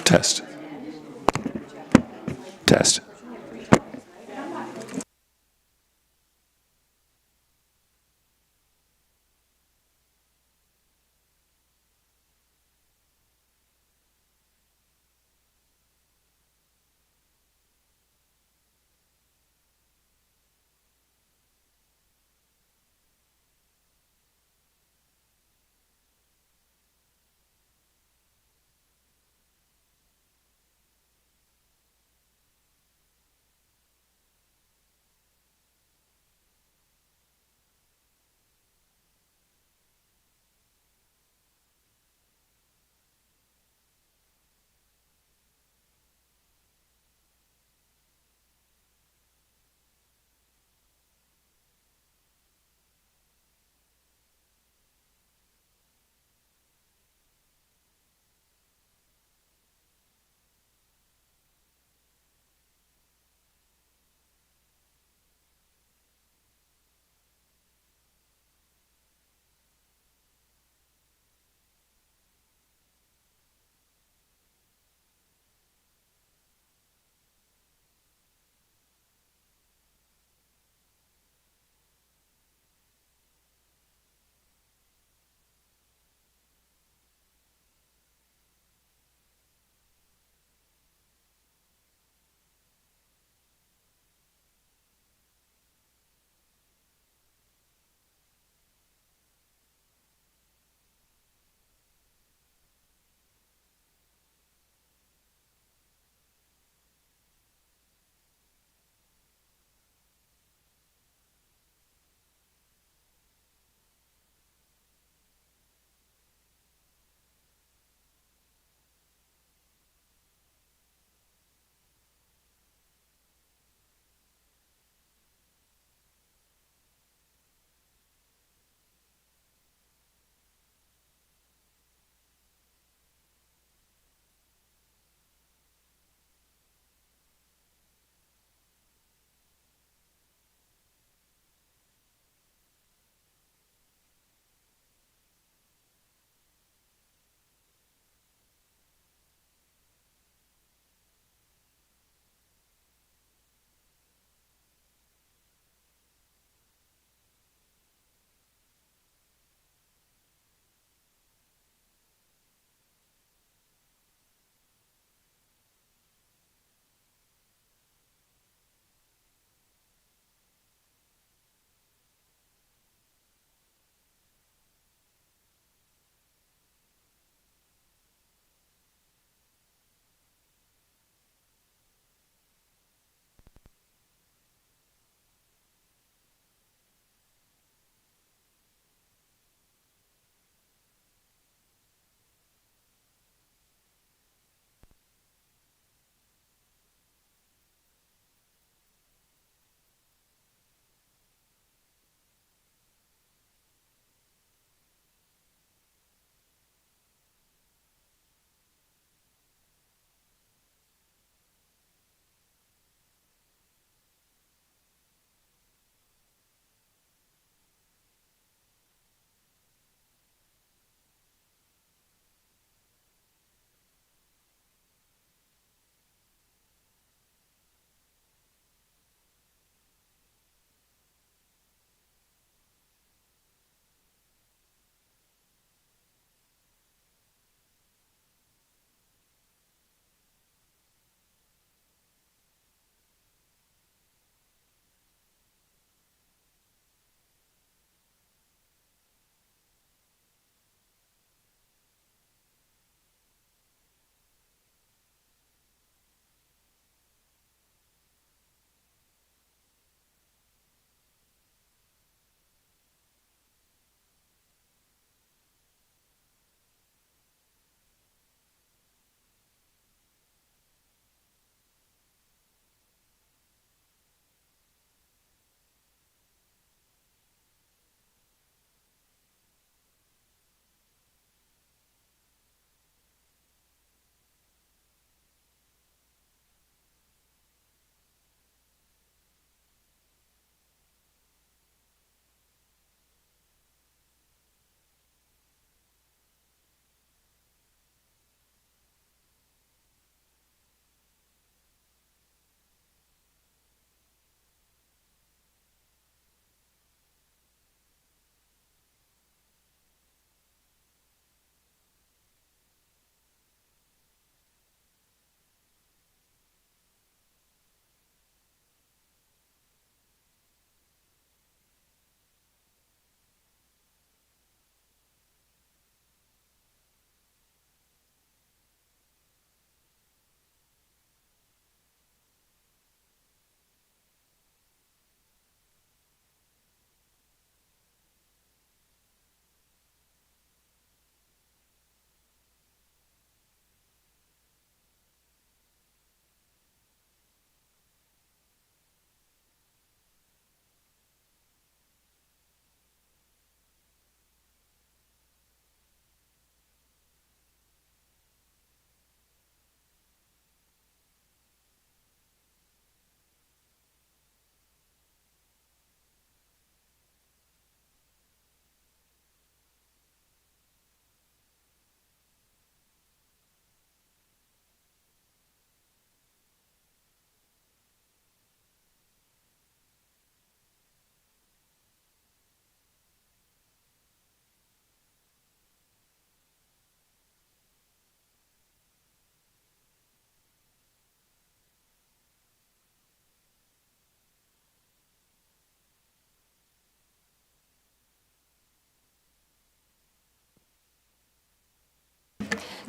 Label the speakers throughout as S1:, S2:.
S1: Test. Test.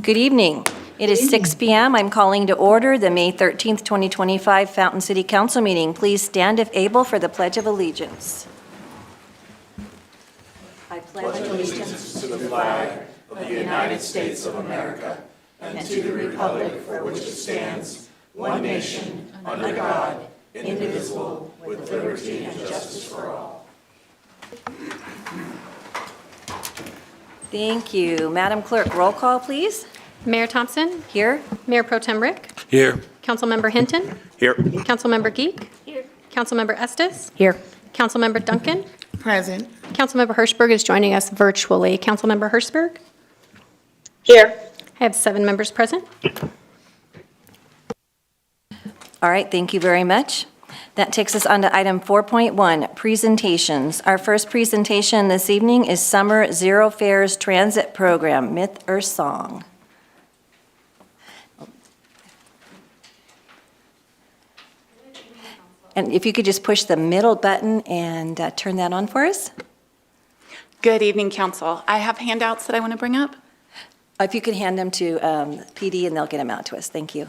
S1: Good evening. It is 6 p.m. I'm calling to order the May 13th, 2025 Fountain City Council meeting. Please stand if able for the Pledge of Allegiance. I pledge allegiance to the flag of the United States of America and to the republic for which it stands, one nation, under God, indivisible, with liberty and justice for all. Thank you. Madam Clerk, roll call, please.
S2: Mayor Thompson.
S1: Here.
S2: Mayor Pro Tem Rick.
S3: Here.
S2: Councilmember Hinton.
S3: Here.
S2: Councilmember Geek. Here. Councilmember Estes.
S1: Here.
S2: Councilmember Duncan.
S4: Present.
S2: Councilmember Hirschberg is joining us virtually. Councilmember Hirschberg.
S4: Here.
S2: I have 7 members present.
S1: All right, thank you very much. That takes us on to item 4.1, presentations. Our first presentation this evening is Summer Zero Fares Transit Program, Myth or Song. And if you could just push the middle button and turn that on for us.
S4: Good evening, Council. I have handouts that I want to bring up.
S1: If you could hand them to PD and they'll get them out to us. Thank you.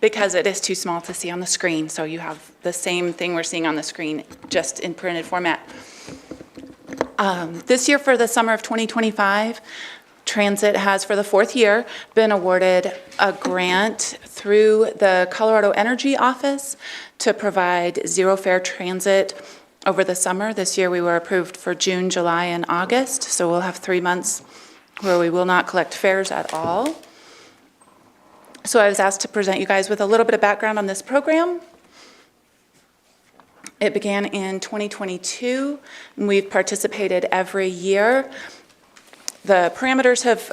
S4: Because it is too small to see on the screen, so you have the same thing we're seeing on the screen, just in printed format. This year for the summer of 2025, Transit has, for the 4th year, been awarded a grant through the Colorado Energy Office to provide zero fare transit over the summer. This year we were approved for June, July, and August, so we'll have 3 months where we will not collect fares at all. So I was asked to present you guys with a little bit of background on this program. It began in 2022, and we've participated every year. The parameters have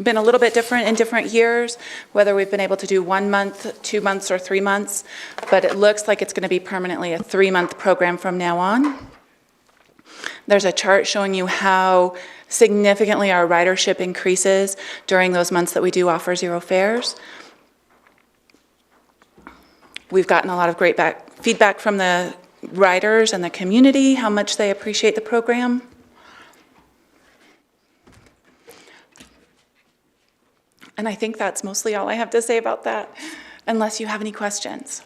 S4: been a little bit different in different years, whether we've been able to do 1 month, 2 months, or 3 months, but it looks like it's going to be permanently a 3-month program from now on. There's a chart showing you how significantly our ridership increases during those months that we do offer zero fares. We've gotten a lot of great feedback from the riders and the community, how much they appreciate the program. And I think that's mostly all I have to say about that, unless you have any questions.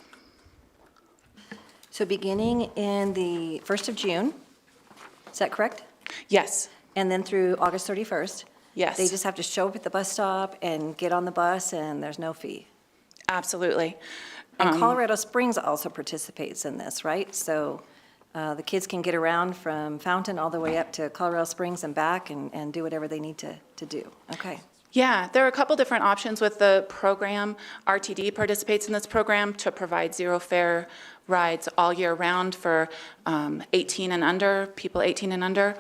S1: So beginning in the 1st of June, is that correct?
S4: Yes.
S1: And then through August 31st?
S4: Yes.
S1: They just have to show up at the bus stop and get on the bus, and there's no fee?
S4: Absolutely.
S1: And Colorado Springs also participates in this, right? So the kids can get around from Fountain all the way up to Colorado Springs and back and do whatever they need to do. Okay.
S4: Yeah, there are a couple different options with the program. RTD participates in this program to provide zero fare rides all year round for 18 and under, people 18 and under.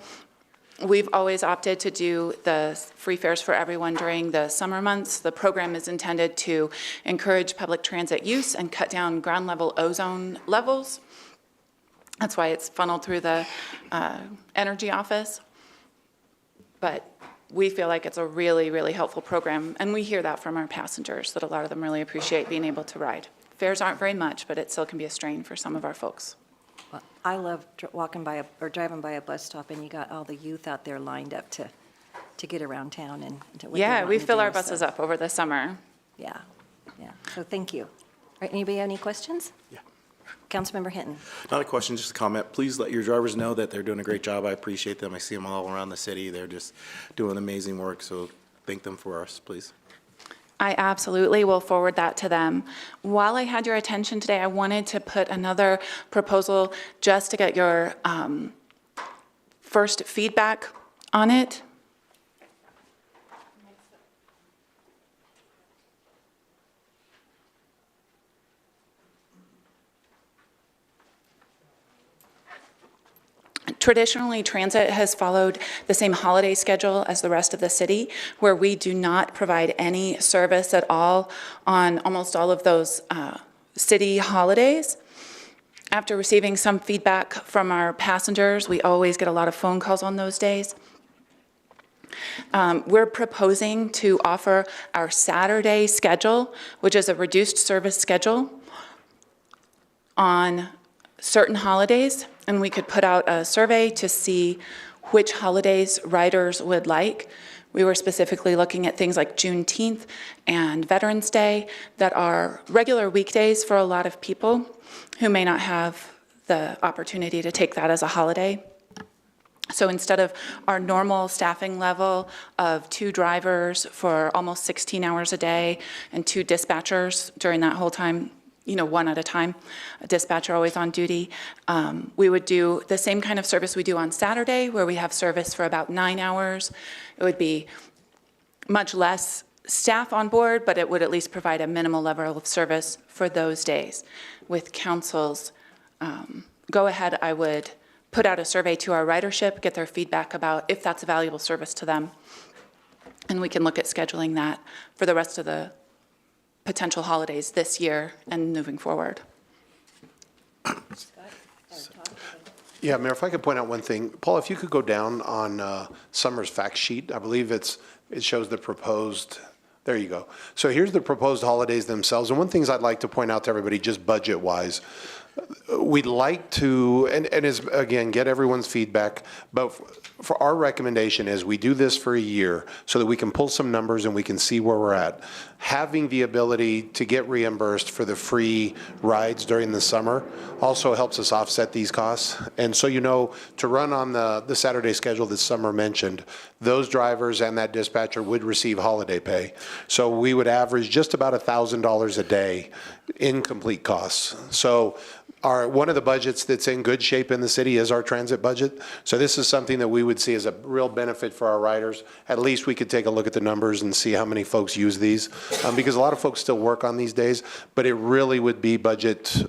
S4: We've always opted to do the free fares for everyone during the summer months. The program is intended to encourage public transit use and cut down ground level ozone levels. That's why it's funneled through the Energy Office. But we feel like it's a really, really helpful program, and we hear that from our passengers, that a lot of them really appreciate being able to ride. Fares aren't very much, but it still can be a strain for some of our folks.
S1: Well, I love walking by or driving by a bus stop, and you got all the youth out there lined up to get around town and to what they
S4: Yeah,
S1: want
S4: we
S1: to
S4: fill
S1: do,
S4: our buses
S1: so,
S4: up over the summer.
S1: Yeah. So thank you. All right, anybody have any questions?
S3: Yeah.
S1: Councilmember Hinton.
S3: Not a question, just a comment. Please let your drivers know that they're doing a great job. I appreciate them. I see them all around the city. They're just doing amazing work, so thank them for us, please.
S4: I absolutely will forward that to them. While I had your attention today, I wanted to put another proposal just to get your first feedback on it. Traditionally, transit has followed the same holiday schedule as the rest of the city, where we do not provide any service at all on almost all of those city holidays. After receiving some feedback from our passengers, we always get a lot of phone calls on those days. We're proposing to offer our Saturday schedule, which is a reduced service schedule, on certain holidays, and we could put out a survey to see which holidays riders would like. We were specifically looking at things like Juneteenth and Veterans Day that are regular weekdays for a lot of people who may not have the opportunity to take that as a holiday. So instead of our normal staffing level of 2 drivers for almost 16 hours a day and 2 dispatchers during that whole time, you know, 1 at a time, a dispatcher always on duty, we would do the same kind of service we do on Saturday, where we have service for about 9 hours. It would be much less staff on board, but it would at least provide a minimal level of service for those days. With council's go ahead, I would put out a survey to our ridership, get their feedback about if that's a valuable service to them, and we can look at scheduling that for the rest of the potential holidays this year and moving forward.
S5: Yeah, Mayor, if I could point out one thing. Paul, if you could go down on Summer's fact sheet, I believe it shows the proposed, there you go. So here's the proposed holidays themselves. And one thing I'd like to point out to everybody, just budget-wise, we'd like to, and is, again, get everyone's feedback, but for our recommendation is we do this for a year so that we can pull some numbers and we can see where we're at. Having the ability to get reimbursed for the free rides during the summer also helps us offset these costs. And so, you know, to run on the Saturday schedule that Summer mentioned, those drivers and that dispatcher would receive holiday pay. So we would average just about $1,000 a day in complete costs. So one of the budgets that's in good shape in the city is our transit budget. So this is something that we would see as a real benefit for our riders. At least we could take a look at the numbers and see how many folks use these, because a lot of folks still work on these days, but it really would be budget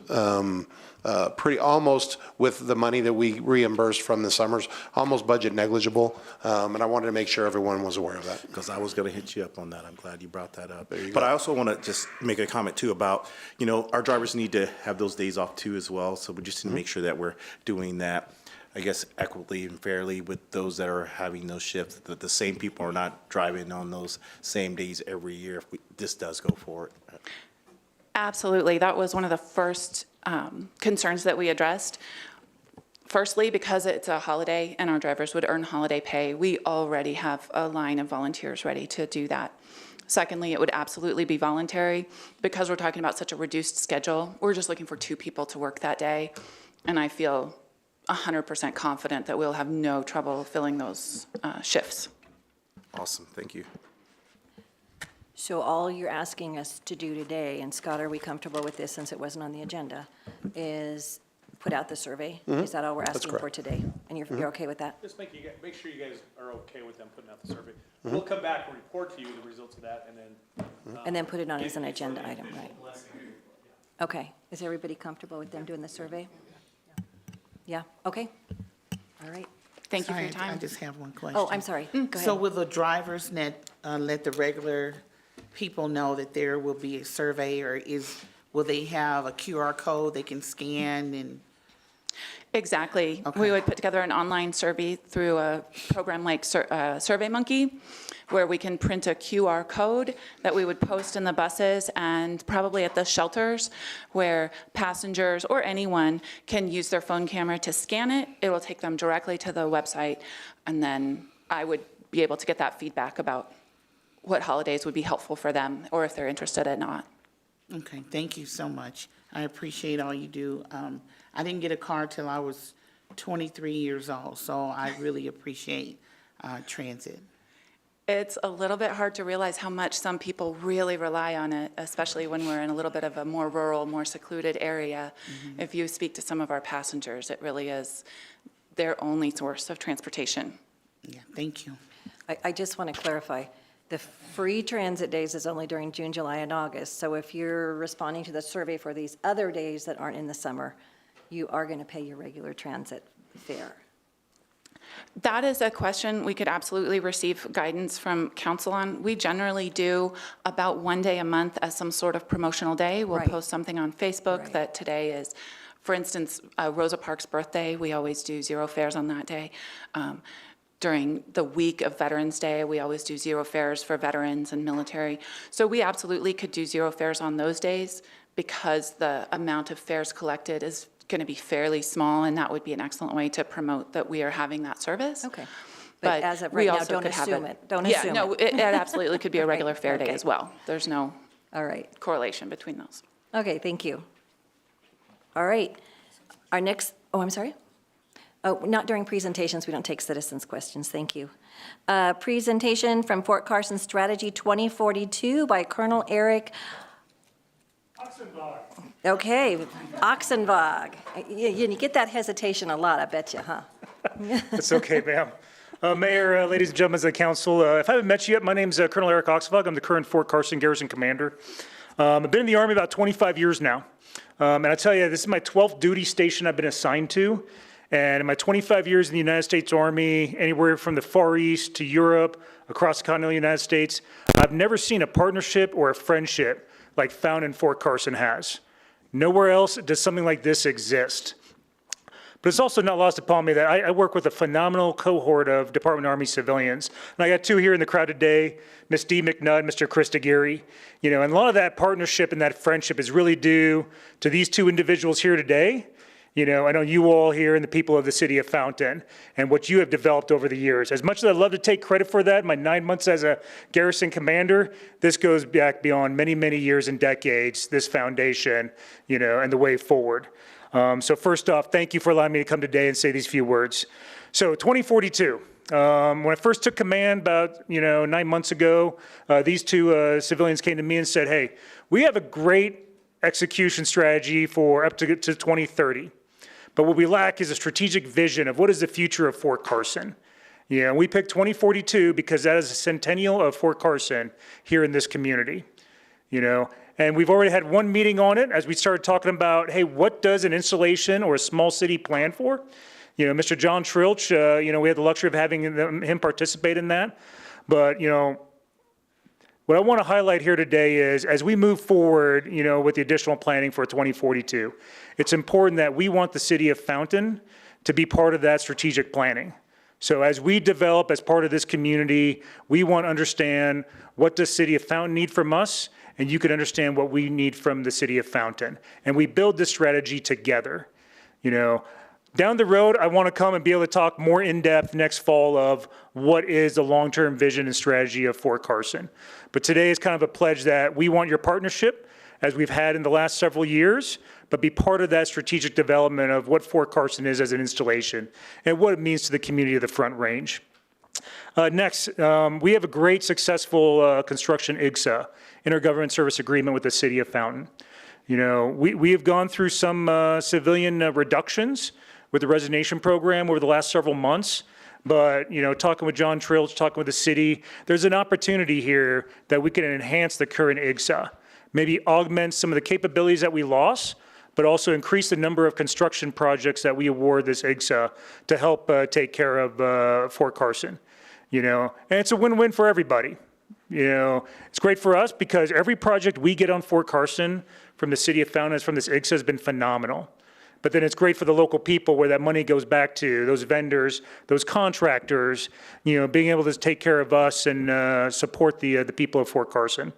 S5: pretty almost with the money that we reimbursed from the summers, almost budget negligible. And I wanted to make sure everyone was aware of that.
S3: Because I was going to hit you up on that. I'm glad you brought that up. But I also want to just make a comment too about, you know, our drivers need to have those days off too as well. So we just need to make sure that we're doing that, I guess, equitably and fairly with those that are having those shifts, that the same people are not driving on those same days every year if this does go forward.
S4: Absolutely. That was one of the first concerns that we addressed. Firstly, because it's a holiday and our drivers would earn holiday pay, we already have a line of volunteers ready to do that. Secondly, it would absolutely be voluntary. Because we're talking about such a reduced schedule, we're just looking for 2 people to work that day. And I feel 100% confident that we'll have no trouble filling those shifts.
S3: Awesome. Thank you.
S6: So all you're asking us to do today, and Scott, are we comfortable with this since it wasn't on the agenda, is put out the survey? Is that all we're asking for
S5: correct.
S6: today? And you're okay with that?
S7: Just make sure you guys are okay with them putting out the survey. We'll come back and report to you the results of that, and then.
S6: And then put it on as an agenda item, right? Okay. Is everybody comfortable with them doing the survey? Yeah, okay. All right.
S4: Thank you for
S8: Sorry,
S4: your time.
S8: I just have one question.
S6: Oh, I'm sorry. Go
S8: So
S6: ahead.
S8: will the drivers let the regular people know that there will be a survey, or will they have a QR code they can scan and?
S4: Exactly.
S8: Okay.
S4: We would put together an online survey through a program like SurveyMonkey, where we can print a QR code that we would post in the buses and probably at the shelters, where passengers or anyone can use their phone camera to scan it. It will take them directly to the website, and then I would be able to get that feedback about what holidays would be helpful for them, or if they're interested or not.
S8: Okay, thank you so much. I appreciate all you do. I didn't get a car till I was 23 years old, so I really appreciate transit.
S4: It's a little bit hard to realize how much some people really rely on it, especially when we're in a little bit of a more rural, more secluded area. If you speak to some of our passengers, it really is their only source of transportation.
S8: Yeah, thank you.
S6: I just want to clarify. The free transit days is only during June, July, and August. So if you're responding to the survey for these other days that aren't in the summer, you are going to pay your regular transit fare.
S4: That is a question we could absolutely receive guidance from council on. We generally do about 1 day a month as some sort of promotional day. We'll
S6: Right.
S4: post something on Facebook
S6: Right.
S4: that today is For instance, Rosa Parks' birthday, we always do zero fares on that day. During the week of Veterans Day, we always do zero fares for veterans and military. So we absolutely could do zero fares on those days because the amount of fares collected is going to be fairly small, and that would be an excellent way to promote that we are having that service.
S6: Okay. But as of
S4: we
S6: right now,
S4: also
S6: don't
S4: could have
S6: assume it. Don't assume
S4: Yeah, no, it absolutely could be a regular fare day
S6: Okay.
S4: as well. There's no
S6: All right.
S4: correlation between those.
S6: Okay, thank you. All right. Our next, oh, I'm sorry? Oh, not during presentations, we don't take citizens' questions, thank you. Presentation from Fort Carson Strategy 2042 by Colonel Eric. Okay, Oxenvog. You get that hesitation a lot, I bet you, huh?
S9: It's okay, ma'am. Mayor, ladies and gentlemen of the council, if I haven't met you yet, my name's Colonel Eric Oxenvog. I'm the current Fort Carson Garrison Commander. I've been in the Army about 25 years now. And I tell you, this is my 12th duty station I've been assigned to. And in my 25 years in the United States Army, anywhere from the Far East to Europe, across the continental United States, I've never seen a partnership or a friendship like found in Fort Carson has. Nowhere else does something like this exist. But it's also not lost upon me that I work with a phenomenal cohort of Department of Army civilians. And I got two here in the crowd today, Ms. Dee McNutt, Mr. Chris DeGeary. You know, and a lot of that partnership and that friendship is really due to these two individuals here today. You know, I know you all here and the people of the city of Fountain and what you have developed over the years. As much as I'd love to take credit for that, my 9 months as a garrison commander, this goes back beyond many, many years and decades, this foundation, you know, and the way forward. So first off, thank you for allowing me to come today and say these few words. So 2042, when I first took command about, 9 months ago, these two civilians came to me and said, hey, we have a great execution strategy for up to 2030. But what we lack is a strategic vision of what is the future of Fort Carson. Yeah, we picked 2042 because that is a centennial of Fort Carson here in this community. And we've already had one meeting on it as we started talking about, hey, what does an installation or a small city plan for? Mr. John Trilch, we had the luxury of having him participate in that. But, what I want to highlight here today is as we move forward, with the additional planning for 2042, it's important that we want the city of Fountain to be part of that strategic planning. So as we develop as part of this community, we want to understand what does city of Fountain need from us, and you can understand what we need from the city of Fountain. And we build this strategy together. Down the road, I want to come and be able to talk more in depth next fall of what is the long-term vision and strategy of Fort Carson. But today is kind of a pledge that we want your partnership as we've had in the last several years, but be part of that strategic development of what Fort Carson is as an installation and what it means to the community of the Front Range. Next, we have a great successful construction IGSA, intergovernment service agreement with the city of Fountain. We have gone through some civilian reductions with the resignation program over the last several months. But, talking with John Trilch, talking with the city, there's an opportunity here that we can enhance the current IGSA, maybe augment some of the capabilities that we lost, but also increase the number of construction projects that we award this IGSA to help take care of Fort Carson. And it's a win-win for everybody. It's great for us because every project we get on Fort Carson from the city of Fountain from this IGSA has been phenomenal. But then it's great for the local people where that money goes back to, those vendors, those contractors, being able to take care of us and support the people of Fort Carson.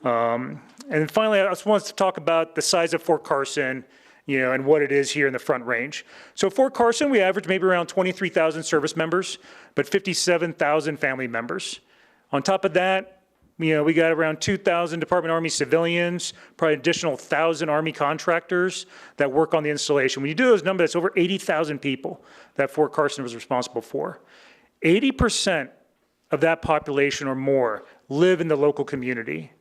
S9: And finally, I just wanted to talk about the size of Fort Carson, and what it is here in the Front Range. So Fort Carson, we average maybe around 23,000 service members, but 57,000 family members. On top of that, we got around 2,000 Department of Army civilians, probably an additional 1,000 Army contractors that work on the installation. When you do those numbers, that's over 80,000 people that Fort Carson was responsible for. 80% of that population or more live in the local community,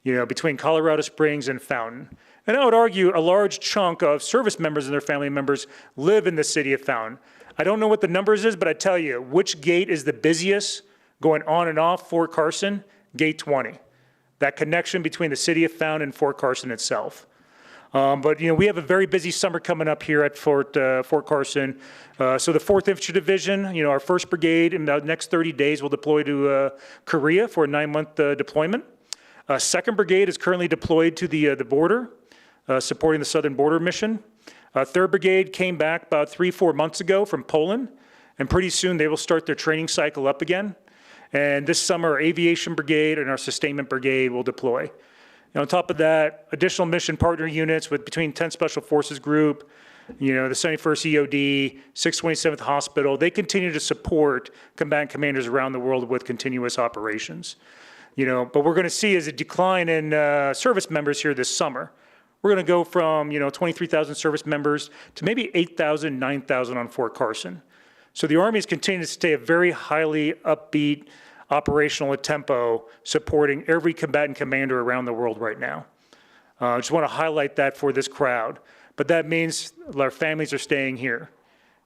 S9: between Colorado Springs and Fountain. And I would argue a large chunk of service members and their family members live in the city of Fountain. I don't know what the numbers is, but I tell you, which gate is the busiest going on and off Fort Carson? Gate 20, that connection between the city of Fountain and Fort Carson itself. But we have a very busy summer coming up here at Fort Carson. So the 4th Infantry Division, our 1st Brigade in the next 30 days will deploy to Korea for a 9-month deployment. 2nd Brigade is currently deployed to the border, supporting the Southern Border Mission. 3rd Brigade came back about 3-4 months ago from Poland, and pretty soon they will start their training cycle up again. And this summer, our Aviation Brigade and our Sustainment Brigade will deploy. And on top of that, additional mission partner units with between 10th Special Forces Group, the 71st EOD, 627th Hospital, they continue to support combatant commanders around the world with continuous operations. But we're going to see is a decline in service members here this summer. We're going to go from, 23,000 service members to maybe 8,000, 9,000 on Fort Carson. So the Army is continuing to stay a very highly upbeat operational tempo, supporting every combatant commander around the world right now. I just want to highlight that for this crowd. But that means our families are staying here,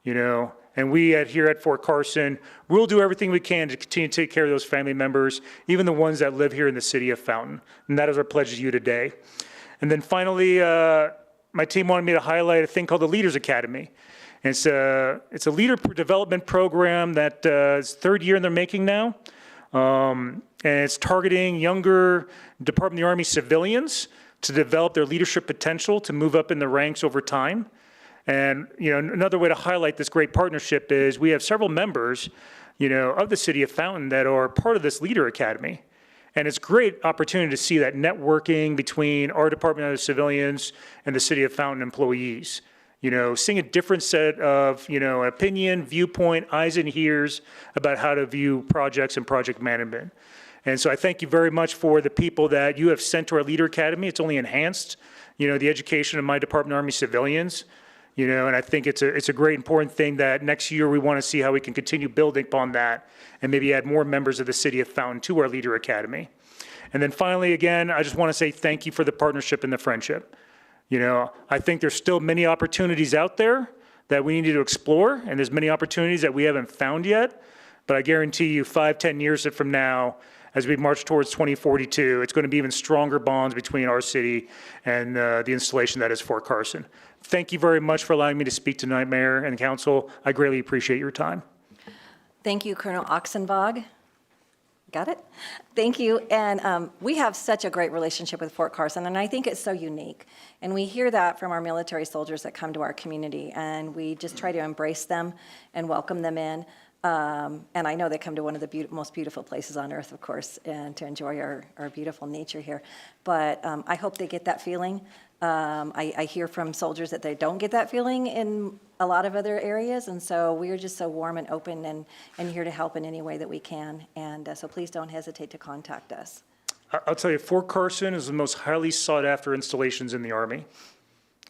S9: and we here at Fort Carson, we'll do everything we can to continue to take care of those family members, even the ones that live here in the city of Fountain. And that is our pledge to you today. And then finally, my team wanted me to highlight a thing called the Leaders Academy. And it's a leader development program that is 3rd year in their making now. And it's targeting younger Department of the Army civilians to develop their leadership potential to move up in the ranks over time. And, another way to highlight this great partnership is we have several members, of the city of Fountain that are part of this Leader Academy. And it's a great opportunity to see that networking between our Department of Civilians and the city of Fountain employees. Seeing a different set of, opinion, viewpoint, eyes and ears about how to view projects and project management. And so I thank you very much for the people that you have sent to our Leader Academy. It's only enhanced, the education of my Department of Army civilians. And I think it's a great important thing that next year we want to see how we can continue building upon that and maybe add more members of the city of Fountain to our Leader Academy. And then finally, again, I just want to say thank you for the partnership and the friendship. I think there's still many opportunities out there that we need to explore, and there's many opportunities that we haven't found yet. But I guarantee you 5-10 years from now, as we march towards 2042, it's going to be even stronger bonds between our city and the installation that is Fort Carson. Thank you very much for allowing me to speak tonight, Mayor and Council. I greatly appreciate your time.
S6: Thank you, Colonel Oxenbog. Got it? Thank you. And we have such a great relationship with Fort Carson, and I think it's so unique. And we hear that from our military soldiers that come to our community, and we just try to embrace them and welcome them in. And I know they come to one of the most beautiful places on earth, of course, and to enjoy our beautiful nature here. But I hope they get that feeling. I hear from soldiers that they don't get that feeling in a lot of other areas, and so we're just so warm and open and here to help in any way that we can. And so please don't hesitate to contact us.
S9: I'll tell you, Fort Carson is the most highly sought-after installations in the Army.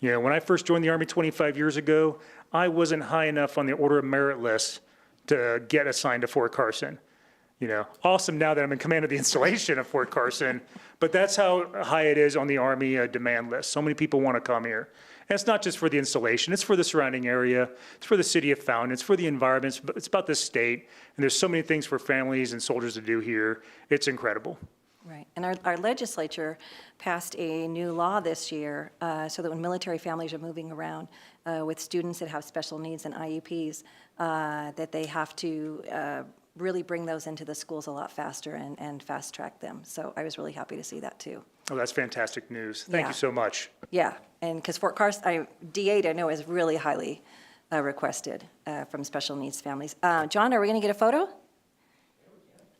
S9: When I first joined the Army 25 years ago, I wasn't high enough on the Order of Merit list to get assigned to Fort Carson. Awesome now that I'm in command of the installation of Fort Carson, but that's how high it is on the Army demand list. So many people want to come here. And it's not just for the installation, it's for the surrounding area, it's for the city of Fountain, it's for the environment, it's about the state, and there's so many things for families and soldiers to do here. It's incredible.
S6: Right. And our legislature passed a new law this year so that when military families are moving around with students that have special needs and IEPs, that they have to really bring those into the schools a lot faster and fast track them. So I was really happy to see that too.
S9: Oh, that's fantastic news. Thank
S6: Yeah.
S9: you so much.
S6: Yeah, and because Fort Carson, D8 I know is really highly requested from special needs families. John, are we going to get a photo?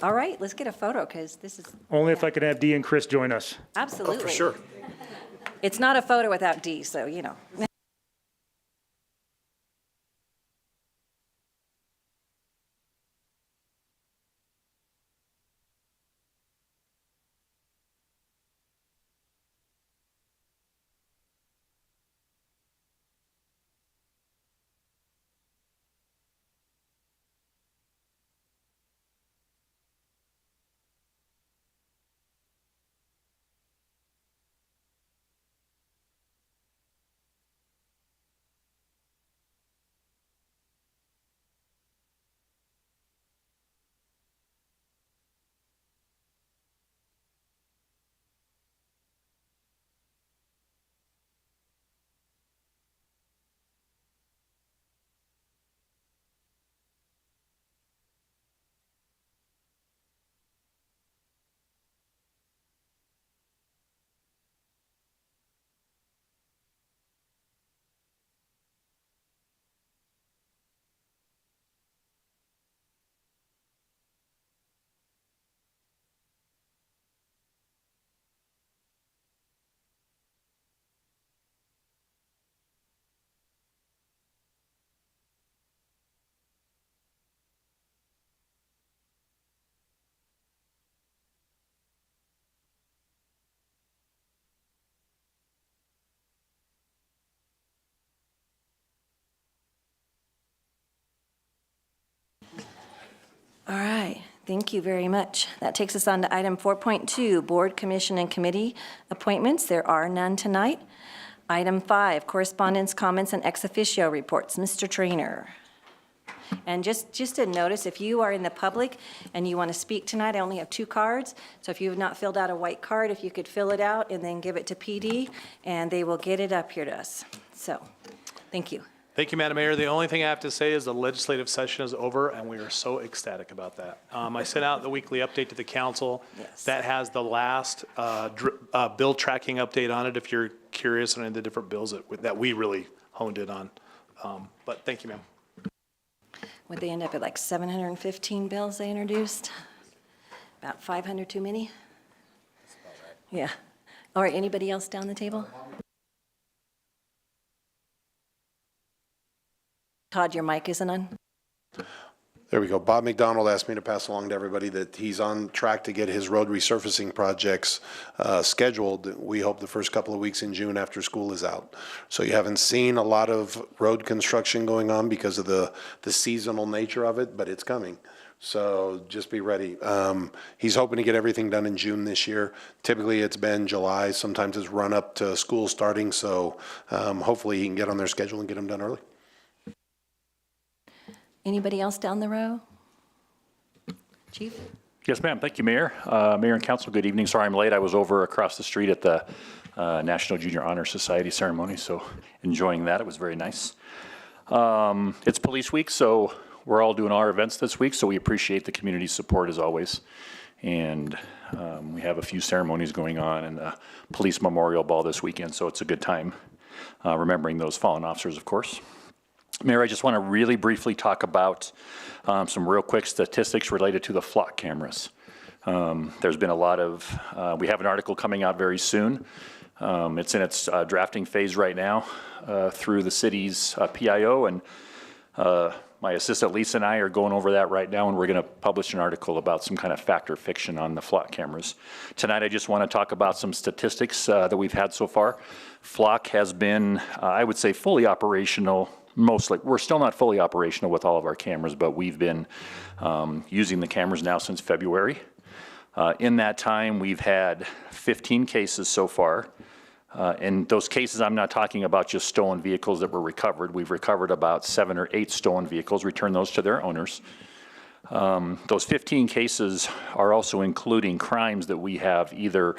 S6: All right, let's get a photo because this is.
S9: Only if I could have Dee and Chris join us.
S6: Absolutely.
S3: Oh, for sure.
S6: It's not a photo without Dee, so All right, thank you very much. That takes us on to item 4.2, Board, Commission, and Committee appointments. There are none tonight. Item 5, correspondence, comments, and ex officio reports. Mr. Trainer. And just a notice, if you are in the public and you want to speak tonight, I only have 2 cards. So if you have not filled out a white card, if you could fill it out and then give it to PD, and they will get it up here to us. So, thank you.
S7: Thank you, Madam Mayor. The only thing I have to say is the legislative session is over, and we are so ecstatic about that. I sent out the weekly update to the council.
S6: Yes.
S7: That has the last bill tracking update on it, if you're curious on any of the different bills that we really honed in on. But thank you, ma'am.
S6: Would they end up at like 715 bills they introduced? About 500 too many? Yeah. All right, anybody else down the table? Todd, your mic isn't on?
S5: There we go. Bob McDonald asked me to pass along to everybody that he's on track to get his road resurfacing projects scheduled. We hope the first couple of weeks in June after school is out. So you haven't seen a lot of road construction going on because of the seasonal nature of it, but it's coming. So just be ready. He's hoping to get everything done in June this year. Typically, it's been July. Sometimes it's run up to school starting. So hopefully he can get on their schedule and get them done early.
S6: Anybody else down the row? Chief?
S10: Yes, ma'am. Thank you, Mayor. Mayor and Council, good evening. Sorry I'm late. I was over across the street at the National Junior Honor Society ceremony, so enjoying that. It was very nice. It's Police Week, so we're all doing our events this week, so we appreciate the community's support as always. And we have a few ceremonies going on and the Police Memorial Ball this weekend, so it's a good time remembering those fallen officers, of course. Mayor, I just want to really briefly talk about some real quick statistics related to the flock cameras. There's been a lot of, we have an article coming out very soon. It's in its drafting phase right now through the city's PIO, and my assistant Lisa and I are going over that right now, and we're going to publish an article about some kind of fact or fiction on the flock cameras. Tonight I just want to talk about some statistics that we've had so far. Flock has been, I would say, fully operational. Mostly, we're still not fully operational with all of our cameras, but we've been using the cameras now since February. In that time, we've had 15 cases so far. In those cases, I'm not talking about just stolen vehicles that were recovered. We've recovered about 7 or 8 stolen vehicles, returned those to their owners. Those 15 cases are also including crimes that we have either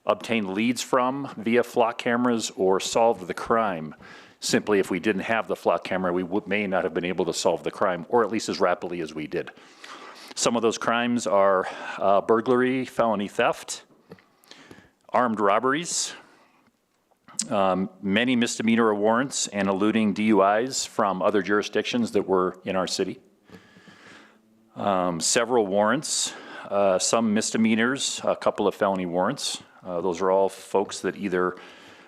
S10: obtained leads from via flock cameras or solved the crime. Simply, if we didn't have the flock camera, we may not have been able to solve the crime, or at least as rapidly as we did. Some of those crimes are burglary, felony theft, armed robberies, many misdemeanor warrants, and eluding DUIs from other jurisdictions that were in our city. Several warrants, some misdemeanors, a couple of felony warrants. Those are all folks that either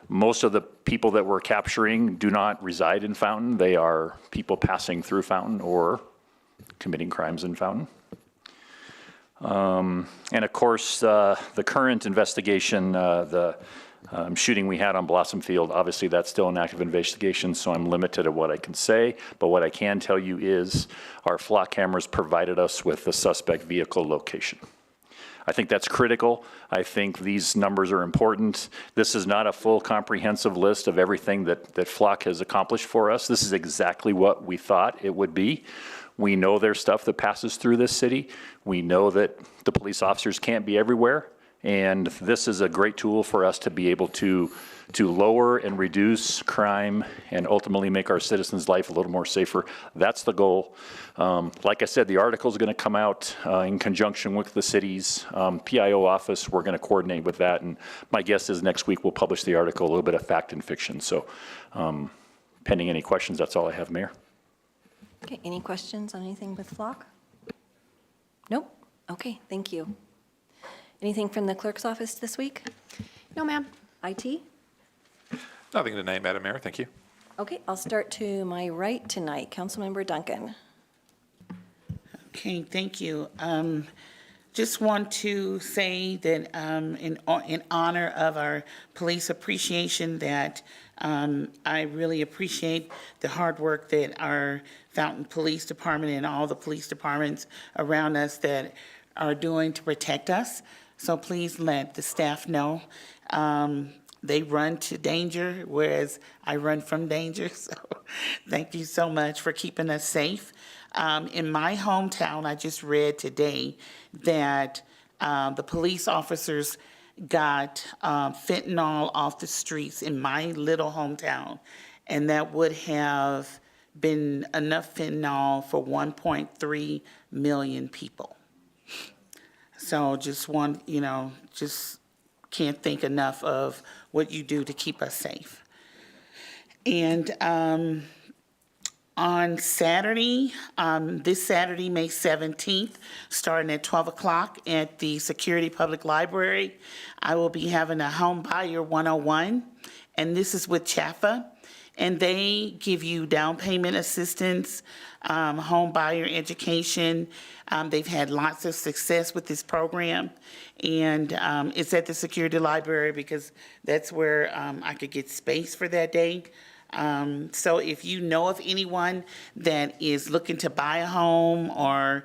S10: most of the people that we're capturing do not reside in Fountain. They are people passing through Fountain or committing crimes in Fountain. And of course, the current investigation, the shooting we had on Blossom Field, obviously that's still an active investigation, so I'm limited at what I can say. But what I can tell you is our flock cameras provided us with the suspect vehicle location. I think that's critical. I think these numbers are important. This is not a full comprehensive list of everything that Flock has accomplished for us. This is exactly what we thought it would be. We know there's stuff that passes through this city. We know that the police officers can't be everywhere. And this is a great tool for us to be able to lower and reduce crime and ultimately make our citizens' life a little more safer. That's the goal. Like I said, the article is going to come out in conjunction with the city's PIO office. We're going to coordinate with that. And my guess is next week we'll publish the article, a little bit of fact and fiction. So pending any questions, that's all I have, Mayor.
S6: Okay, any questions on anything with Flock? Nope. Okay, thank you. Anything from the clerk's office this week?
S2: No, ma'am.
S6: IT?
S11: Nothing tonight, Madam Mayor. Thank you.
S6: Okay, I'll start to my right tonight. Councilmember Duncan.
S8: Okay, thank you. Just want to say that in honor of our police appreciation, that I really appreciate the hard work that our Fountain Police Department and all the police departments around us that are doing to protect us. So please let the staff know. They run to danger, whereas I run from danger. So thank you so much for keeping us safe. In my hometown, I just read today that the police officers got fentanyl off the streets in my little hometown, and that would have been enough fentanyl for 1.3 million people. So just just can't think enough of what you do to keep us safe. And on Saturday, this Saturday, May 17th, starting at 12 o'clock at the Security Public Library, I will be having a Home Buyer 101, and this is with CHAFA. And they give you down payment assistance, home buyer education. They've had lots of success with this program. And it's at the Security Library because that's where I could get space for that day. So if you know of anyone that is looking to buy a home or,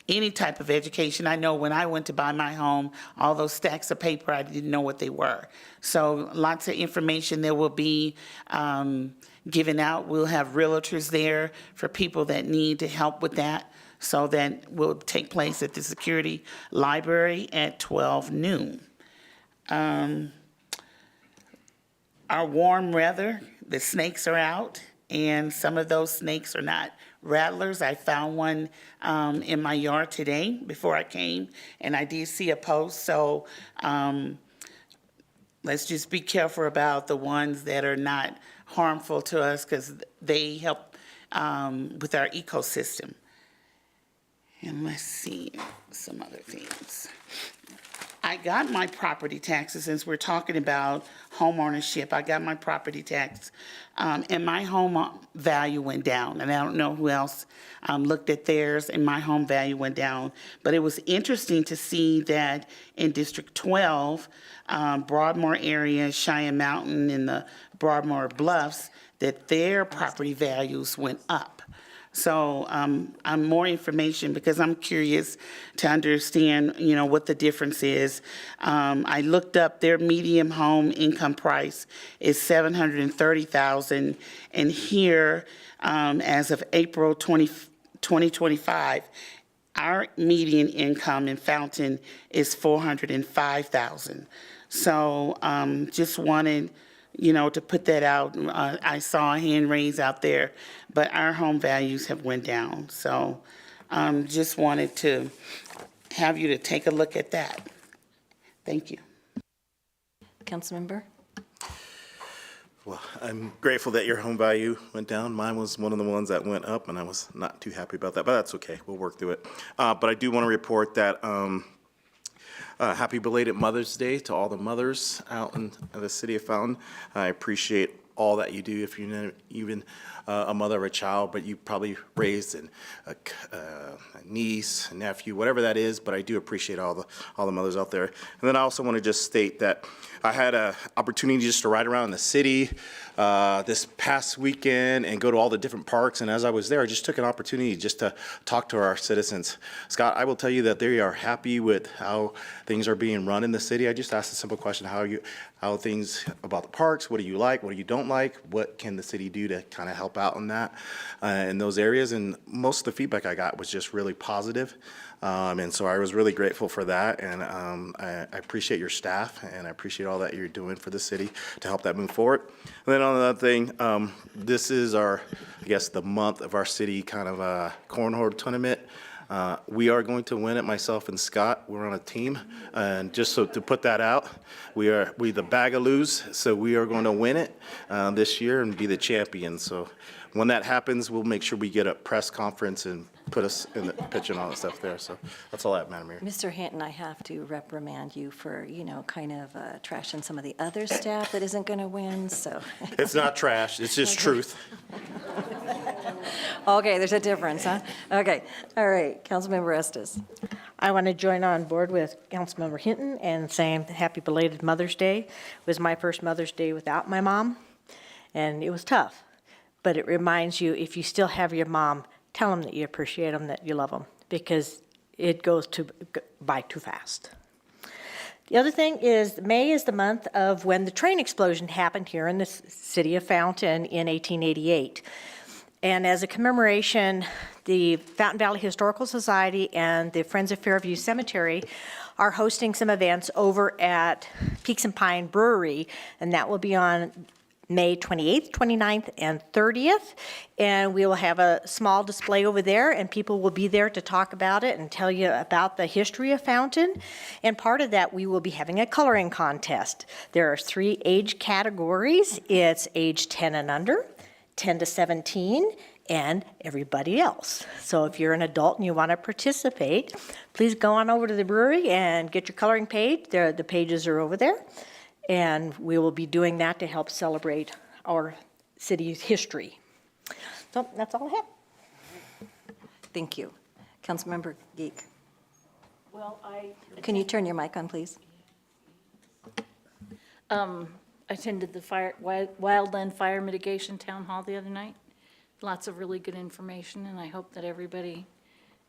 S8: any type of education. I know when I went to buy my home, all those stacks of paper, I didn't know what they were. So lots of information that will be given out. We'll have realtors there for people that need to help with that. So that will take place at the Security Library at 12 noon. Our warm weather, the snakes are out, and some of those snakes are not rattlers. I found one in my yard today before I came, and I did see a post. So let's just be careful about the ones that are not harmful to us because they help with our ecosystem. And let's see some other things. I got my property taxes, since we're talking about home ownership, I got my property tax, and my home value went down. And I don't know who else looked at theirs, and my home value went down. But it was interesting to see that in District 12, Broadmoor area, Cheyenne Mountain, and the Broadmoor Bluffs, that their property values went up. So I'm more information because I'm curious to understand, what the difference is. I looked up their median home income price is $730,000, and here, as of April 2025, our median income in Fountain is $405,000. So just wanted to put that out. I saw a hand raise out there, but our home values have went down. So just wanted to have you to take a look at that. Thank you.
S6: Councilmember?
S3: Well, I'm grateful that your home value went down. Mine was one of the ones that went up, and I was not too happy about that, but that's okay. We'll work through it. But I do want to report that happy belated Mother's Day to all the mothers out in the city of Fountain. I appreciate all that you do. If you're not even a mother of a child, but you probably raised a niece, a nephew, whatever that is, but I do appreciate all the mothers out there. And then I also want to just state that I had an opportunity just to ride around the city this past weekend and go to all the different parks. And as I was there, I just took an opportunity just to talk to our citizens. Scott, I will tell you that they are happy with how things are being run in the city. I just asked a simple question: how things about the parks? What do you like? What do you don't like? What can the city do to kind of help out in that, in those areas? And most of the feedback I got was just really positive. And so I was really grateful for that, and I appreciate your staff, and I appreciate all that you're doing for the city to help that move forward. And then on another thing, this is the month of our city kind of cornhole tournament. We are going to win it, myself and Scott. We're on a team, and just so to put that out, we the Bagaloos, so we are going to win it this year and be the champions. So when that happens, we'll make sure we get a press conference and put us in the pitch and all that stuff there. So that's all I have, Madam Mayor.
S6: Mr. Hinton, I have to reprimand you for, kind of trashing some of the other staff that isn't going to win, so.
S3: It's not trash, it's just truth.
S6: Okay, there's a difference, huh? Okay, all right, Councilmember Estes.
S12: I want to join on board with Councilmember Hinton and saying happy belated Mother's Day. It was my first Mother's Day without my mom, and it was tough. but it reminds you, if you still have your mom, tell them that you appreciate them, that you love them, because it goes by too fast. The other thing is, May is the month of when the train explosion happened here in the city of Fountain in 1888. And as a commemoration, the Fountain Valley Historical Society and the Friends of Fairview Cemetery are hosting some events over at Peaks and Pine Brewery, and that will be on May 28th, 29th, and 30th. And we will have a small display over there, and people will be there to talk about it and tell you about the history of Fountain. And part of that, we will be having a coloring contest. There are 3 age categories. It's age 10 and under, 10 to 17, and everybody else. So if you're an adult and you want to participate, please go on over to the brewery and get your coloring page. The pages are over there. And we will be doing that to help celebrate our city's history. So that's all I have.
S6: Thank you. Councilmember Geek.
S12: Well,
S6: Can you turn your mic on, please?
S13: Attended the Wildland Fire Mitigation Town Hall the other night. Lots of really good information, and I hope that everybody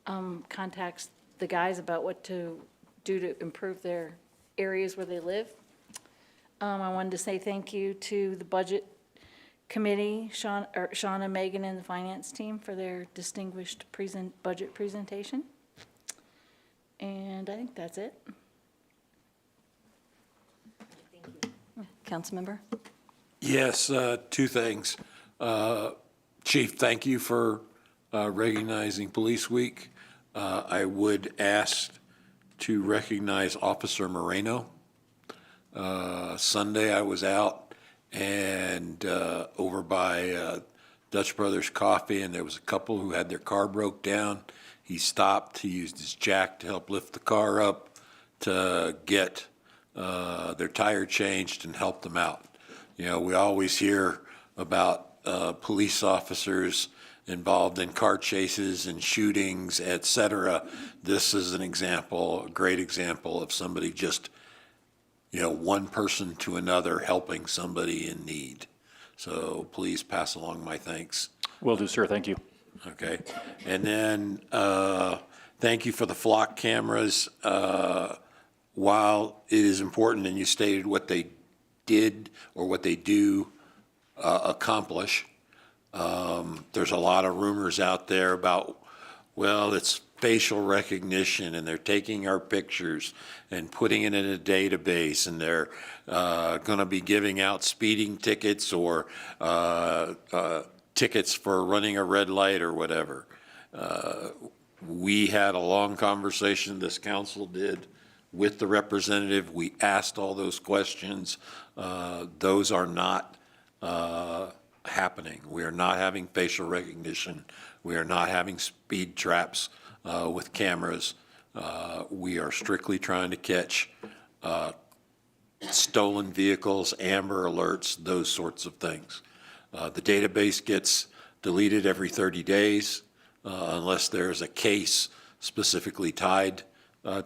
S13: contacts the guys about what to do to improve their areas where they live. I wanted to say thank you to the Budget Committee, Shauna, Megan, and the Finance team for their distinguished budget presentation. And I think that's it.
S6: Councilmember?
S14: Yes, 2 things. Chief, thank you for recognizing Police Week. I would ask to recognize Officer Moreno. Sunday I was out and over by Dutch Brothers Coffee, and there was a couple who had their car broke down. He stopped, he used his jack to help lift the car up to get their tire changed and help them out. You know, we always hear about police officers involved in car chases and shootings, et cetera. This is an example, a great example of somebody just, you know, one person to another helping somebody in need. So please pass along my thanks.
S10: Will do, sir. Thank you.
S14: Okay. And then thank you for the flock cameras. While it is important, and you stated what they did or what they do accomplish, there's a lot of rumors out there about, well, it's facial recognition and they're taking our pictures and putting it in a database, and they're going to be giving out speeding tickets or tickets for running a red light or whatever. We had a long conversation, this council did, with the representative. We asked all those questions. Those are not happening. We are not having facial recognition. We are not having speed traps with cameras. We are strictly trying to catch stolen vehicles, Amber Alerts, those sorts of things. The database gets deleted every 30 days unless there's a case specifically tied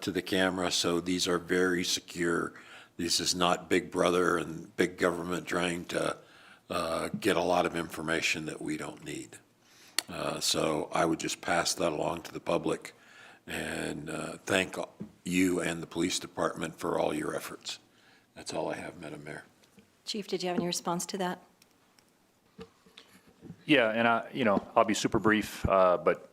S14: to the camera. So these are very secure. This is not Big Brother and big government trying to get a lot of information that we don't need. So I would just pass that along to the public and thank you and the police department for all your efforts. That's all I have, Madam Mayor.
S6: Chief, did you have any response to that?
S10: Yeah, and I'll be super brief, but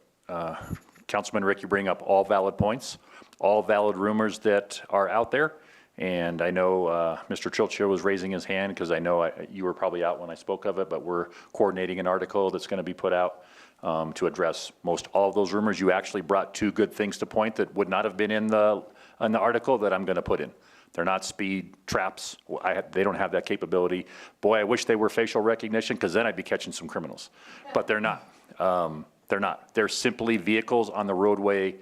S10: Councilman Rick, you bring up all valid points, all valid rumors that are out there. And I know Mr. Chilcho was raising his hand because I know you were probably out when I spoke of it, but we're coordinating an article that's going to be put out to address most all of those rumors. You actually brought 2 good things to point that would not have been in the article that I'm going to put in. They're not speed traps. They don't have that capability. Boy, I wish they were facial recognition, because then I'd be catching some criminals. But they're not. They're not. They're simply vehicles on the roadway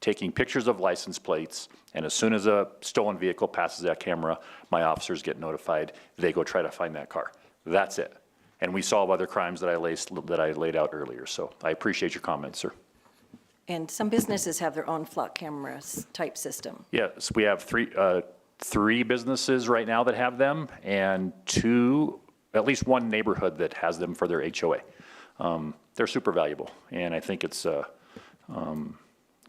S10: taking pictures of license plates, and as soon as a stolen vehicle passes that camera, my officers get notified. They go try to find that car. That's it. And we solve other crimes that I laid out earlier. So I appreciate your comments, sir.
S6: And some businesses have their own flock cameras type system.
S10: Yes, we have three businesses right now that have them, and 2 at least one neighborhood that has them for their HOA. They're super valuable, and I think it's, you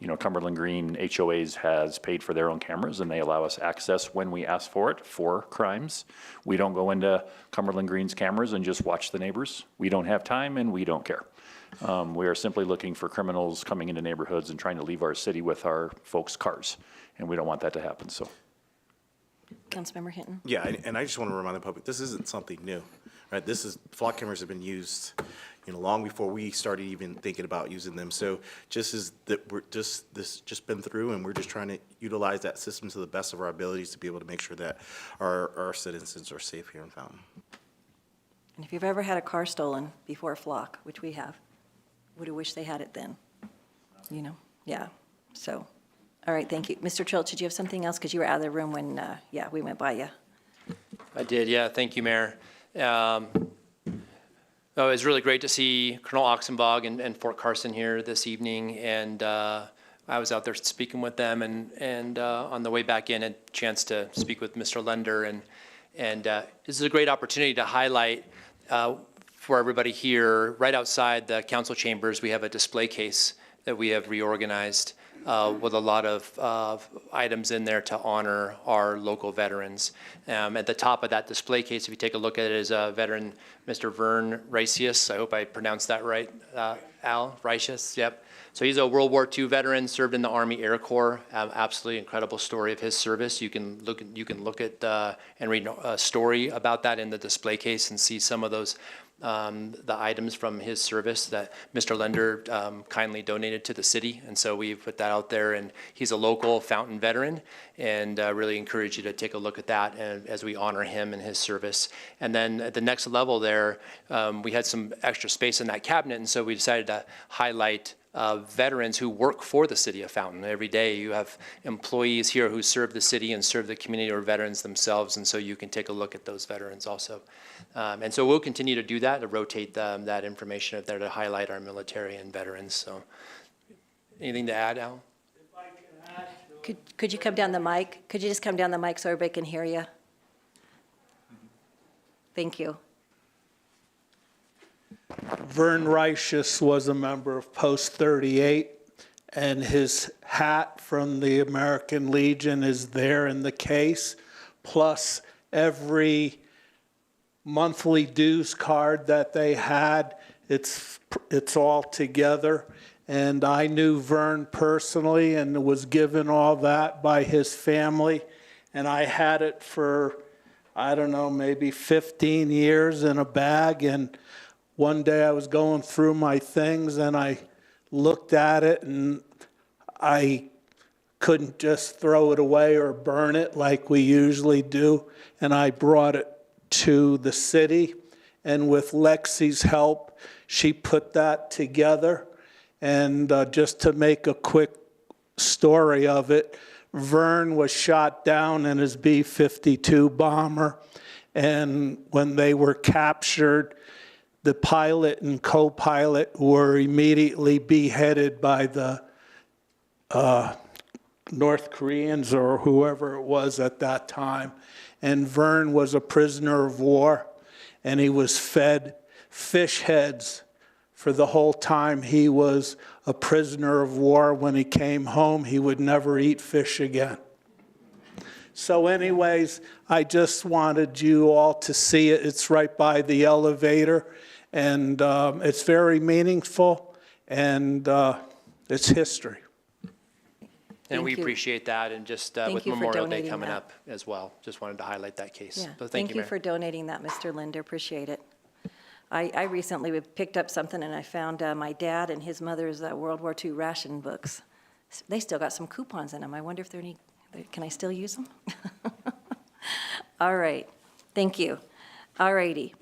S10: know, Cumberland Green HOAs has paid for their own cameras, and they allow us access when we ask for it for crimes. We don't go into Cumberland Green's cameras and just watch the neighbors. We don't have time, and we don't care. We are simply looking for criminals coming into neighborhoods and trying to leave our city with our folks' cars, and we don't want that to happen, so.
S6: Councilmember Hinton?
S3: Yeah, and I just want to remind the public, this isn't something new, right? Flock cameras have been used, you know, long before we started even thinking about using them. So just as that this just been through, and we're just trying to utilize that system to the best of our abilities to be able to make sure that our citizens are safe here in Fountain.
S6: And if you've ever had a car stolen before Flock, which we have, would have wished they had it then, you know? Yeah, so, all right, thank you. Mr. Trilch, did you have something else? Because you were out of the room when, yeah, we went by you.
S15: I did, yeah, thank you, Mayor. Oh, it was really great to see Colonel Oxenbog and Fort Carson here this evening, and I was out there speaking with them, and on the way back in, had a chance to speak with Mr. Lender, and this is a great opportunity to highlight for everybody here, right outside the council chambers, we have a display case that we have reorganized with a lot of items in there to honor our local veterans. At the top of that display case, if you take a look at it, is a veteran, Mr. Vern Reisius. I hope I pronounced that right. Al Reisius, yep. So he's a World War II veteran, served in the Army Air Corps. Absolutely incredible story of his service. You can look at and read a story about that in the display case and see some of those the items from his service that Mr. Lender kindly donated to the city, and so we've put that out there, and he's a local Fountain veteran, and really encourage you to take a look at that as we honor him and his service. And then at the next level there, we had some extra space in that cabinet, and so we decided to highlight veterans who work for the city of Fountain. Every day you have employees here who serve the city and serve the community, or veterans themselves, and so you can take a look at those veterans also. And so we'll continue to do that, to rotate that information up there to highlight our military and veterans. So anything to add, Al?
S6: Could you come down the mic? Could you just come down the mic so everybody can hear you? Thank you.
S16: Vern Reisius was a member of Post 38, and his hat from the American Legion is there in the case, plus every monthly dues card that they had. It's all together. And I knew Vern personally and was given all that by his family. And I had it for, I don't know, maybe 15 years in a bag. And one day I was going through my things and I looked at it and I couldn't just throw it away or burn it like we usually do. And I brought it to the city, and with Lexi's help, she put that together. And just to make a quick story of it, Vern was shot down in his B-52 bomber, and when they were captured, the pilot and co-pilot were immediately beheaded by the North Koreans or whoever it was at that time. And Vern was a prisoner of war, and he was fed fish heads for the whole time he was a prisoner of war. When he came home, he would never eat fish again. So anyways, I just wanted you all to see it. It's right by the elevator, and it's very meaningful, and it's history.
S15: And we appreciate that, and just with Memorial Day coming up as well, just wanted to highlight that case.
S6: Yeah.
S15: So
S6: Thank you
S15: Mayor.
S6: for donating that, Mr. Linder. Appreciate it. I recently picked up something and I found my dad and his mother's World War II ration books. They still got some coupons in them. I wonder if there are any, can I still use them? All right, thank you. All righty.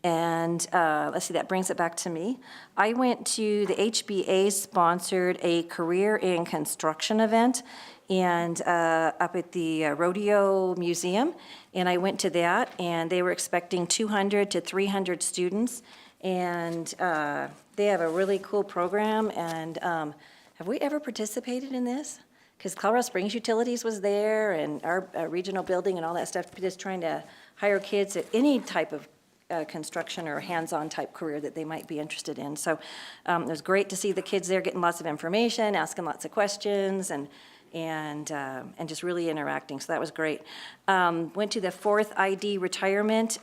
S6: And let's see, that brings it back to me. I went to the HBA sponsored a career in construction event and up at the Rodeo Museum. And I went to that, and they were expecting 200 to 300 students. And they have a really cool program. And have we ever participated in this? Because Colorado Springs Utilities was there, and our regional building and all that stuff, just trying to hire kids at any type of construction or hands-on type career that they might be interested in. So it was great to see the kids there getting lots of information, asking lots of questions, and just really interacting, so that was great. Went to the 4th ID retirement,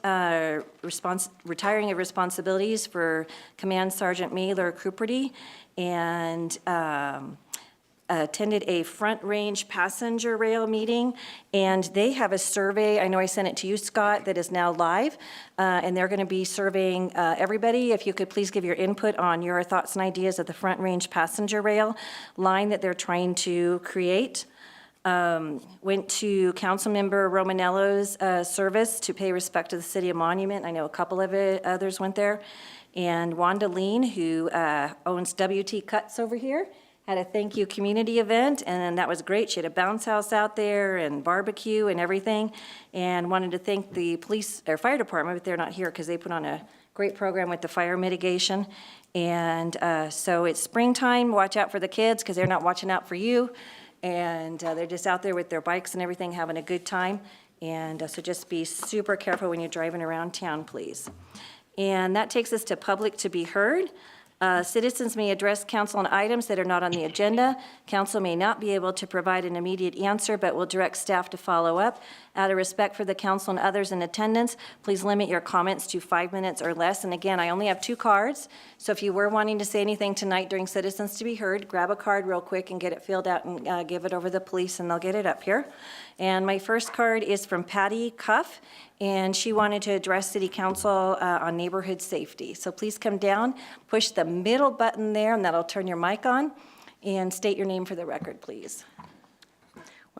S6: retiring of responsibilities for Command Sergeant Mailer Cooperty, and attended a Front Range passenger rail meeting, and they have a survey, I know I sent it to you, Scott, that is now live, and they're going to be surveying everybody. If you could please give your input on your thoughts and ideas of the Front Range passenger rail line that they're trying to create. Went to Councilmember Romanello's service to pay respect to the City of Monument. I know a couple of others went there. And Wanda Lean, who owns WT Cuts over here, had a thank you community event, and that was great. She had a bounce house out there and barbecue and everything, and wanted to thank the police or fire department, but they're not here because they put on a great program with the fire mitigation. And so it's springtime. Watch out for the kids because they're not watching out for you, and they're just out there with their bikes and everything, having a good time. And so just be super careful when you're driving around town, please. And that takes us to public to be heard. Citizens may address council on items that are not on the agenda. Council may not be able to provide an immediate answer, but will direct staff to follow up. Out of respect for the council and others in attendance, please limit your comments to 5 minutes or less. And again, I only have 2 cards, so if you were wanting to say anything tonight during citizens to be heard, grab a card real quick and get it filled out and give it over to the police, and they'll get it up here. And my first card is from Patty Cuff, and she wanted to address City Council on neighborhood safety. So please come down, push the middle button there, and that'll turn your mic on, and state your name for the record, please.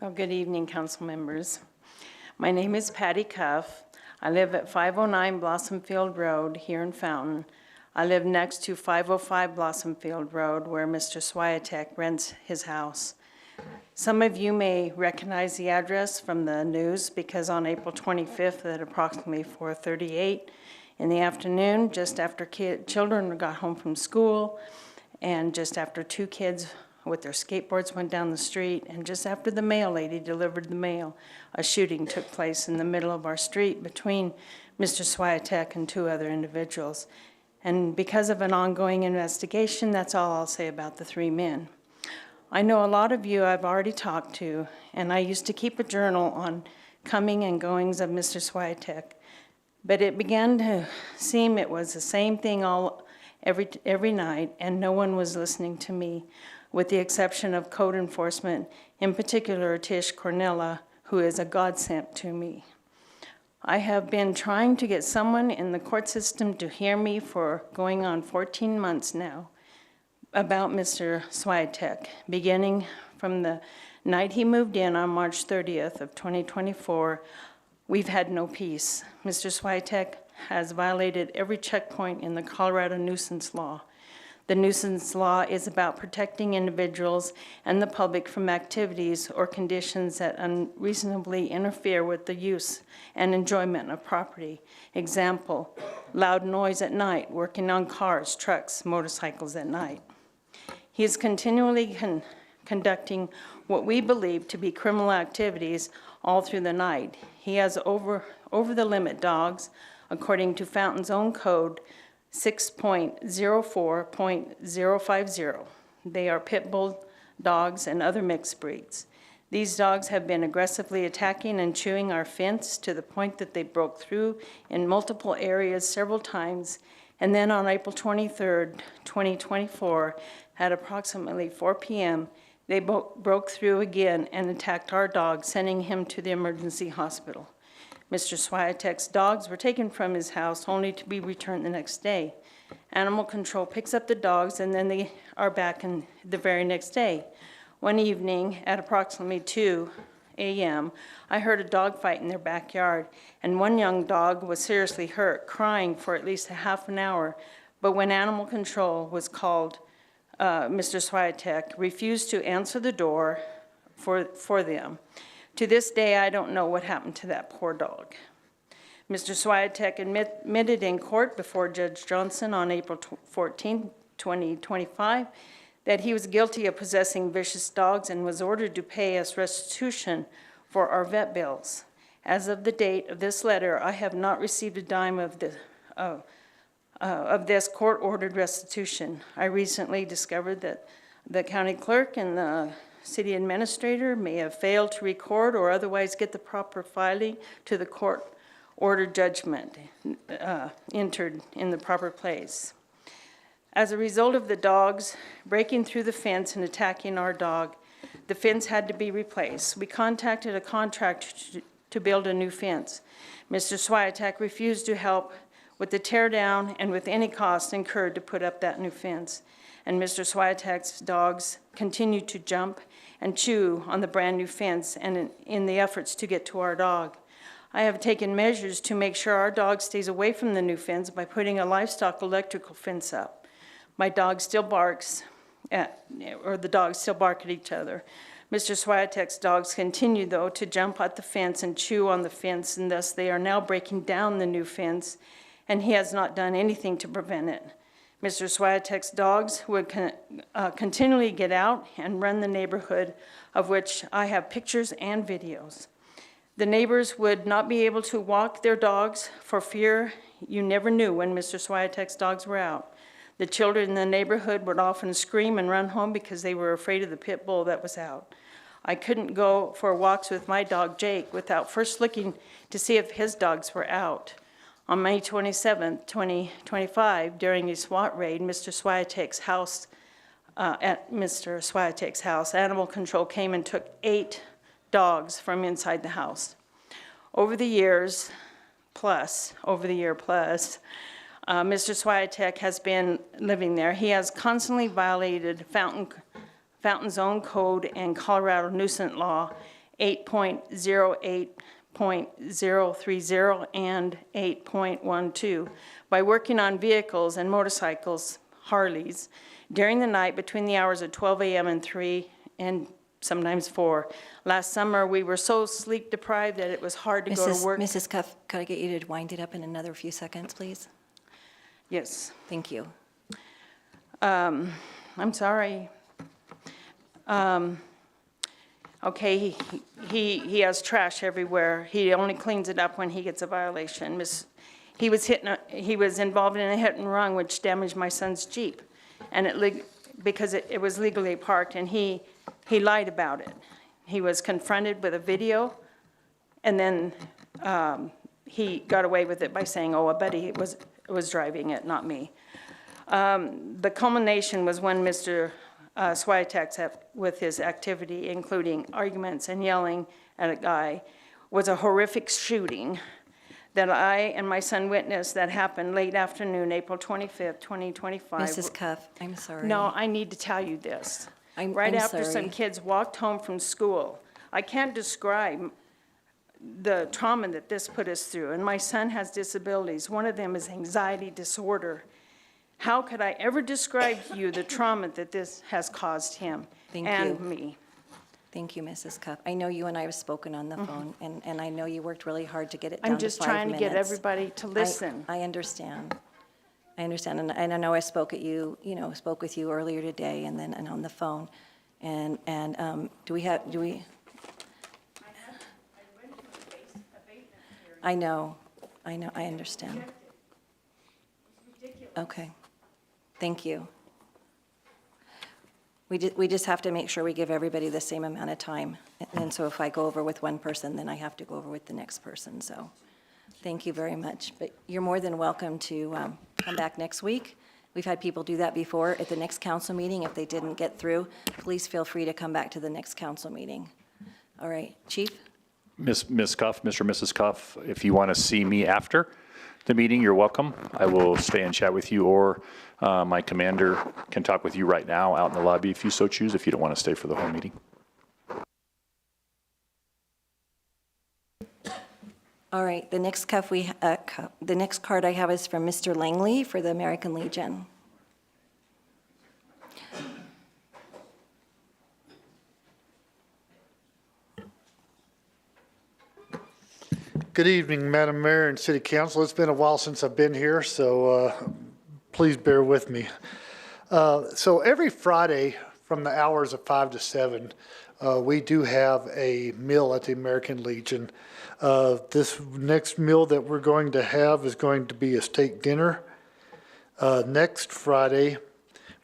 S17: Well, good evening, council members. My name is Patty Cuff. I live at 509 Blossomfield Road here in Fountain. I live next to 505 Blossomfield Road, where Mr. Swiatek rents his house. Some of you may recognize the address from the news because on April 25th at approximately 4:38 in the afternoon, just after children got home from school, and just after 2 kids with their skateboards went down the street, and just after the mail lady delivered the mail, a shooting took place in the middle of our street between Mr. Swiatek and 2 other individuals. And because of an ongoing investigation, that's all I'll say about the 3 men. I know a lot of you I've already talked to, and I used to keep a journal on coming and goings of Mr. Swiatek, but it began to seem it was the same thing every night, and no one was listening to me, with the exception of code enforcement, in particular Tish Cornella, who is a godsend to me. I have been trying to get someone in the court system to hear me for going on 14 months now about Mr. Swiatek, beginning from the night he moved in on March 30th of 2024. We've had no peace. Mr. Swiatek has violated every checkpoint in the Colorado nuisance law. The nuisance law is about protecting individuals and the public from activities or conditions that unreasonably interfere with the use and enjoyment of property. Example, loud noise at night, working on cars, trucks, motorcycles at night. He is continually conducting what we believe to be criminal activities all through the night. He has over-the-limit dogs, according to Fountain's own code, 6.04.050. They are pit bull dogs and other mixed breeds. These dogs have been aggressively attacking and chewing our fence to the point that they broke through in multiple areas several times. And then on April 23rd, 2024, at approximately 4 p.m., they broke through again and attacked our dog, sending him to the emergency hospital. Mr. Swiatek's dogs were taken from his house only to be returned the next day. Animal control picks up the dogs and then they are back in the very next day. One evening at approximately 2 a.m., I heard a dog fight in their backyard, and one young dog was seriously hurt, crying for at least a half an hour. But when animal control was called, Mr. Swiatek refused to answer the door for them. To this day, I don't know what happened to that poor dog. Mr. Swiatek admitted in court before Judge Johnson on April 14, 2025, that he was guilty of possessing vicious dogs and was ordered to pay us restitution for our vet bills. As of the date of this letter, I have not received a dime of of this court-ordered restitution. I recently discovered that the county clerk and the city administrator may have failed to record or otherwise get the proper filing to the court-ordered judgment entered in the proper place. As a result of the dogs breaking through the fence and attacking our dog, the fence had to be replaced. We contacted a contractor to build a new fence. Mr. Swiatek refused to help with the tear down and with any cost incurred to put up that new fence. And Mr. Swiatek's dogs continued to jump and chew on the brand new fence and in the efforts to get to our dog. I have taken measures to make sure our dog stays away from the new fence by putting a livestock electrical fence up. My dog still barks or the dogs still bark at each other. Mr. Swiatek's dogs continue, though, to jump at the fence and chew on the fence, and thus they are now breaking down the new fence, and he has not done anything to prevent it. Mr. Swiatek's dogs would continually get out and run the neighborhood, of which I have pictures and videos. The neighbors would not be able to walk their dogs for fear you never knew when Mr. Swiatek's dogs were out. The children in the neighborhood would often scream and run home because they were afraid of the pit bull that was out. I couldn't go for walks with my dog Jake without first looking to see if his dogs were out. On May 27, 2025, during a SWAT raid, at Mr. Swiatek's house, Animal Control came and took 8 dogs from inside the house. Over the year plus, Mr. Swiatek has been living there. He has constantly violated Fountain Zone Code and Colorado Nuisance Law 8.08.030 and 8.12 by working on vehicles and motorcycles, Harleys, during the night between the hours of 12 a.m. and 3 and sometimes 4. Last summer, we were so sleep deprived that it was hard to go to work.
S6: Mrs. Cuff, could I get you to wind it up in another few seconds, please?
S17: Yes.
S6: Thank you.
S17: I'm sorry. Okay, he has trash everywhere. He only cleans it up when he gets a violation. He was involved in a hit and run which damaged my son's Jeep, and because it was legally parked, and he lied about it. He was confronted with a video, and then he got away with it by saying, "Oh, a buddy was driving it, not me." The culmination was when Mr. Swiatek, with his activity, including arguments and yelling at a guy, was a horrific shooting that I and my son witnessed that happened late afternoon, April 25th, 2025.
S6: Mrs. Cuff, I'm sorry.
S17: No, I need to tell you this. Right
S6: I'm
S17: after some
S6: sorry.
S17: kids walked home from school, I can't describe the trauma that this put us through. And my son has disabilities. One of them is anxiety disorder. How could I ever describe to you the trauma that this has caused him and me?
S6: Thank you, Mrs. Cuff. I know you and I have spoken on the phone, and I know you worked really hard to get it down to 5 minutes.
S17: I'm just trying to get everybody to listen.
S6: I understand. I understand, and I know I spoke with you earlier today and on the phone. And do we? I know, I understand. Okay, thank you. We just have to make sure we give everybody the same amount of time. And so if I go over with one person, then I have to go over with the next person, so thank you very much. But you're more than welcome to come back next week. We've had people do that before at the next council meeting. If they didn't get through, please feel free to come back to the next council meeting. All right, Chief?
S10: Ms. Cuff, Mr. and Mrs. Cuff, if you want to see me after the meeting, you're welcome. I will stay and chat with you, or my commander can talk with you right now out in the lobby if you so choose, if you don't want to stay for the whole meeting.
S6: All right, the next the next card I have is from Mr. Langley for the American Legion.
S18: Good evening, Madam Mayor and City Council. It's been a while since I've been here, so please bear with me. So every Friday from the hours of 5 to 7, we do have a meal at the American Legion. This next meal that we're going to have is going to be a steak dinner. Next Friday,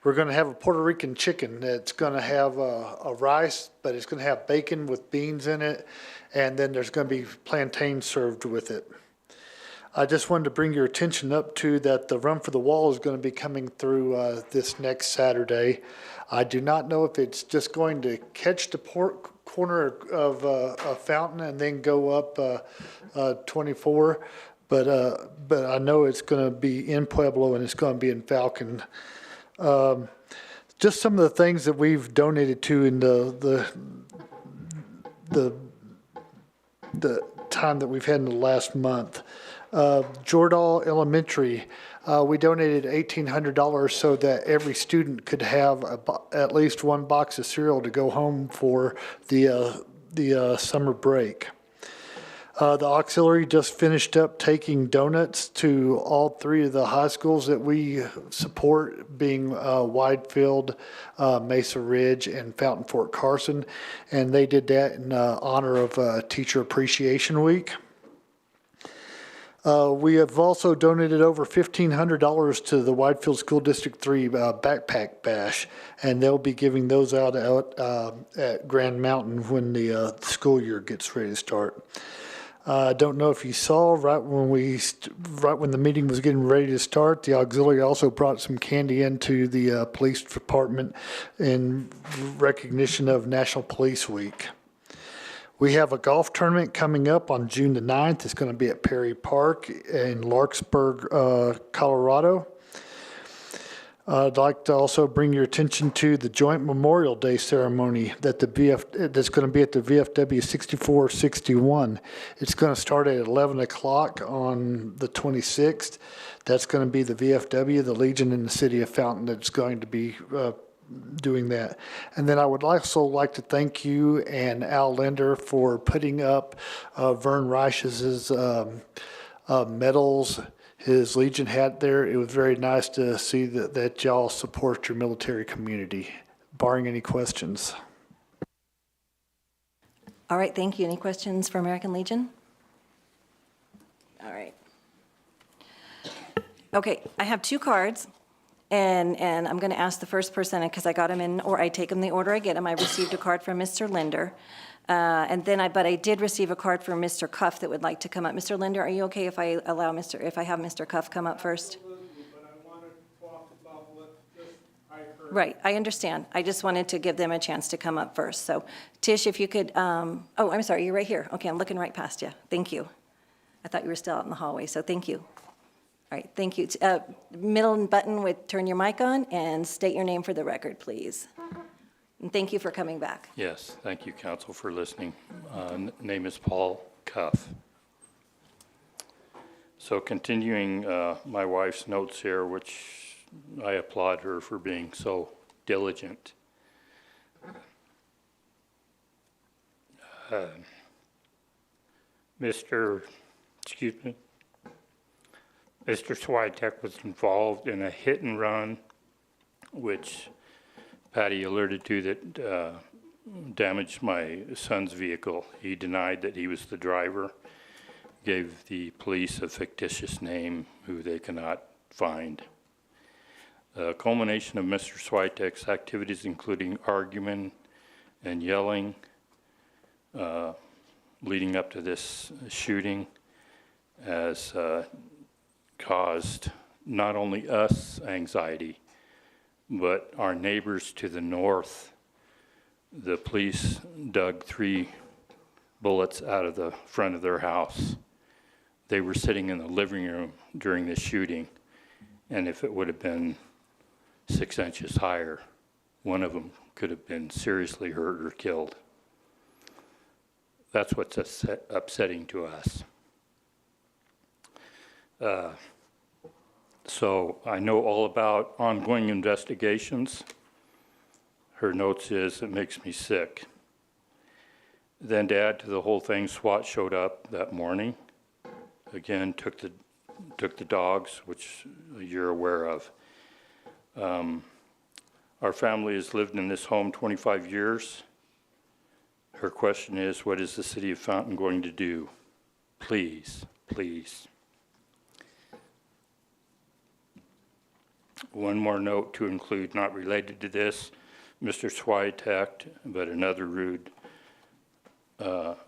S18: we're going to have a Puerto Rican chicken that's going to have a rice, but it's going to have bacon with beans in it, and then there's going to be plantain served with it. I just wanted to bring your attention up to that the Run for the Wall is going to be coming through this next Saturday. I do not know if it's just going to catch the corner of a fountain and then go up 24, but I know it's going to be in Pueblo and it's going to be in Falcon. Just some of the things that we've donated to in the time that we've had in the last month. Jordahl Elementary, we donated $1,800 so that every student could have at least one box of cereal to go home for the summer break. The auxiliary just finished up taking donuts to all 3 of the high schools that we support, being Widefield, Mesa Ridge, and Fountain Fort Carson, and they did that in honor of Teacher Appreciation Week. We have also donated over $1,500 to the Widefield School District 3 Backpack Bash, and they'll be giving those out at Grand Mountain when the school year gets ready to start. I don't know if you saw, right when the meeting was getting ready to start, the auxiliary also brought some candy into the police department in recognition of National Police Week. We have a golf tournament coming up on June the 9th. It's going to be at Perry Park in Larkspur, Colorado. I'd like to also bring your attention to the joint Memorial Day ceremony that's going to be at the VFW 6461. It's going to start at 11 o'clock on the 26th. That's going to be the VFW, the Legion in the City of Fountain, that's going to be doing that. And then I would also like to thank you and Al Linder for putting up Vern Reich's medals, his Legion hat there. It was very nice to see that y'all support your military community. Barring any questions.
S6: All right, thank you. Any questions for American Legion? All right. Okay, I have 2 cards. And I'm going to ask the first person, because I got them in, or I take them the order I get them. I received a card from Mr. Linder. But I did receive a card from Mr. Cuff that would like to come up. Mr. Linder, are you okay if I have Mr. Cuff come up first?
S16: Absolutely, but I want to talk about what I heard.
S6: Right, I understand. I just wanted to give them a chance to come up first. So Tish, if you could, oh, I'm sorry, you're right here. Okay, I'm looking right past you. Thank you. I thought you were still out in the hallway, so thank you. All right, thank you. Middle button would turn your mic on and state your name for the record, please. And thank you for coming back.
S19: Yes, thank you, Council, for listening. Name is Paul Cuff. So continuing my wife's notes here, which I applaud her for being so diligent. Mr. Switek was involved in a hit and run, which Patty alerted to, that damaged my son's vehicle. He denied that he was the driver, gave the police a fictitious name who they cannot find. The culmination of Mr. Switek's activities, including argument and yelling, leading up to this shooting, has caused not only us anxiety, but our neighbors to the north. The police dug 3 bullets out of the front of their house. They were sitting in the living room during the shooting, and if it would have been 6 inches higher, one of them could have been seriously hurt or killed. That's what's upsetting to us. So I know all about ongoing investigations. Her notes is, it makes me sick. Then to add to the whole thing, SWAT showed up that morning. Again, took the dogs, which you're aware of. Our family has lived in this home 25 years. Her question is, what is the city of Fountain going to do? Please, please. One more note to include, not related to this, Mr. Switek, but another rude,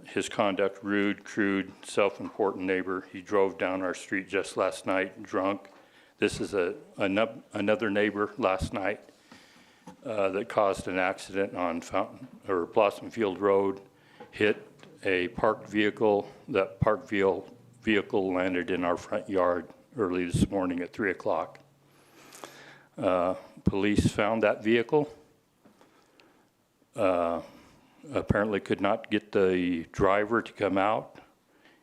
S19: his conduct rude, crude, self-important neighbor. He drove down our street just last night drunk. This is another neighbor last night that caused an accident on Blossom Field Road, hit a parked vehicle. That parked vehicle landed in our front yard early this morning at 3 o'clock. Police found that vehicle. Apparently could not get the driver to come out.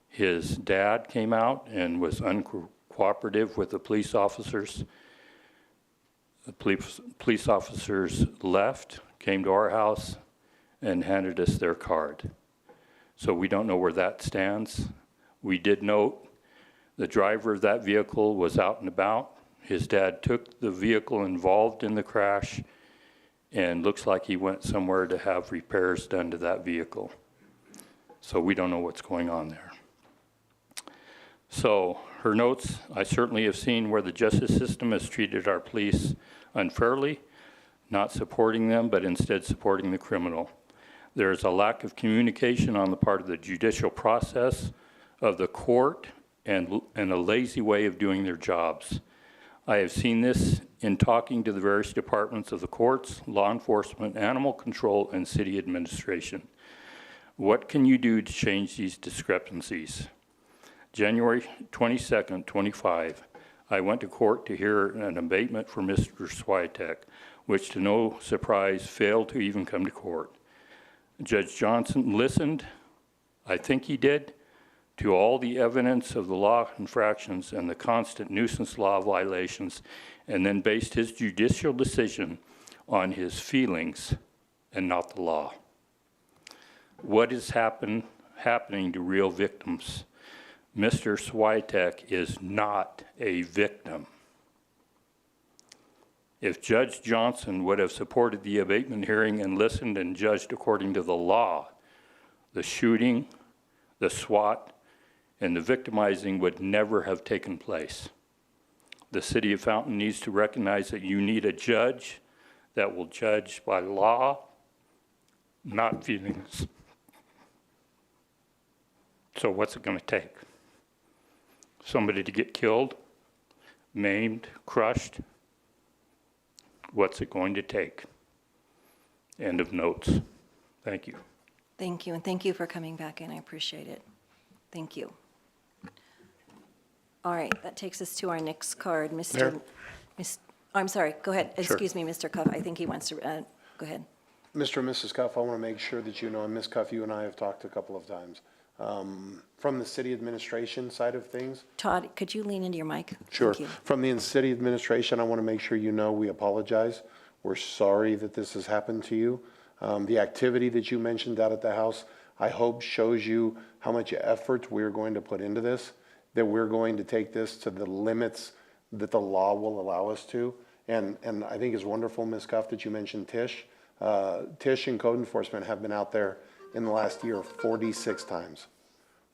S19: His dad came out and was uncooperative with the police officers. The police officers left, came to our house, and handed us their card. So we don't know where that stands. We did note the driver of that vehicle was out and about. His dad took the vehicle involved in the crash and looks like he went somewhere to have repairs done to that vehicle. So we don't know what's going on there. So her notes, I certainly have seen where the justice system has treated our police unfairly, not supporting them, but instead supporting the criminal. There is a lack of communication on the part of the judicial process, of the court, and a lazy way of doing their jobs. I have seen this in talking to the various departments of the courts, law enforcement, animal control, and city administration. What can you do to change these discrepancies? January 22nd, 25, I went to court to hear an abatement for Mr. Switek, which to no surprise failed to even come to court. Judge Johnson listened, I think he did, to all the evidence of the law infractions and the constant nuisance law violations, and then based his judicial decision on his feelings and not the law. What is happening to real victims? Mr. Switek is not a victim. If Judge Johnson would have supported the abatement hearing and listened and judged according to the law, the shooting, the SWAT, and the victimizing would never have taken place. The city of Fountain needs to recognize that you need a judge that will judge by law, not feelings. So what's it going to take? Somebody to get killed, maimed, crushed? What's it going to take? End of notes. Thank you.
S6: Thank you, and thank you for coming back in. I appreciate it. Thank you. All right, that takes us to our next card, I'm sorry, go ahead.
S5: Sure.
S6: Excuse me, Mr. Cuff. I think he wants to, go ahead.
S5: Mr. and Mrs. Cuff, I want to make sure that you know, and Ms. Cuff, you and I have talked a couple of times. From the city administration side of things.
S6: Todd, could you lean into your mic?
S5: Sure.
S6: Thank you.
S5: From the city administration, I want to make sure you know we apologize. We're sorry that this has happened to you. The activity that you mentioned out at the house, I hope shows you how much effort we're going to put into this, that we're going to take this to the limits that the law will allow us to. And I think it's wonderful, Ms. Cuff, that you mentioned Tish. Tish and code enforcement have been out there in the last year 46 times.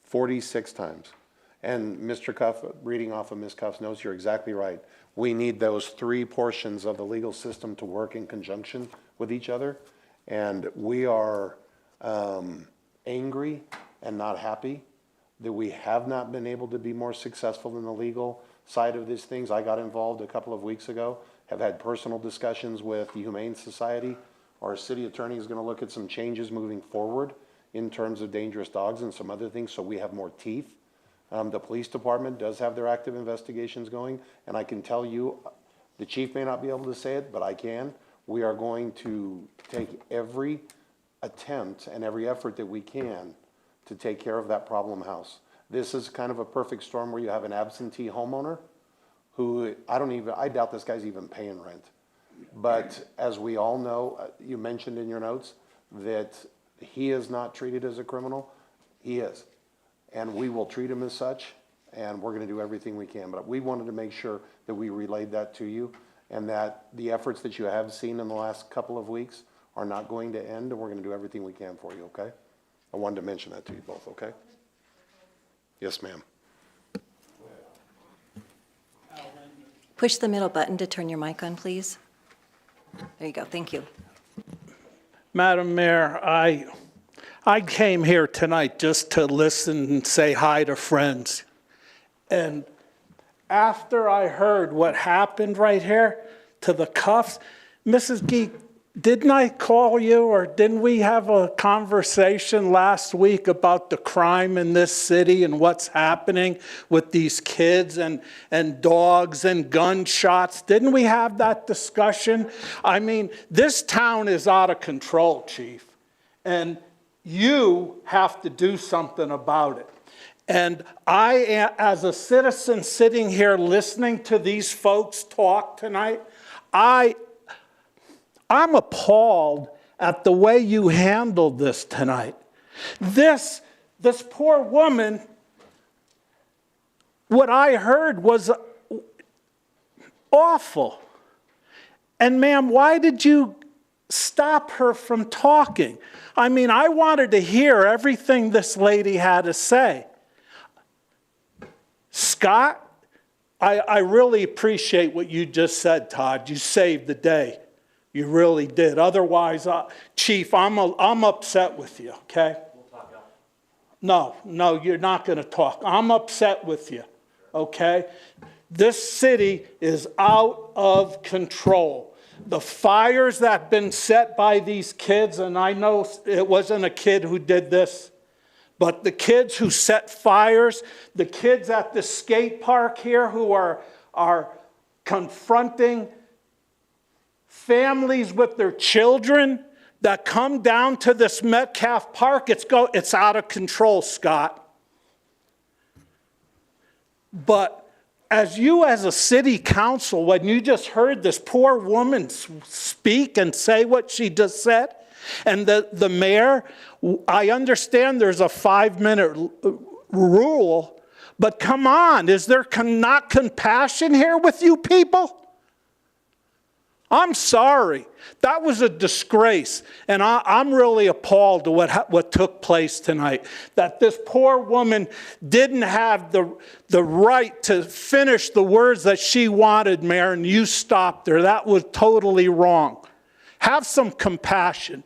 S5: 46 times. And Mr. Cuff, reading off of Ms. Cuff's notes, you're exactly right. We need those three portions of the legal system to work in conjunction with each other. And we are angry and not happy that we have not been able to be more successful in the legal side of these things. I got involved a couple of weeks ago, have had personal discussions with the Humane Society. Our city attorney is going to look at some changes moving forward in terms of dangerous dogs and some other things so we have more teeth. The police department does have their active investigations going, and I can tell you, the chief may not be able to say it, but I can. We are going to take every attempt and every effort that we can to take care of that problem house. This is kind of a perfect storm where you have an absentee homeowner who, I doubt this guy's even paying rent. But as we all know, you mentioned in your notes that he is not treated as a criminal. He is. And we will treat him as such, and we're going to do everything we can. But we wanted to make sure that we relayed that to you, and that the efforts that you have seen in the last couple of weeks are not going to end, and we're going to do everything we can for you, okay? I wanted to mention that to you both, okay? Yes, ma'am.
S6: Push the middle button to turn your mic on, please. There you go, thank you.
S16: Madam Mayor, I came here tonight just to listen and say hi to friends. And after I heard what happened right here to the Cuffs, Mrs. Geek, didn't I call you or didn't we have a conversation last week about the crime in this city and what's happening with these kids and dogs and gunshots? Didn't we have that discussion? I mean, this town is out of control, Chief, and you have to do something about it. And I, as a citizen sitting here listening to these folks talk tonight, I'm appalled at the way you handled this tonight. This poor woman, what I heard was awful. And ma'am, why did you stop her from talking? I mean, I wanted to hear everything this lady had to say. Scott, I really appreciate what you just said, Todd. You saved the day. You really did. Otherwise, Chief, I'm upset with you, okay? No, you're not going to talk. I'm upset with you, okay? This city is out of control. The fires that have been set by these kids, and I know it wasn't a kid who did this, but the kids who set fires, the kids at the skate park here who are confronting families with their children that come down to this Metcalf Park, it's out of control, Scott. But as a city council, when you just heard this poor woman speak and say what she just said, and the mayor, I understand there's a 5-minute rule, but come on, is there not compassion here with you people? I'm sorry. That was a disgrace. And I'm really appalled to what took place tonight. That this poor woman didn't have the right to finish the words that she wanted, Mayor, and you stopped her. That was totally wrong. Have some compassion.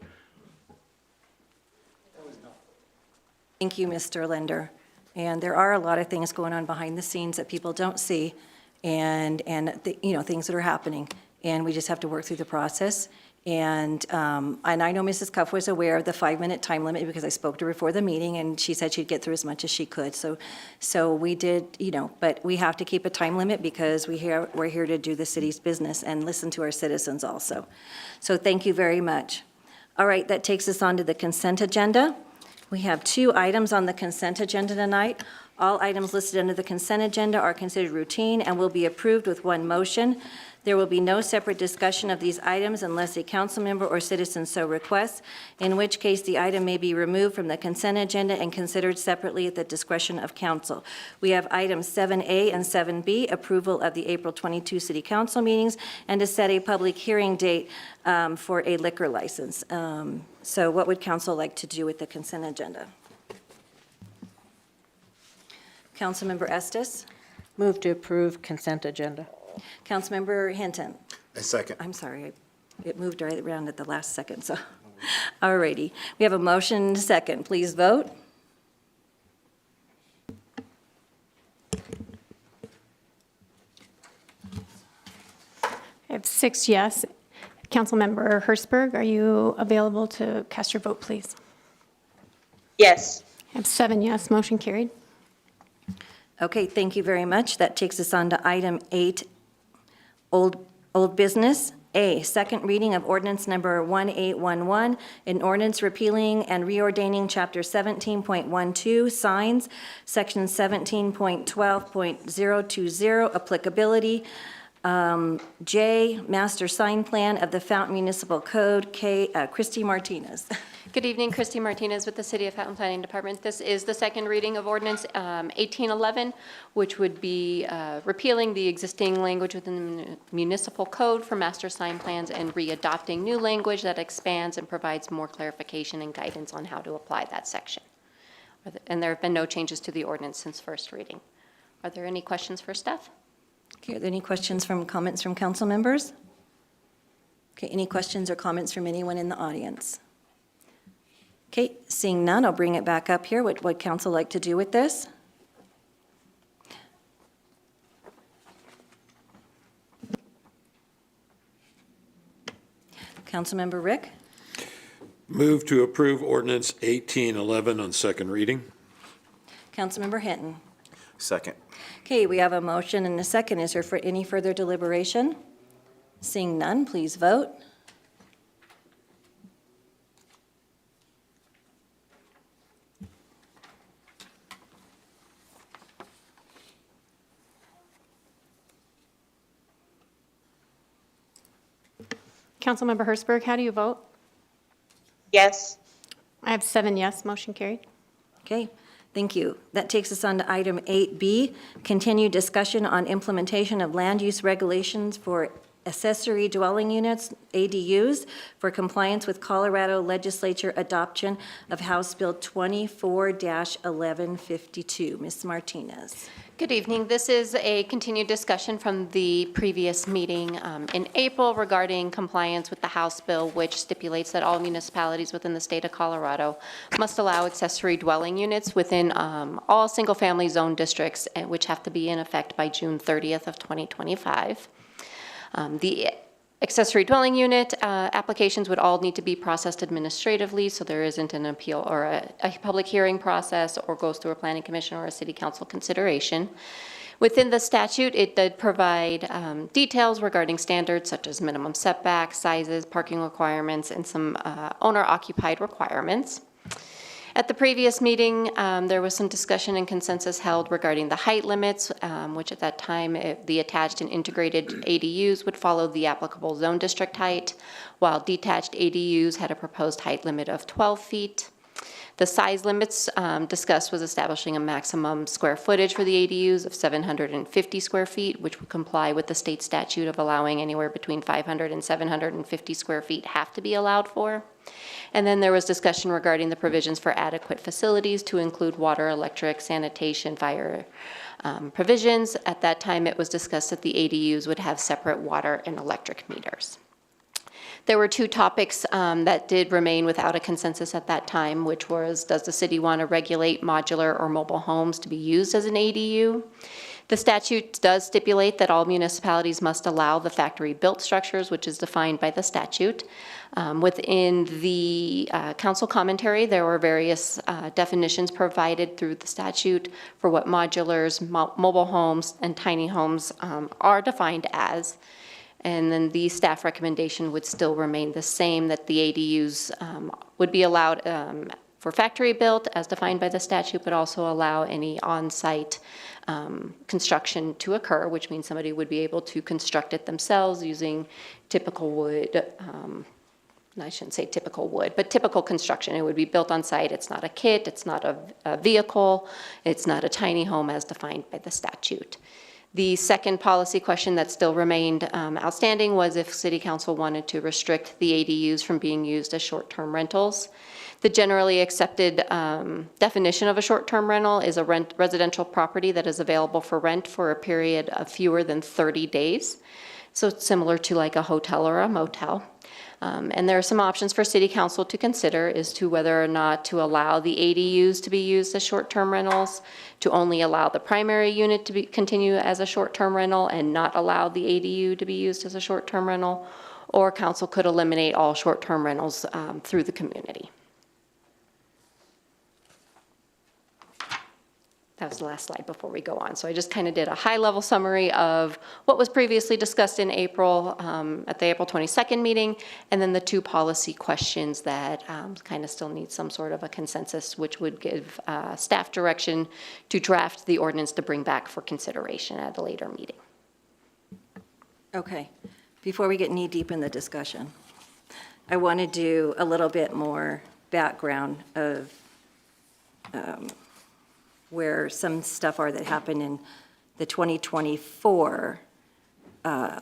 S6: Thank you, Mr. Linder. And there are a lot of things going on behind the scenes that people don't see, and things that are happening. And we just have to work through the process. And I know Mrs. Cuff was aware of the 5-minute time limit because I spoke to her before the meeting, and she said she'd get through as much as she could. So we did, but we have to keep a time limit because we're here to do the city's business and listen to our citizens also. So thank you very much. All right, that takes us on to the consent agenda. We have 2 items on the consent agenda tonight. All items listed under the consent agenda are considered routine and will be approved with one motion. There will be no separate discussion of these items unless a council member or citizen so requests, in which case the item may be removed from the consent agenda and considered separately at the discretion of council. We have items 7A and 7B, approval of the April 22 city council meetings, and to set a public hearing date for a liquor license. So what would council like to do with the consent agenda? Councilmember Estes?
S12: Move to approve consent agenda.
S6: Councilmember Hinton?
S3: A second.
S6: I'm sorry, it moved right around at the last second, so. All righty. We have a motion and a second. Please vote.
S2: I have 6 yes. Councilmember Hertzberg, are you available to cast your vote, please?
S20: Yes.
S2: I have 7 yes. Motion carried.
S6: Okay, thank you very much. That takes us on to item 8, old business. A, second reading of ordinance number 1811, an ordinance repealing and reordaining chapter 17.12, signs, section 17.12.020, applicability J, Master Sign Plan of the Fountain Municipal Code. K, Christy Martinez.
S2: Good evening, Christy Martinez with the City of Fountain Planning Department. This is the second reading of Ordinance 1811, which would be repealing the existing language within the municipal code for master sign plans and readopting new language that expands and provides more clarification and guidance on how to apply that section. And there have been no changes to the ordinance since first reading. Are there any questions for staff?
S6: Okay, are there any questions comments from council members? Okay, any questions or comments from anyone in the audience? Okay, seeing none, I'll bring it back up here. What would council like to do with this? Councilmember Rick?
S14: Move to approve ordinance 1811 on second reading.
S6: Councilmember Hinton?
S3: Second.
S6: Okay, we have a motion and a second. Is there any further deliberation? Seeing none, please vote.
S2: Councilmember Hertzberg, how do you vote?
S20: Yes.
S2: I have 7 yes, motion carried.
S6: Okay, thank you. That takes us on to item 8B, continued discussion on implementation of land use regulations for accessory dwelling units, ADUs, for compliance with Colorado Legislature adoption of House Bill 24-1152. Ms. Martinez.
S2: Good evening. This is a continued discussion from the previous meeting in April regarding compliance with the House bill, which stipulates that all municipalities within the state of Colorado must allow accessory dwelling units within all single-family zone districts, which have to be in effect by June 30th of 2025. The accessory dwelling unit applications would all need to be processed administratively, so there isn't an appeal or a public hearing process or goes through a planning commission or a city council consideration. Within the statute, it did provide details regarding standards such as minimum setbacks, sizes, parking requirements, and some owner-occupied requirements. At the previous meeting, there was some discussion and consensus held regarding the height limits, which at that time, the attached and integrated ADUs would follow the applicable zone district height, while detached ADUs had a proposed height limit of 12 feet. The size limits discussed was establishing a maximum square footage for the ADUs of 750 square feet, which would comply with the state statute of allowing anywhere between 500 and 750 square feet have to be allowed for. And then there was discussion regarding the provisions for adequate facilities to include water, electric, sanitation, fire provisions. At that time, it was discussed that the ADUs would have separate water and electric meters. There were 2 topics that did remain without a consensus at that time, which was, does the city want to regulate modular or mobile homes to be used as an ADU? The statute does stipulate that all municipalities must allow the factory-built structures, which is defined by the statute. Within the council commentary, there were various definitions provided through the statute for what modulars, mobile homes, and tiny homes are defined as. And then the staff recommendation would still remain the same, that the ADUs would be allowed for factory built as defined by the statute, but also allow any on-site construction to occur, which means somebody would be able to construct it themselves using typical wood. I shouldn't say typical wood, but typical construction. It would be built on site. It's not a kit, it's not a vehicle, it's not a tiny home as defined by the statute. The second policy question that still remained outstanding was if City Council wanted to restrict the ADUs from being used as short-term rentals. The generally accepted definition of a short-term rental is a residential property that is available for rent for a period of fewer than 30 days. So it's similar to like a hotel or a motel. And there are some options for City Council to consider as to whether or not to allow the ADUs to be used as short-term rentals, to only allow the primary unit to continue as a short-term rental and not allow the ADU to be used as a short-term rental, or Council could eliminate all short-term rentals through the community. That was the last slide before we go on. So I just kind of did a high-level summary of what was previously discussed in April at the April 22nd meeting, and then the 2 policy questions that kind of still need some sort of a consensus, which would give staff direction to draft the ordinance to bring back for consideration at a later meeting.
S6: Okay, before we get knee-deep in the discussion, I want to do a little bit more background of where some stuff are that happened in the 2024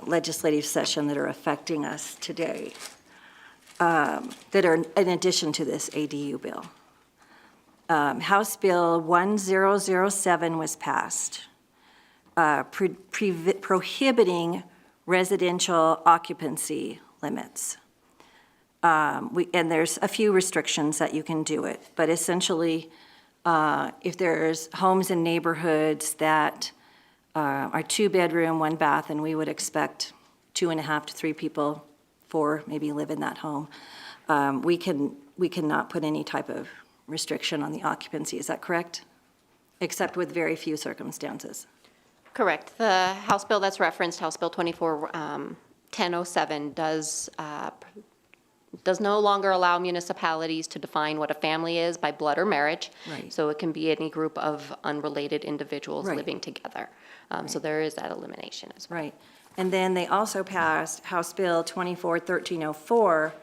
S6: legislative session that are affecting us today, that are in addition to this ADU bill. House Bill 1007 was passed, prohibiting residential occupancy limits. And there's a few restrictions that you can do it, but essentially, if there's homes in neighborhoods that are 2-bedroom, 1 bath, and we would expect 2.5 to 3 people, 4 maybe live in that home, we cannot put any type of restriction on the occupancy. Is that correct? Except with very few circumstances.
S2: Correct. The House bill that's referenced, House Bill 1007, does no longer allow municipalities to define what a family is by blood or marriage.
S6: Right.
S2: So it can be any group of unrelated individuals
S6: Right.
S2: living together. So there is that elimination as well.
S6: Right. And then they also passed House Bill 1304,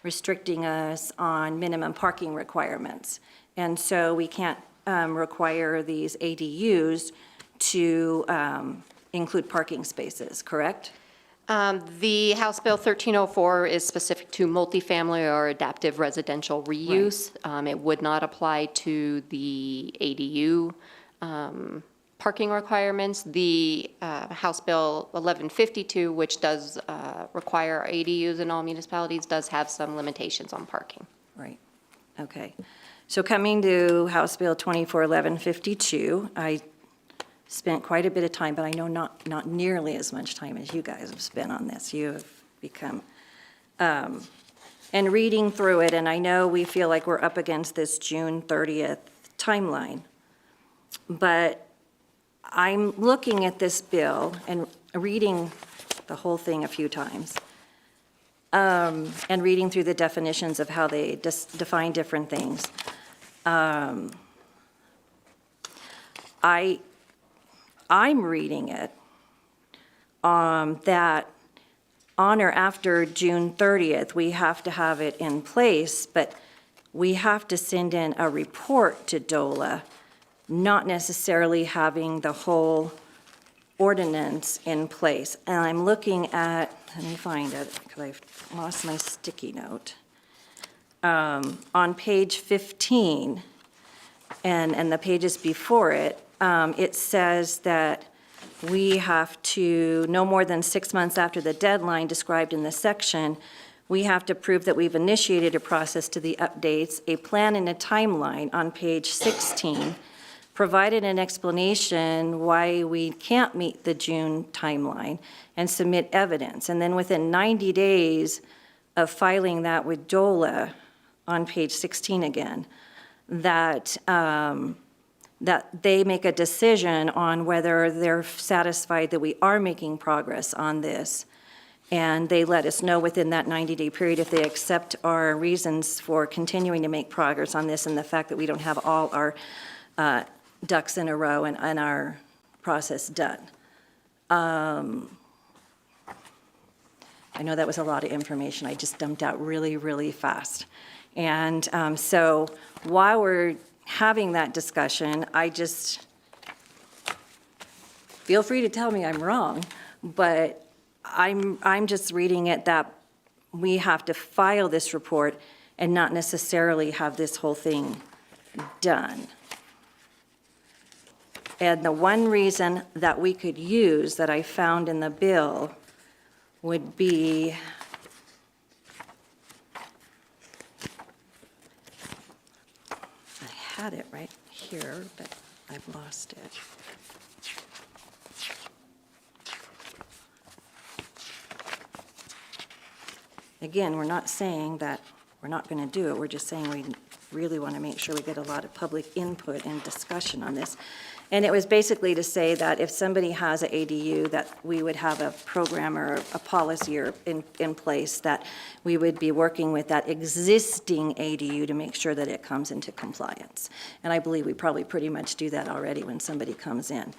S6: restricting us on minimum parking requirements. And so we can't require these ADUs to include parking spaces, correct?
S2: The House Bill 1304 is specific to multifamily or adaptive residential reuse. It would not apply to the ADU parking requirements. The House Bill 1152, which does require ADUs in all municipalities, does have some limitations on parking.
S6: Right. Okay. So coming to House Bill 241152, I spent quite a bit of time, but I know not nearly as much time as you guys have spent on this. You have become, and reading through it, and I know we feel like we're up against this June 30th timeline, but I'm looking at this bill and reading the whole thing a few times, and reading through the definitions of how they define different things. I'm reading it that on or after June 30th, we have to have it in place, but we have to send in a report to DOLA, not necessarily having the whole ordinance in place. And I'm looking at, let me find it, because I've lost my sticky note. On page 15, and the pages before it, it says that we have to, no more than 6 months after the deadline described in the section, we have to prove that we've initiated a process to the updates, a plan and a timeline on page 16, provided an explanation why we can't meet the June timeline, and submit evidence. And then within 90 days of filing that with DOLA, on page 16 again, that they make a decision on whether they're satisfied that we are making progress on this. And they let us know within that 90-day period if they accept our reasons for continuing to make progress on this and the fact that we don't have all our ducks in a row and our process done. I know that was a lot of information. I just dumped out really, really fast. And so while we're having that discussion, I just, feel free to tell me I'm wrong, but I'm just reading it that we have to file this report and not necessarily have this whole thing done. And the one reason that we could use that I found in the bill would be, I had it right here, but I've lost it. Again, we're not saying that we're not going to do it, we're just saying really want to make sure we get a lot of public input and discussion on this. And it was basically to say that if somebody has an ADU, that we would have a program or a policy or in place that we would be working with that existing ADU to make sure that it comes into compliance. And I believe we probably pretty much do that already when somebody comes in.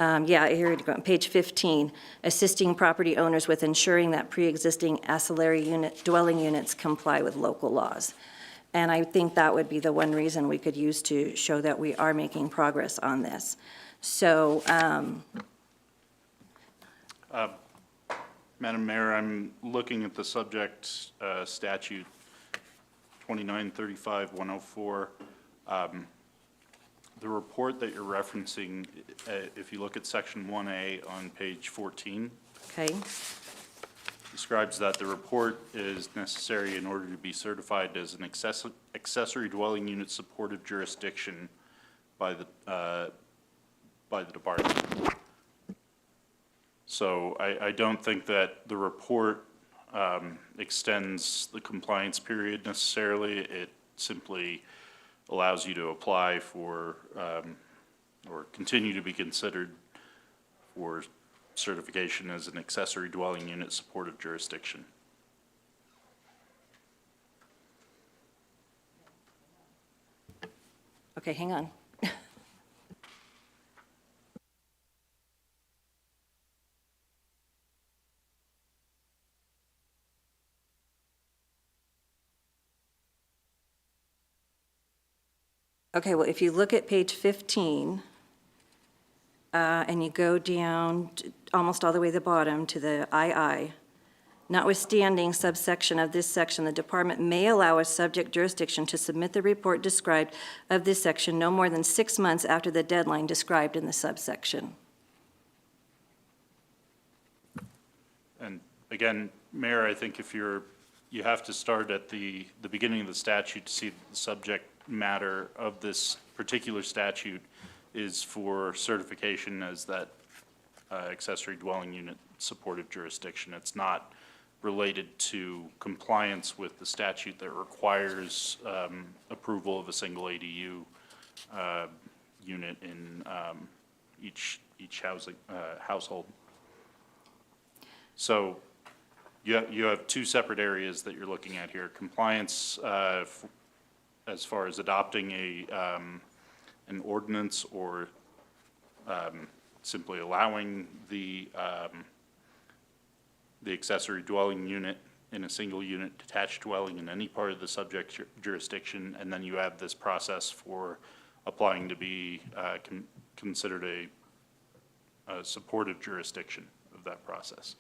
S6: Yeah, here you go, on page 15, assisting property owners with ensuring that pre-existing ancillary dwelling units comply with local laws. And I think that would be the one reason we could use to show that we are making progress on this. So,
S21: Madam Mayor, I'm looking at the subject statute 2935-104. The report that you're referencing, if you look at section 1A on page 14.
S6: okay,
S21: Describes that the report is necessary in order to be certified as an accessory dwelling unit supportive jurisdiction by the department. So I don't think that the report extends the compliance period necessarily. It simply allows you to apply for or continue to be considered for certification as an accessory dwelling unit supportive jurisdiction.
S6: okay, hang on. Okay, well, if you look at page 15, and you go down almost all the way to the bottom to the II, notwithstanding subsection of this section, the department may allow a subject jurisdiction to submit the report described of this section no more than 6 months after the deadline described in the subsection.
S21: And again, Mayor, I think if you have to start at the beginning of the statute to see the subject matter of this particular statute is for certification as that accessory dwelling unit supportive jurisdiction. It's not related to compliance with the statute that requires approval of a single ADU unit in each household. So you have two separate areas that you're looking at here. Compliance as far as adopting an ordinance or simply allowing the accessory dwelling unit in a single unit detached dwelling in any part of the subject jurisdiction, and then you have this process for applying to be considered a supportive jurisdiction of that process.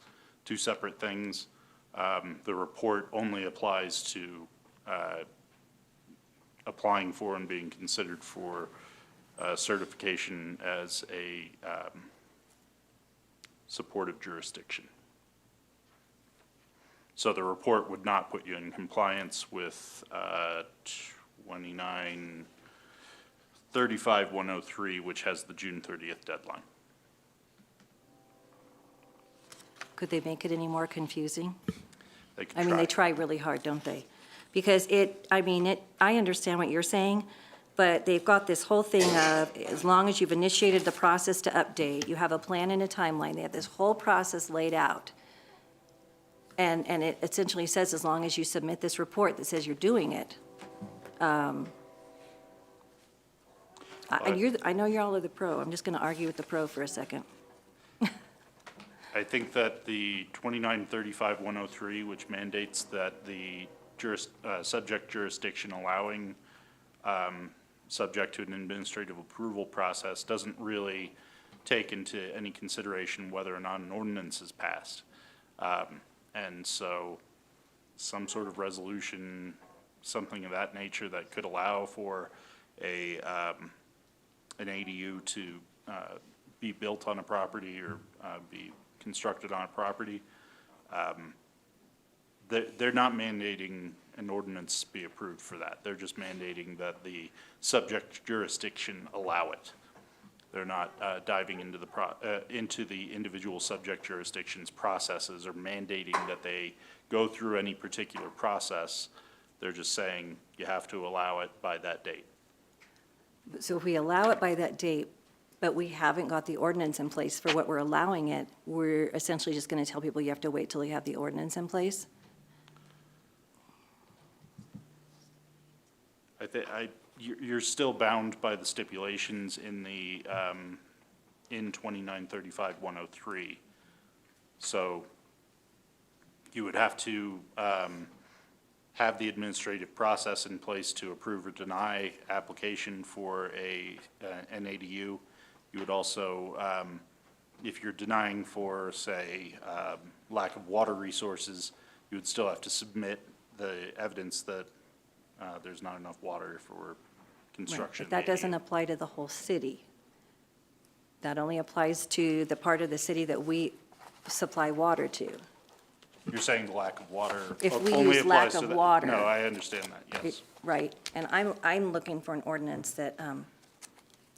S21: Two separate things. The report only applies to applying for and being considered for certification as a supportive jurisdiction. So the report would not put you in compliance with 2935-103, which has the June 30th deadline.
S6: Could they make it any more confusing?
S21: They could
S6: I mean, they try really hard, don't they? Because I understand what you're saying, but they've got this whole thing of, as long as you've initiated the process to update, you have a plan and a timeline, they have this whole process laid out. And it essentially says, as long as you submit this report that says you're doing it. I know you're all of the pro, I'm just gonna argue with the pro for a second.
S21: I think that the 2935-103, which mandates that the subject jurisdiction allowing subject to an administrative approval process, doesn't really take into any consideration whether or not an ordinance is passed. And so some sort of resolution, something of that nature that could allow for an ADU to be built on a property or be constructed on a property, they're not mandating an ordinance be approved for that. They're just mandating that the subject jurisdiction allow it. They're not diving into the individual subject jurisdiction's processes or mandating that they go through any particular process They're just saying you have to allow it by that date.
S6: So if we allow it by that date, but we haven't got the ordinance in place for what we're allowing it, we're essentially just going to tell people you have to wait till you have the ordinance in place?
S21: You're still bound by the stipulations in the, in 2935-103. So you would have to have the administrative process in place to approve or deny application for an ADU. You would also, if you're denying for, say, lack of water resources, you would still have to submit the evidence that there's not enough water for construction.
S6: But that doesn't apply to the whole city. That only applies to the part of the city that we supply water to.
S21: You're saying the lack of water
S6: If we
S21: only
S6: use lack
S21: applies to
S6: of
S21: that?
S6: water.
S21: No, I understand that, yes.
S6: Right, and I'm looking for an ordinance that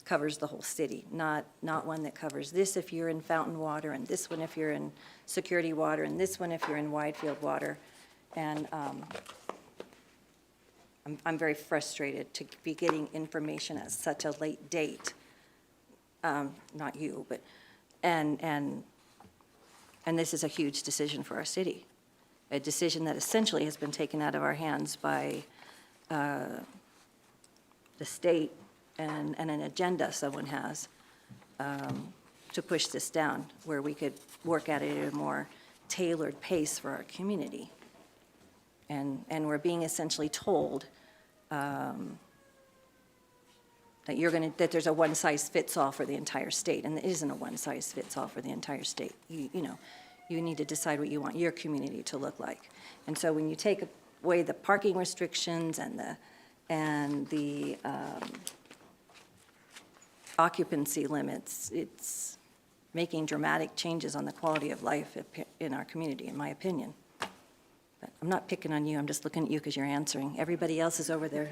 S6: covers the whole city, not one that covers this if you're in fountain water, and this one if you're in security water, and this one if you're in wide field water. And I'm very frustrated to be getting information at such a late date. Not you, but, and this is a huge decision for our city. A decision that essentially has been taken out of our hands by the state and an agenda someone has to push this down, where we could work at it at a more tailored pace for our community. And we're being essentially told that that there's a one-size-fits-all for the entire state, and it isn't a one-size-fits-all for the entire state. You know, you need to decide what you want your community to look like. And so when you take away the parking restrictions and the occupancy limits, it's making dramatic changes on the quality of life in our community, in my opinion. But I'm not picking on you, I'm just looking at you because you're answering. Everybody else is over there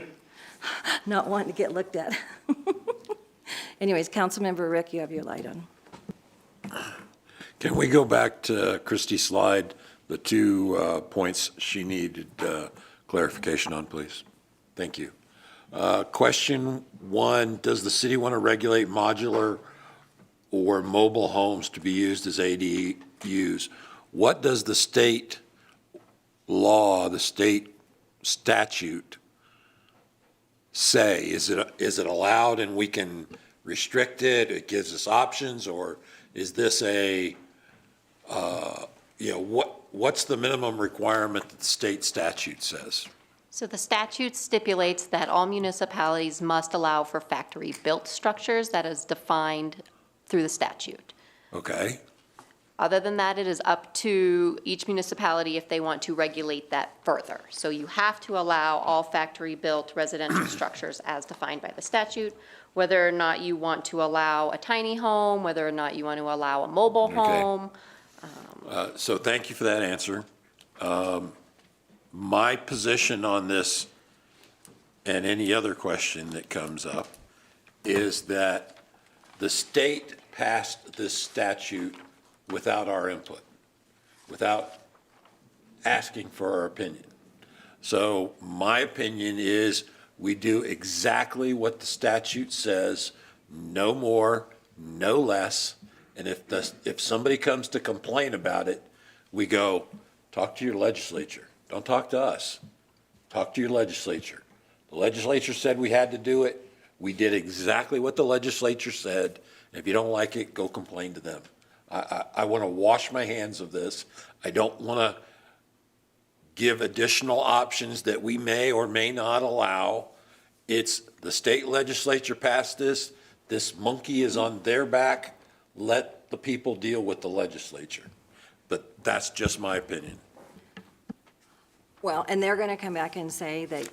S6: not wanting to get looked at. Anyways, Councilmember Rick, you have your light on.
S14: Can we go back to Christie's slide, the 2 points she needed clarification on, please? Thank you. Question 1, does the city want to regulate modular or mobile homes to be used as ADUs? What does the state law, the state statute say? Is it allowed and we can restrict it? It gives us options, or is this a, what's the minimum requirement that the state statute says?
S2: So the statute stipulates that all municipalities must allow for factory-built structures. That is defined through the statute.
S14: Okay.
S2: Other than that, it is up to each municipality if they want to regulate that further. So you have to allow all factory-built residential structures as defined by the statute, whether or not you want to allow a tiny home, whether or not you want to allow a mobile home.
S14: So thank you for that answer. My position on this, and any other question that comes up, is that the state passed this statute without our input, without asking for our opinion. So my opinion is we do exactly what the statute says, no more, no less. And if somebody comes to complain about it, we go, talk to your legislature. Don't talk to us. Talk to your legislature. The legislature said we had to do it. We did exactly what the legislature said. If you don't like it, go complain to them. I want to wash my hands of this. I don't want to give additional options that we may or may not allow. It's the state legislature passed this. This monkey is on their back. Let the people deal with the legislature. But that's just my opinion.
S6: Well, and they're going to come back and say that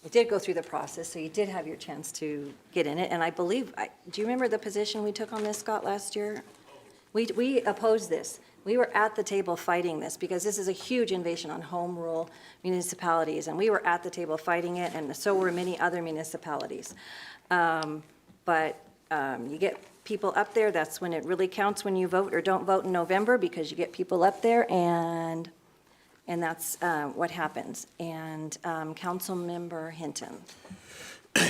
S6: it did go through the process, so you did have your chance to get in it. And I believe, do you remember the position we took on this, Scott, last year? We opposed this. We were at the table fighting this because this is a huge invasion on home rule municipalities, and we were at the table fighting it, and so were many other municipalities. But you get people up there, that's when it really counts when you vote or don't vote in November, because you get people up there and And that's what happens. And Councilmember Hinton,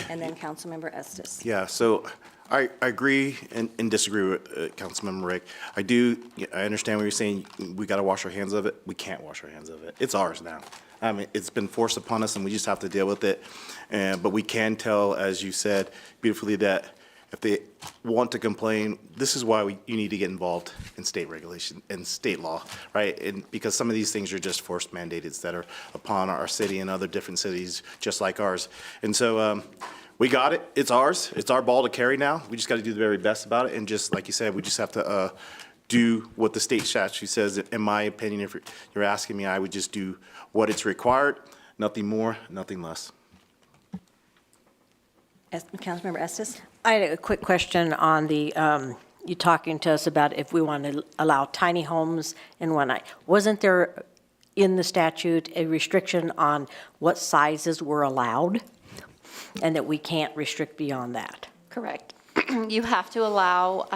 S6: and then Councilmember Estes.
S3: Yeah, so I agree and disagree with Councilmember Rick. I understand what you're saying. We got to wash our hands of it. We can't wash our hands of it. It's ours now. I mean, it's been forced upon us, and we just have to deal with it. But we can tell, as you said beautifully, that if they want to complain, this is why you need to get involved in state regulation and state law, right? And because some of these things are just forced mandated that are upon our city and other different cities just like ours. And so we got it. It's ours. It's our ball to carry now. We just got to do the very best about it. And just like you said, we just have to do what the state statute says. In my opinion, if you're asking me, I would just do what it's required, nothing more, nothing less.
S6: Councilmember Estes?
S12: I had a quick question on the, you talking to us about if we want to allow tiny homes in one night. Wasn't there in the statute a restriction on what sizes were allowed? And that we can't restrict beyond that?
S2: Correct. You have to allow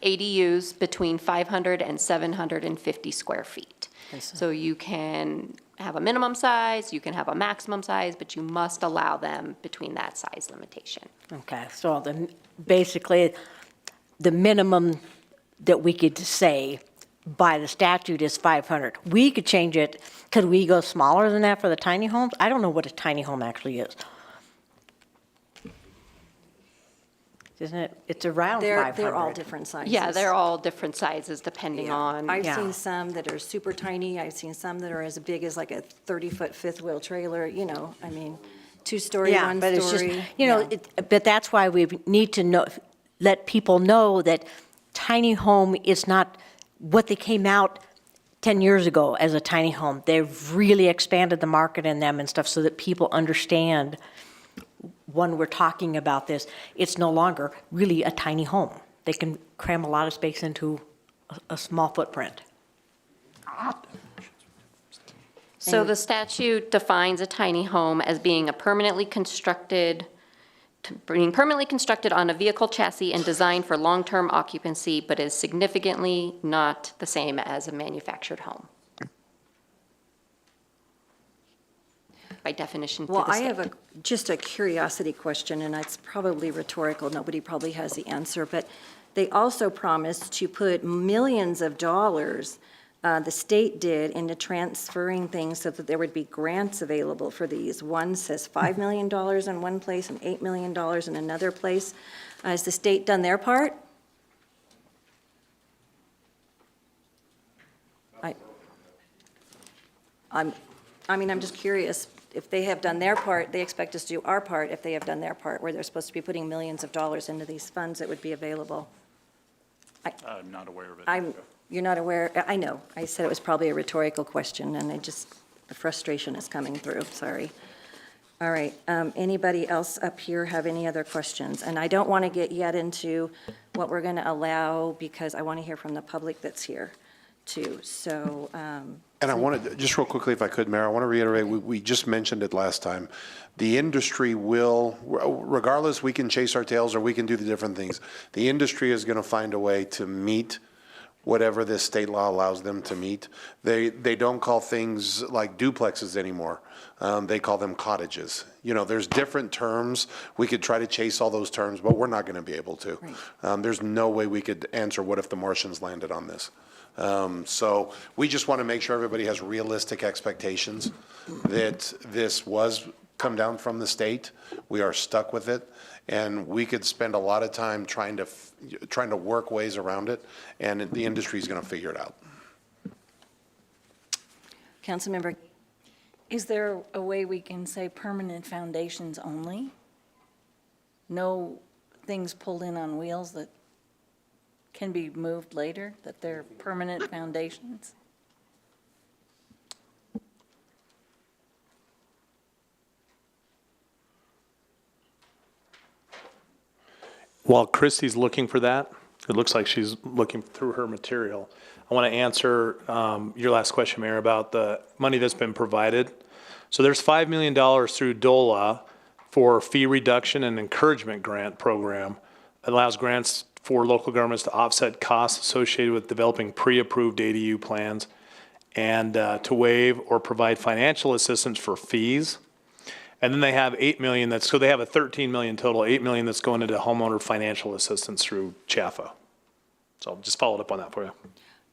S2: ADUs between 500 and 750 square feet. So you can have a minimum size, you can have a maximum size, but you must allow them between that size limitation.
S12: Okay, so basically, the minimum that we could say by the statute is 500. We could change it. Could we go smaller than that for the tiny homes? I don't know what a tiny home actually is. Isn't it? It's around 500.
S6: They're all different sizes.
S2: Yeah, they're all different sizes depending on.
S6: I've seen some that are super tiny. I've seen some that are as big as like a 30-foot fifth wheel trailer, I mean, two-story,
S12: Yeah,
S6: one-story.
S12: but it's just, but that's why we need to know, let people know that tiny home is not what they came out 10 years ago as a tiny home. They've really expanded the market in them and stuff so that people understand when we're talking about this, it's no longer really a tiny home. They can cram a lot of space into a small footprint.
S2: So the statute defines a tiny home as being permanently constructed on a vehicle chassis and designed for long-term occupancy, but is significantly not the same as a manufactured home. By definition to the
S6: Well,
S2: state.
S6: I have just a curiosity question, and it's probably rhetorical. Nobody probably has the answer, but they also promised to put millions of dollars, the state did, into transferring things so that there would be grants available for these. One says $5 million in one place and $8 million in another place. Has the state done their part? I'm just curious. If they have done their part, they expect us to do our part if they have done their part, where they're supposed to be putting millions of dollars into these funds that would be available.
S21: I'm not aware of it.
S6: You're not aware, I know. I said it was probably a rhetorical question, and the frustration is coming through, sorry. All right, anybody else up here have any other questions? And I don't want to get yet into what we're going to allow, because I want to hear from the public that's here, too. So,
S5: And I wanted, just real quickly, if I could, Mayor, I want to reiterate, we just mentioned it last time. The industry will, regardless, we can chase our tails or we can do the different things. The industry is going to find a way to meet whatever this state law allows them to meet. They don't call things like duplexes anymore. They call them cottages. There's different terms. We could try to chase all those terms, but we're not going to be able to.
S6: Right.
S5: There's no way we could answer what if the Martians landed on this. So we just want to make sure everybody has realistic expectations that this was come down from the state. We are stuck with it, and we could spend a lot of time trying to work ways around it, and the industry is going to figure it out.
S6: Councilmember,
S13: Is there a way we can say permanent foundations only? No things pulled in on wheels that can be moved later, that they're permanent foundations?
S7: While Christy's looking for that, it looks like she's looking through her material. I want to answer your last question, Mayor, about the money that's been provided. So there's $5 million through DOLA for fee reduction and encouragement grant program. It allows grants for local governments to offset costs associated with developing pre-approved ADU plans and to waive or provide financial assistance for fees. And then they have 8 million so they have a 13 million total, 8 million that's going into homeowner financial assistance through CHAFA. So just followed up on that for you.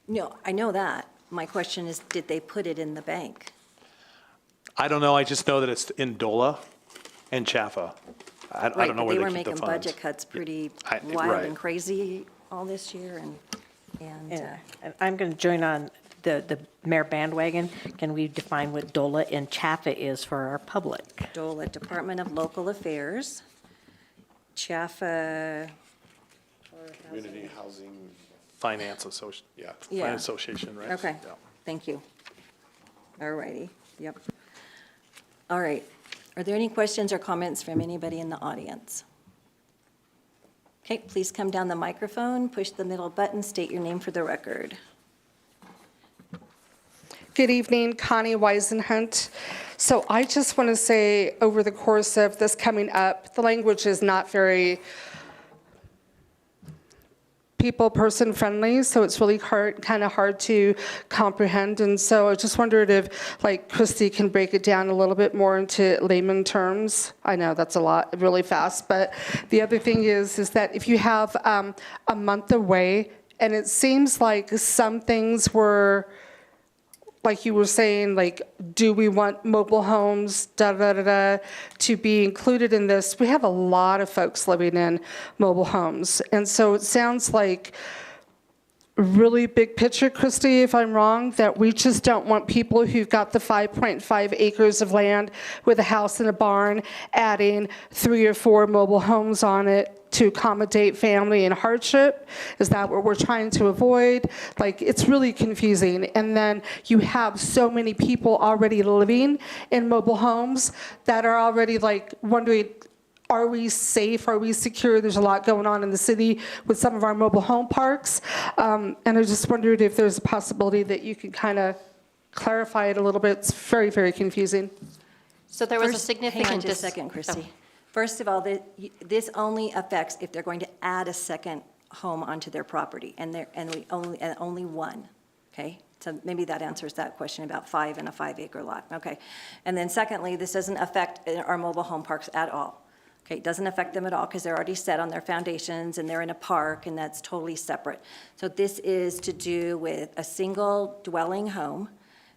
S6: No, I know that. My question is, did they put it in the bank?
S7: I don't know, I just know that it's in DOLA and CHAFA. I don't know where they keep the funds.
S6: Right, but they were making budget cuts pretty wild
S7: right.
S6: and crazy all this year,
S12: And I'm going to join on the mayor bandwagon. Can we define what DOLA and CHAFA is for our public?
S6: DOLA, Department of Local Affairs, CHAFA,
S5: Community Housing.
S7: Finance Association,
S6: Yeah.
S7: Finance Association, right?
S6: Okay,
S7: Yeah.
S6: thank you. All righty, yep. All right, are there any questions or comments from anybody in the audience? Okay, please come down the microphone, push the middle button, state your name for the record.
S1: Good evening, Connie Weisenhunt. So I just want to say, over the course of this coming up, the language is not very person friendly, so it's really kind of hard to comprehend. And so I just wondered if, like, Christy can break it down a little bit more into layman terms. I know that's a lot, really fast, but the other thing is that if you have a month away, and it seems like some things were, like you were saying, like, do we want mobile homes, to be included in this? We have a lot of folks living in mobile homes. And so it sounds like really big picture, Christy, if I'm wrong, that we just don't want people who've got the 5.5 acres of land with a house and a barn adding 3 or 4 mobile homes on it to accommodate family and hardship? Is that what we're trying to avoid? Like, it's really confusing. And then you have so many people already living in mobile homes that are already like wondering, are we safe? Are we secure? There's a lot going on in the city with some of our mobile home parks. And I just wondered if there's a possibility that you could kind of clarify it a little bit. It's very, very confusing.
S2: So there was a
S6: First,
S2: significant...
S6: hang on just a second, Christy. First of all, this only affects if they're going to add a second home onto their property, and only one, okay? So maybe that answers that question about 5 and a 5-acre lot, okay? And then secondly, this doesn't affect our mobile home parks at all. Okay, it doesn't affect them at all because they're already set on their foundations and they're in a park, and that's totally separate. So this is to do with a single dwelling home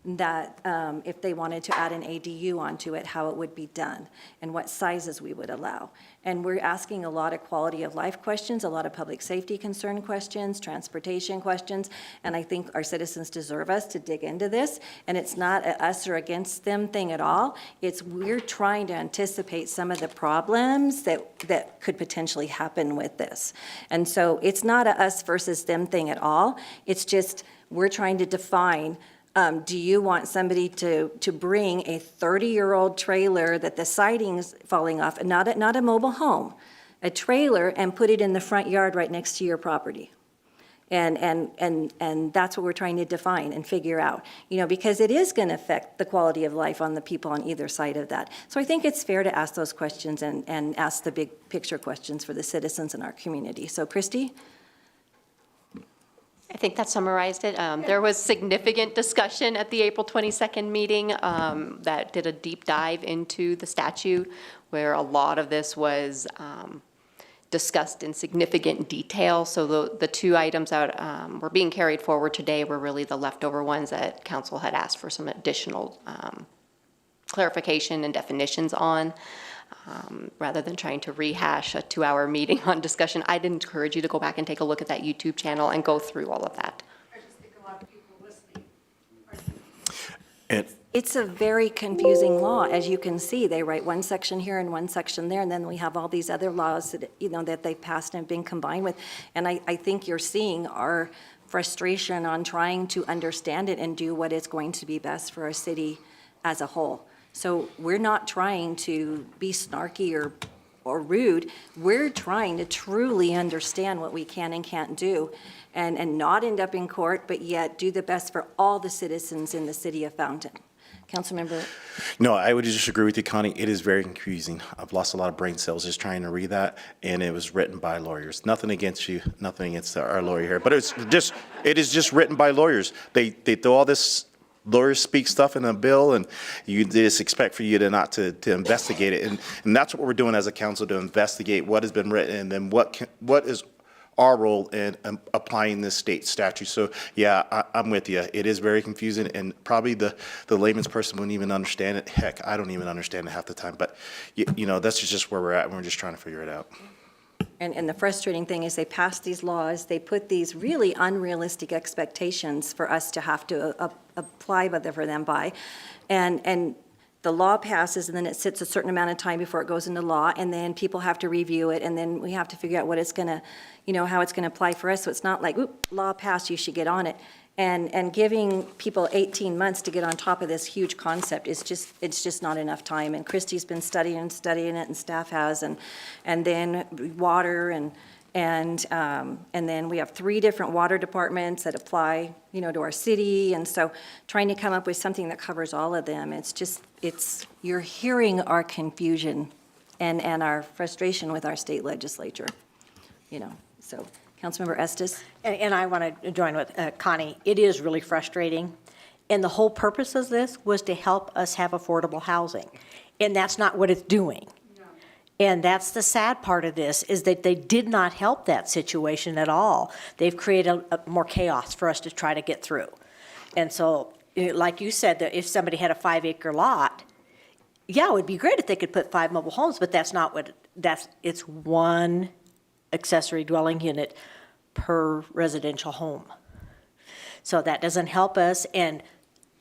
S6: that if they wanted to add an ADU onto it, how it would be done and what sizes we would allow. And we're asking a lot of quality of life questions, a lot of public safety concern questions, transportation questions, and I think our citizens deserve us to dig into this. And it's not a us or against them thing at all. It's we're trying to anticipate some of the problems that could potentially happen with this. And so it's not a us versus them thing at all. It's just we're trying to define, do you want somebody to bring a 30-year-old trailer that the siding's falling off, not a mobile home, a trailer, and put it in the front yard right next to your property? And that's what we're trying to define and figure out, because it is going to affect the quality of life on the people on either side of that. So I think it's fair to ask those questions and ask the big picture questions for the citizens in our community. So Christy?
S2: I think that summarized it. There was significant discussion at the April 22nd meeting that did a deep dive into the statute, where a lot of this was discussed in significant detail. So the 2 items that were being carried forward today were really the leftover ones that council had asked for some additional clarification and definitions on. Rather than trying to rehash a 2-hour meeting on discussion, I'd encourage you to go back and take a look at that YouTube channel and go through all of that.
S1: I just think a lot of people listening.
S6: It's a very confusing law. As you can see, they write one section here and one section there, and then we have all these other laws that, that they've passed and been combined with. And I think you're seeing our frustration on trying to understand it and do what is going to be best for our city as a whole. So we're not trying to be snarky or rude. We're trying to truly understand what we can and can't do and not end up in court, but yet do the best for all the citizens in the city of Fountain. Councilmember?
S3: No, I would just agree with you, Connie. It is very confusing. I've lost a lot of brain cells just trying to read that, and it was written by lawyers. Nothing against you, nothing against our lawyer here, but it is just written by lawyers. They throw all this lawyers speak stuff in a bill, and you just expect for you to not to investigate it. And that's what we're doing as a council, to investigate what has been written, and then what is our role in applying this state statute. So yeah, I'm with you. It is very confusing, and probably the layman's person wouldn't even understand it. Heck, I don't even understand it half the time. But you know, that's just where we're at, and we're just trying to figure it out.
S6: And the frustrating thing is they pass these laws, they put these really unrealistic expectations for us to have to apply for them by. And the law passes, and then it sits a certain amount of time before it goes into law, and then people have to review it, and then we have to figure out what it's gonna, you know, how it's gonna apply for us. So it's not like, oop, law passed, you should get on it. And giving people 18 months to get on top of this huge concept is just, it's just not enough time. And Christy's been studying it, and staff has, and then water, and then we have 3 different water departments that apply, you know, to our city. And so trying to come up with something that covers all of them, it's just, you're hearing our confusion and our frustration with our state legislature, you know, so. Councilmember Estes?
S12: And I want to join with Connie. It is really frustrating. And the whole purpose of this was to help us have affordable housing. And that's not what it's doing. And that's the sad part of this, is that they did not help that situation at all. They've created more chaos for us to try to get through. And so, like you said, that if somebody had a 5-acre lot, yeah, it would be great if they could put 5 mobile homes, but that's not what, it's one accessory dwelling unit per residential home. So that doesn't help us, and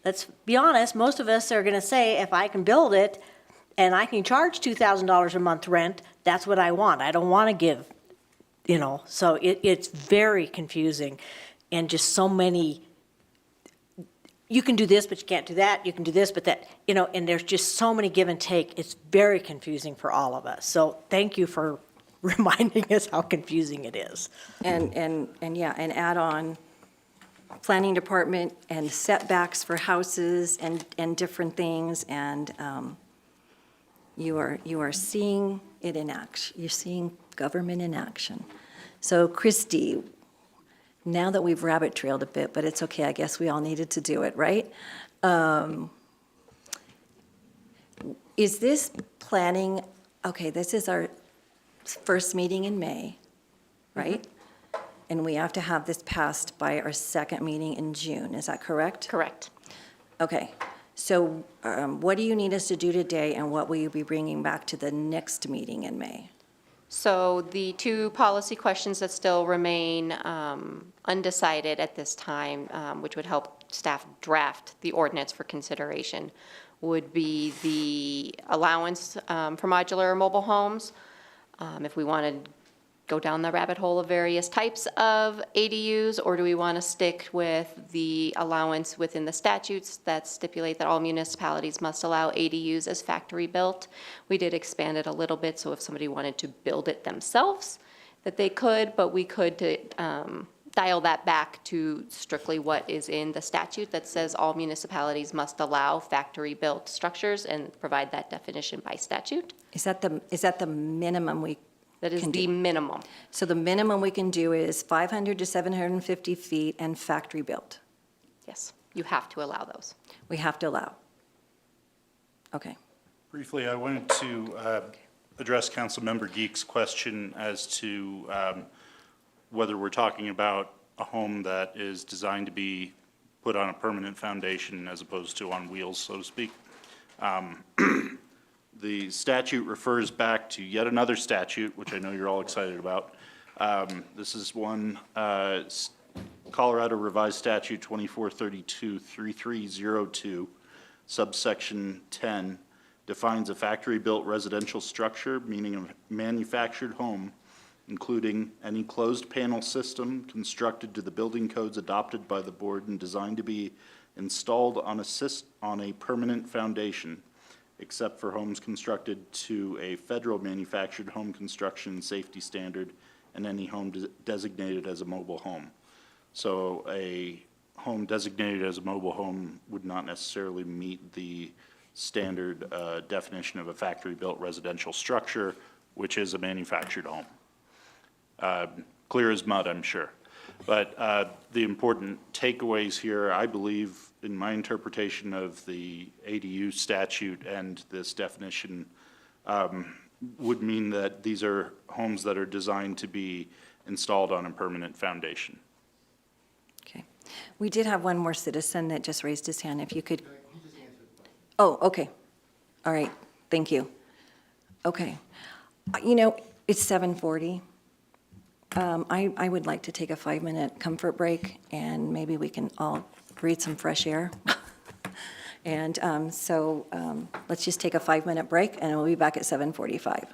S12: let's be honest, most of us are gonna say, if I can build it and I can charge $2,000 a month rent, that's what I want. I don't wanna give, you know, so it's very confusing, and just so many, you can do this, but you can't do that, you can do this, but that, you know, and there's just so many give and take. It's very confusing for all of us. So thank you for reminding us how confusing it is.
S6: And yeah, and add on planning department and setbacks for houses and different things, and you are seeing it in action. You're seeing government in action. So Christy, now that we've rabbit trailed a bit, but it's okay, I guess we all needed to do it, right? Is this planning, okay, this is our first meeting in May, right? And we have to have this passed by our second meeting in June, is that correct?
S2: Correct.
S6: Okay, so what do you need us to do today, and what will you be bringing back to the next meeting in May?
S2: So the 2 policy questions that still remain undecided at this time, which would help staff draft the ordinance for consideration, would be the allowance for modular mobile homes. If we want to go down the rabbit hole of various types of ADUs, or do we want to stick with the allowance within the statutes that stipulate that all municipalities must allow ADUs as factory built? We did expand it a little bit, so if somebody wanted to build it themselves, that they could, but we could dial that back to strictly what is in the statute that says all municipalities must allow factory-built structures, and provide that definition by statute.
S6: Is that the minimum we
S2: That is
S6: can
S2: the
S6: do?
S2: minimum.
S6: So the minimum we can do is 500 to 750 feet and factory built.
S2: Yes, you have to allow those.
S6: We have to allow. Okay.
S21: Briefly, I wanted to address Councilmember Geek's question as to whether we're talking about a home that is designed to be put on a permanent foundation as opposed to on wheels, so to speak. The statute refers back to yet another statute, which I know you're all excited about. This is one, Colorado Revised Statute 2432-3302, subsection 10, defines a factory-built residential structure, meaning a manufactured home, including any closed panel system constructed to the building codes adopted by the board and designed to be installed on a permanent foundation, except for homes constructed to a federal manufactured home construction safety standard and any home designated as a mobile home. So a home designated as a mobile home would not necessarily meet the standard definition of a factory-built residential structure, which is a manufactured home. Clear as mud, I'm sure. But the important takeaways here, I believe, in my interpretation of the ADU statute and this definition, would mean that these are homes that are designed to be installed on a permanent foundation.
S6: Okay. We did have one more citizen that just raised his hand. If you could. Oh, okay. All right. Thank you. Okay. You know, it's 7:40. I would like to take a 5-minute comfort break, and maybe we can all breathe some fresh air. And so let's just take a 5-minute break, and we'll be back at 7:45.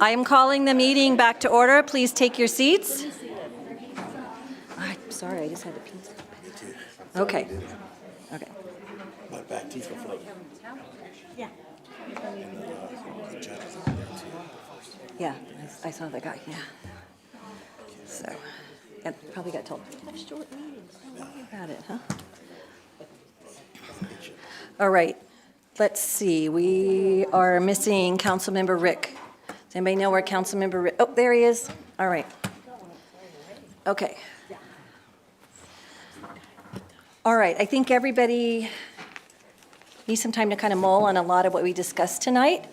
S6: I am calling the meeting back to order. Please take your seats. I'm sorry, I just had to pee. Okay. Okay.
S3: My back teeth will float.
S6: Yeah, I saw that guy, yeah. So, and probably got told, have short meetings, don't worry about it, huh? All right, let's see, we are missing Councilmember Rick. Does anybody know where Councilmember Rick, oh, there he is. All right. Okay. All right, I think everybody needs some time to kind of mull on a lot of what we discussed tonight.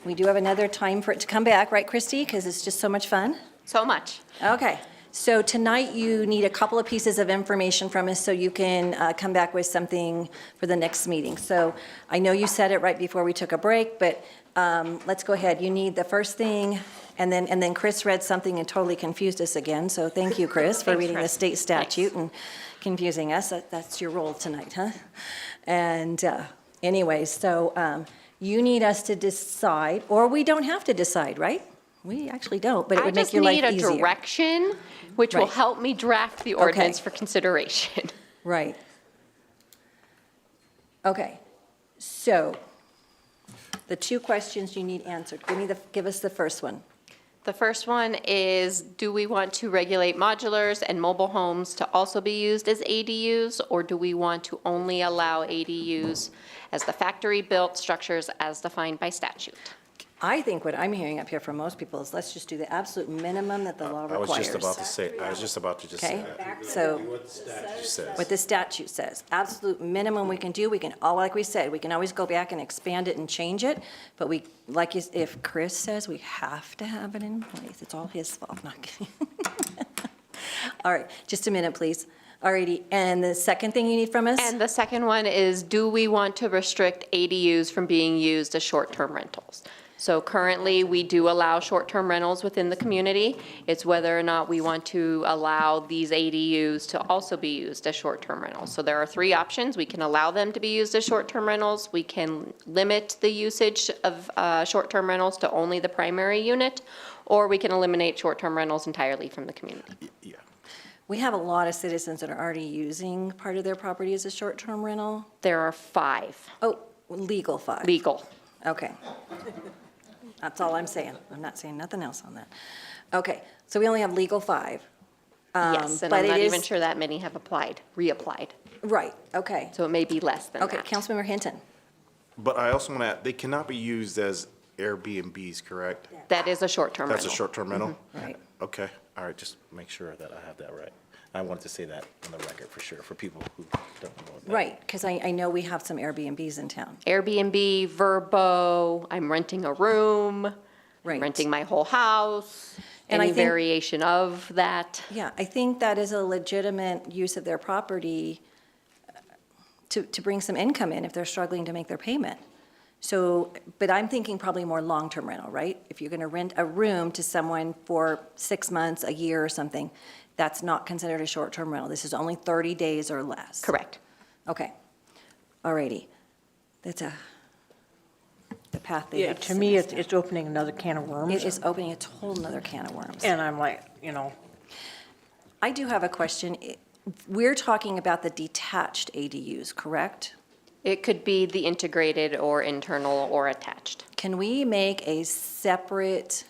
S6: We do have another time for it to come back, right, Christy? Because it's just so much fun.
S2: So much.
S6: Okay, so tonight you need a couple of pieces of information from us so you can come back with something for the next meeting. So I know you said it right before we took a break, but let's go ahead. You need the first thing, and then Chris read something and totally confused us again. So thank you, Chris, for
S2: Thanks,
S6: reading the
S2: Chris.
S6: state statute and confusing us. That's your role tonight, huh? And anyways, so you need us to decide, or we don't have to decide, right? We actually don't, but it would make your life
S2: I just
S6: easier.
S2: need a direction, which will
S6: Right.
S2: help me draft the ordinance for consideration.
S6: Right. Okay, so the two questions you need answered. Give us the first one.
S2: The first one is, do we want to regulate modulars and mobile homes to also be used as ADUs, or do we want to only allow ADUs as the factory-built structures as defined by statute?
S6: I think what I'm hearing up here from most people is let's just do the absolute minimum that the law requires.
S3: I was just about to say
S6: Okay,
S3: that.
S6: so
S3: Says.
S6: what the statute says, absolute minimum we can do, we can, all like we said, we can always go back and expand it and change it, but we, like if Chris says we have to have it in place, it's all his fault, not kidding. All right, just a minute, please. Alrighty, and the second thing you need from us?
S2: And the second one is, do we want to restrict ADUs from being used as short-term rentals? So currently, we do allow short-term rentals within the community. It's whether or not we want to allow these ADUs to also be used as short-term rentals. So there are three options. We can allow them to be used as short-term rentals. We can limit the usage of short-term rentals to only the primary unit, or we can eliminate short-term rentals entirely from the community.
S3: Yeah.
S6: We have a lot of citizens that are already using part of their property as a short-term rental.
S2: There are 5.
S6: Oh, legal 5.
S2: Legal.
S6: Okay. That's all I'm saying. I'm not saying nothing else on that. Okay, so we only have legal 5.
S2: Yes, and
S6: but
S2: I'm
S6: it
S2: not even
S6: is-
S2: sure that many have reapplied.
S6: Right, okay.
S2: So it may be less than
S6: Okay,
S2: that.
S6: Councilmember Hinton.
S3: But I also want to add, they cannot be used as Airbnbs, correct?
S2: That is a short-term rental.
S3: That's a short-term rental?
S6: Right.
S3: Okay, all right, just make sure that I have that right. I wanted to say that on the record for sure, for people who don't know that.
S6: Right, because I know we have some Airbnbs in town.
S2: Airbnb, Verbo, I'm renting a room,
S6: Right.
S2: renting my whole house,
S6: And I
S2: any
S6: think-
S2: variation of that.
S6: Yeah, I think that is a legitimate use of their property to bring some income in if they're struggling to make their payment. So, but I'm thinking probably more long-term rental, right? If you're going to rent a room to someone for 6 months, a year or something, that's not considered a short-term rental. This is only 30 days or less.
S2: Correct.
S6: Okay. All righty. That's the path they
S12: Yeah,
S6: have.
S12: to me, it's opening another can of worms.
S6: It is opening a whole nother can of worms.
S12: And I'm like, you know,
S6: I do have a question. We're talking about the detached ADUs, correct?
S2: It could be the integrated or internal or attached.
S6: Can we make a separate,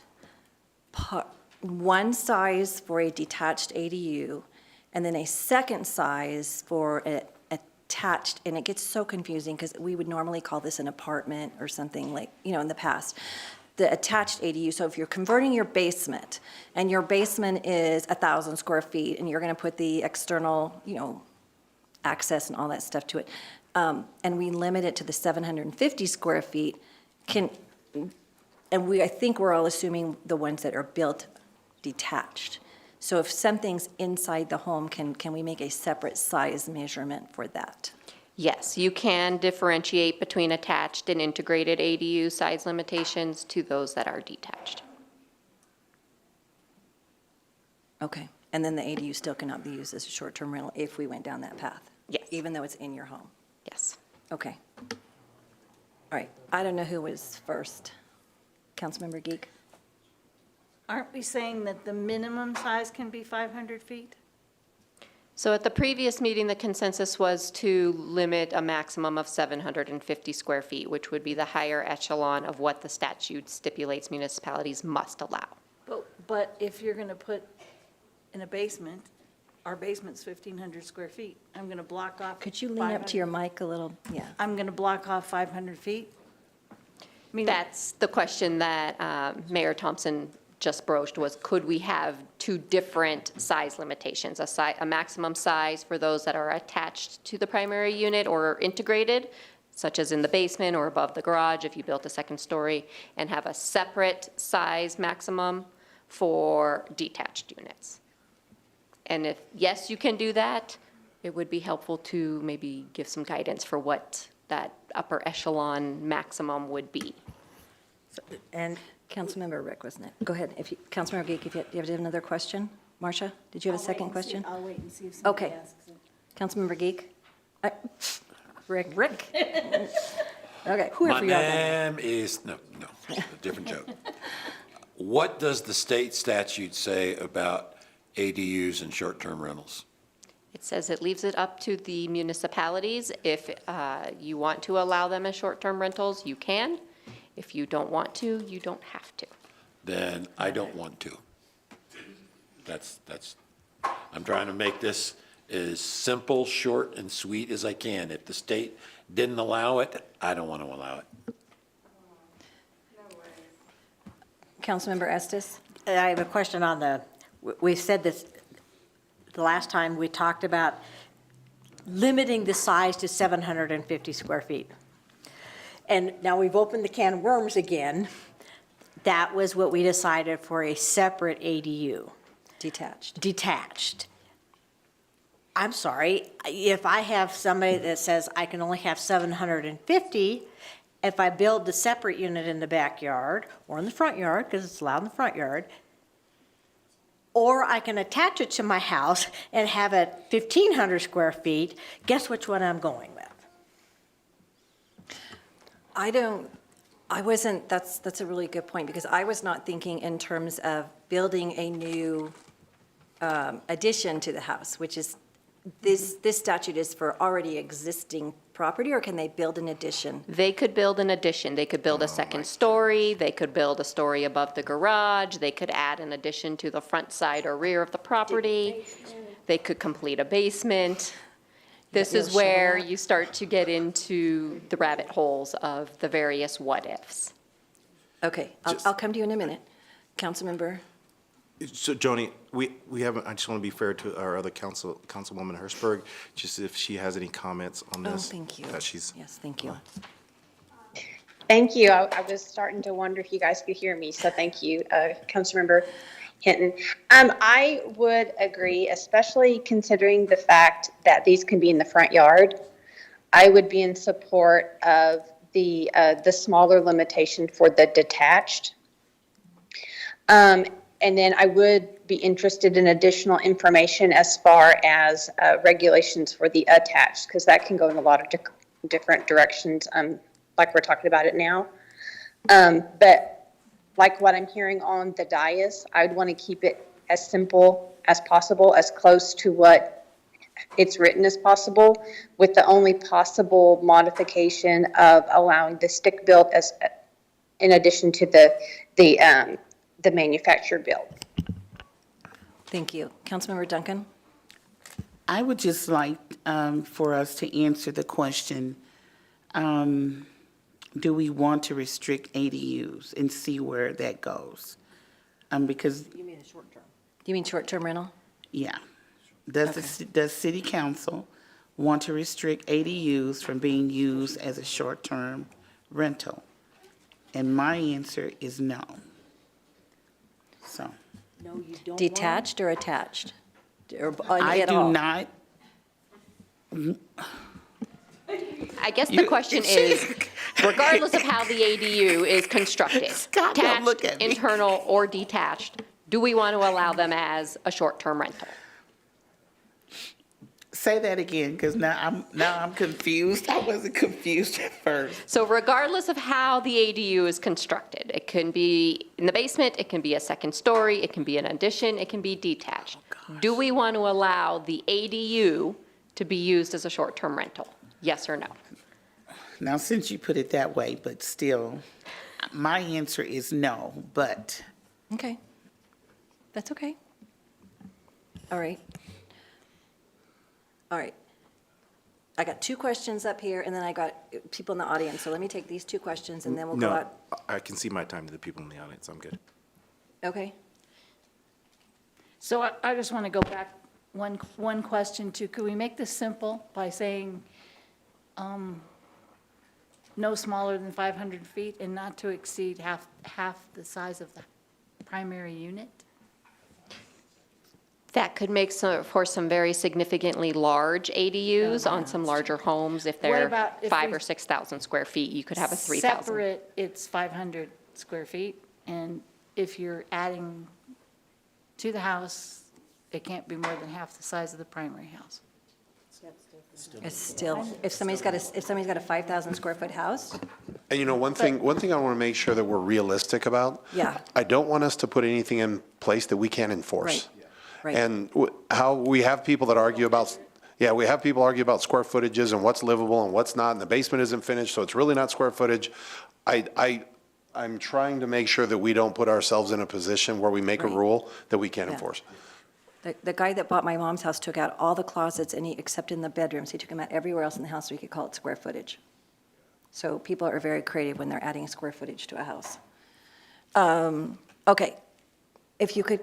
S6: one size for a detached ADU, and then a second size for an attached, and it gets so confusing because we would normally call this an apartment or something like, in the past. The attached ADU, so if you're converting your basement, and your basement is 1,000 square feet, and you're gonna put the external, access and all that stuff to it, and we limit it to the 750 square feet, I think we're all assuming the ones that are built detached. So if something's inside the home, can we make a separate size measurement for that?
S2: Yes, you can differentiate between attached and integrated ADU size limitations to those that are detached.
S6: Okay, and then the ADU still cannot be used as a short-term rental if we went down that path?
S2: Yes.
S6: Even though it's in your home?
S2: Yes.
S6: Okay. All right, I don't know who was first. Councilmember Geek?
S13: Aren't we saying that the minimum size can be 500 feet?
S2: So at the previous meeting, the consensus was to limit a maximum of 750 square feet, which would be the higher echelon of what the statute stipulates municipalities must allow.
S13: But if you're going to put in a basement, our basement's 1,500 square feet. I'm going to block off.
S6: Could you lean up to your mic a little? Yeah.
S13: I'm going to block off 500 feet? I mean,
S2: That's the question that Mayor Thompson just broached, was could we have two different size limitations, a maximum size for those that are attached to the primary unit or integrated, such as in the basement or above the garage if you built a second story, and have a separate size maximum for detached units. And if, yes, you can do that, it would be helpful to maybe give some guidance for what that upper echelon maximum would be.
S6: And Councilmember Rick, wasn't it? Go ahead. Councilmember Geek, if you have another question? Marcia, did you have a second question?
S13: I'll wait and see if somebody
S6: Okay.
S13: asks it.
S6: Councilmember Geek? Rick? Okay, whoever you are.
S14: name is, no, a different joke. What does the state statute say about ADUs and short-term rentals?
S2: It says it leaves it up to the municipalities. If you want to allow them as short-term rentals, you can. If you don't want to, you don't have to.
S14: Then I don't want to. I'm trying to make this as simple, short, and sweet as I can. If the state didn't allow it, I don't want to allow it.
S6: Councilmember Estes?
S12: I have a question on we said this the last time we talked about limiting the size to 750 square feet. And now we've opened the can of worms again. That was what we decided for a separate ADU. Detached. I'm sorry, if I have somebody that says I can only have 750, if I build the separate unit in the backyard or in the front yard, because it's allowed in the front yard, or I can attach it to my house and have it 1,500 square feet, guess which one I'm going with?
S6: That's a really good point, because I was not thinking in terms of building a new addition to the house, which is, this statute is for already existing property, or can they build an addition?
S2: They could build an addition. They could build a second story. They could build a story above the garage. They could add an addition to the front side or rear of the property. They could complete a basement. This is where you start to get into the rabbit holes of the various what-ifs.
S6: Okay, I'll come to you in a minute. Councilmember?
S3: So Joni, we haven't, I just want to be fair to our other Councilwoman Hertzberg, just if she has any comments on this.
S6: Oh, thank you.
S3: That she's.
S6: Yes, thank you.
S20: Thank you. I was starting to wonder if you guys could hear me, so thank you, Councilmember Hinton. I would agree, especially considering the fact that these can be in the front yard. I would be in support of the smaller limitation for the detached. And then I would be interested in additional information as far as regulations for the attached, because that can go in a lot of different directions, like we're talking about it now. But like what I'm hearing on the dais, I'd want to keep it as simple as possible, as close to what it's written as possible, with the only possible modification of allowing the stick built as in addition to the manufactured build.
S6: Thank you. Councilmember Duncan?
S8: I would just like for us to answer the question, do we want to restrict ADUs and see where that goes? Because.
S6: You mean short-term? You mean short-term rental?
S8: Yeah. Does city council want to restrict ADUs from being used as a short-term rental? And my answer is no. So.
S13: No, you don't.
S6: Detached or attached? Or
S8: I
S6: at
S8: do
S6: all?
S8: not.
S2: I guess the question is, regardless of how the ADU is constructed,
S8: Scott, don't look
S2: attached,
S8: at me.
S2: internal, or detached, do we want to allow them as a short-term rental?
S8: Say that again, because now I'm confused. I wasn't confused at first.
S2: So regardless of how the ADU is constructed, it can be in the basement, it can be a second story, it can be an addition, it can be detached. Do we want to allow the ADU to be used as a short-term rental? Yes or no?
S8: Now, since you put it that way, but still, my answer is no, but.
S6: Okay. That's okay. All right. All right. I got two questions up here, and then I got people in the audience. So let me take these two questions, and then we'll go
S3: No,
S6: out.
S3: I can see my time to the people in the audience. I'm good.
S6: Okay.
S13: So I just want to go back one question to, could we make this simple by saying no smaller than 500 feet and not to exceed half the size of the primary unit?
S2: That could make for some very significantly large ADUs on some larger homes. If
S13: What
S2: they're
S13: about if
S2: 5,000
S13: we
S2: or 6,000 square feet, you could have a 3,000.
S13: Separate, it's 500 square feet, and if you're adding to the house, it can't be more than half the size of the primary house.
S6: It's still, if somebody's got a 5,000 square foot house,
S5: And you know, one thing I want to make sure that we're realistic about.
S6: Yeah.
S5: I don't want us to put anything in place that we can't enforce.
S6: Right.
S5: And how we have people that argue about, we have people argue about square footages and what's livable and what's not, and the basement isn't finished, so it's really not square footage. I'm trying to make sure that we don't put ourselves in a position where we make a
S6: Right.
S5: rule that we can't
S6: Yeah.
S5: enforce.
S6: the guy that bought my mom's house took out all the closets, except in the bedrooms. He took them out everywhere else in the house so he could call it square footage. So people are very creative when they're adding square footage to a house. Okay, if you could.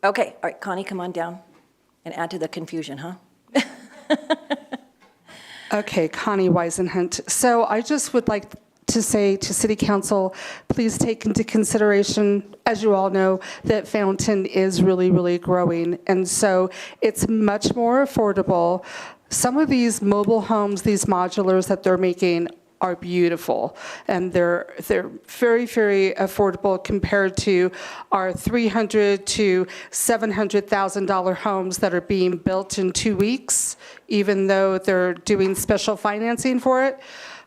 S6: Okay, all right, Connie, come on down and add to the confusion, huh?
S1: Okay, Connie Weisenhunt. So I just would like to say to City Council, please take into consideration, as you all know, that Fountain is really, really growing. And so it's much more affordable. Some of these mobile homes, these modulars that they're making are beautiful, and they're very, very affordable compared to our $300,000 to $700,000 homes that are being built in 2 weeks, even though they're doing special financing for it.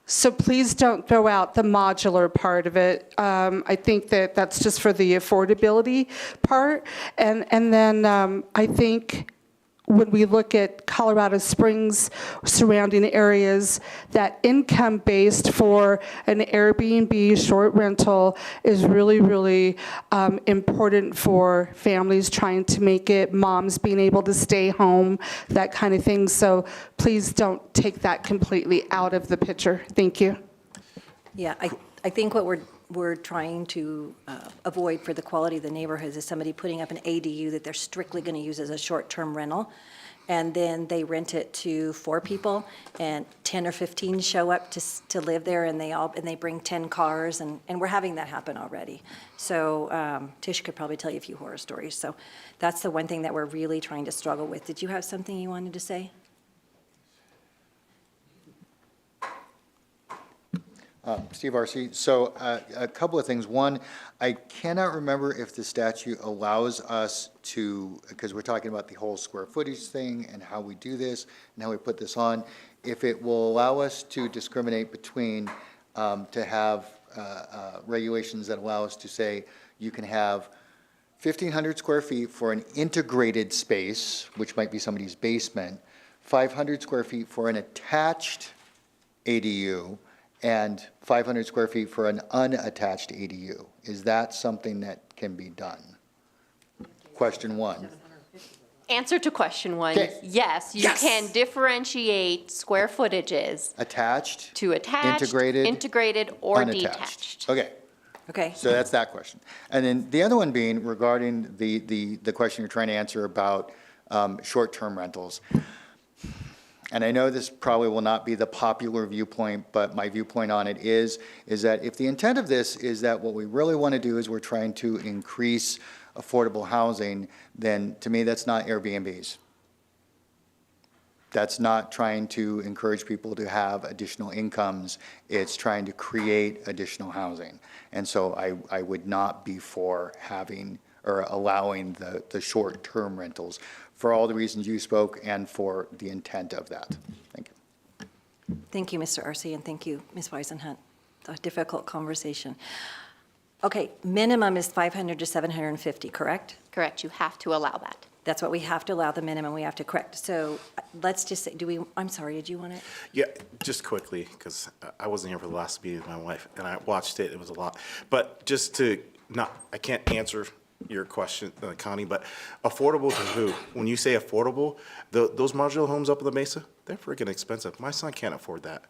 S1: So please don't throw out the modular part of it. I think that that's just for the affordability part. And then I think when we look at Colorado Springs, surrounding areas, that income-based for an Airbnb short rental is really, really important for families trying to make it, moms being able to stay home, that kind of thing. So please don't take that completely out of the picture. Thank you.
S6: Yeah, I think what we're trying to avoid for the quality of the neighborhoods is somebody putting up an ADU that they're strictly going to use as a short-term rental, and then they rent it to 4 people, and 10 or 15 show up to live there, and they bring 10 cars, and we're having that happen already. So Tish could probably tell you a few horror stories. So that's the one thing that we're really trying to struggle with. Did you have something you wanted to say?
S4: Steve Arce. So a couple of things. One, I cannot remember if the statute allows us to, because we're talking about the whole square footage thing and how we do this and how we put this on, if it will allow us to discriminate between, to have regulations that allow us to say you can have 1,500 square feet for an integrated space, which might be somebody's basement, 500 square feet for an attached ADU, and 500 square feet for an unattached ADU. Is that something that can be done? Question one.
S2: Answer to question 1,
S4: Okay.
S2: yes, you can differentiate square footages
S4: Attached,
S2: to attached, integrated, or
S4: unattached.
S2: detached.
S4: Okay.
S6: Okay.
S4: So that's that question. And then the other one being regarding the question you're trying to answer about short-term rentals. And I know this probably will not be the popular viewpoint, but my viewpoint on it is that if the intent of this is that what we really want to do is we're trying to increase affordable housing, then to me, that's not Airbnbs. That's not trying to encourage people to have additional incomes. It's trying to create additional housing. And so I would not be for having or allowing the short-term rentals for all the reasons you spoke and for the intent of that. Thank you.
S6: Thank you, Mr. Arce, and thank you, Ms. Weisenhunt. A difficult conversation. Okay, minimum is 500 to 750, correct?
S2: Correct, you have to allow that.
S6: That's what we have to allow, the minimum we have to correct. So let's just say, I'm sorry, did you want to?
S3: Yeah, just quickly, because I wasn't here for the last meeting with my wife, and I watched it, it was a lot. But just to I can't answer your question, Connie, but affordable to who? When you say affordable, those modular homes up in the Mesa, they're freaking expensive. My son can't afford that.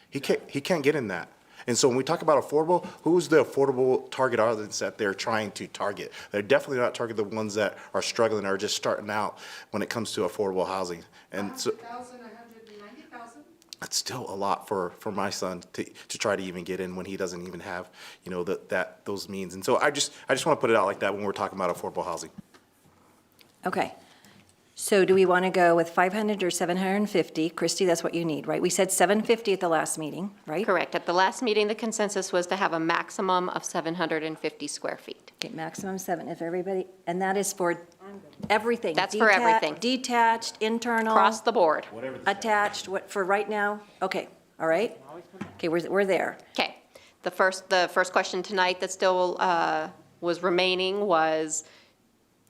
S3: He can't get in that. And so when we talk about affordable, who's the affordable target audience that they're trying to target? They're definitely not targeting the ones that are struggling or just starting out when it comes to affordable housing. And so that's still a lot for my son to try to even get in when he doesn't even have, you know, those means. And so I just want to put it out like that when we're talking about affordable housing.
S6: Okay. So do we want to go with 500 or 750? Christy, that's what you need, right? We said 750 at the last meeting, right?
S2: Correct. At the last meeting, the consensus was to have a maximum of 750 square feet.
S6: Okay, maximum 7, if everybody, and that is for everything?
S2: That's for everything.
S6: Detached, internal?
S2: Across the board.
S6: Attached, what, for right now? Okay, all right? Okay, we're there.
S2: Okay. The first question tonight that still was remaining was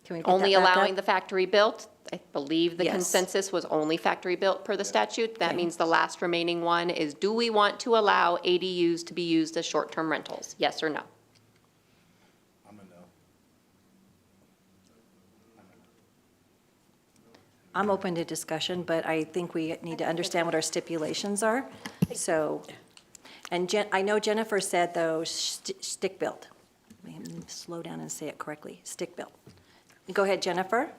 S6: Can we get
S2: only
S6: that back
S2: allowing
S6: up?
S2: the factory built. I believe the
S6: Yes.
S2: consensus was only factory built per the statute. That
S6: Okay.
S2: means the last remaining one is, do we want to allow ADUs to be used as short-term rentals? Yes or no?
S6: I'm open to discussion, but I think we need to understand what our stipulations are. So, and I know Jennifer said, though, stick-built. Let me slow down and say it correctly, stick-built. Go ahead, Jennifer.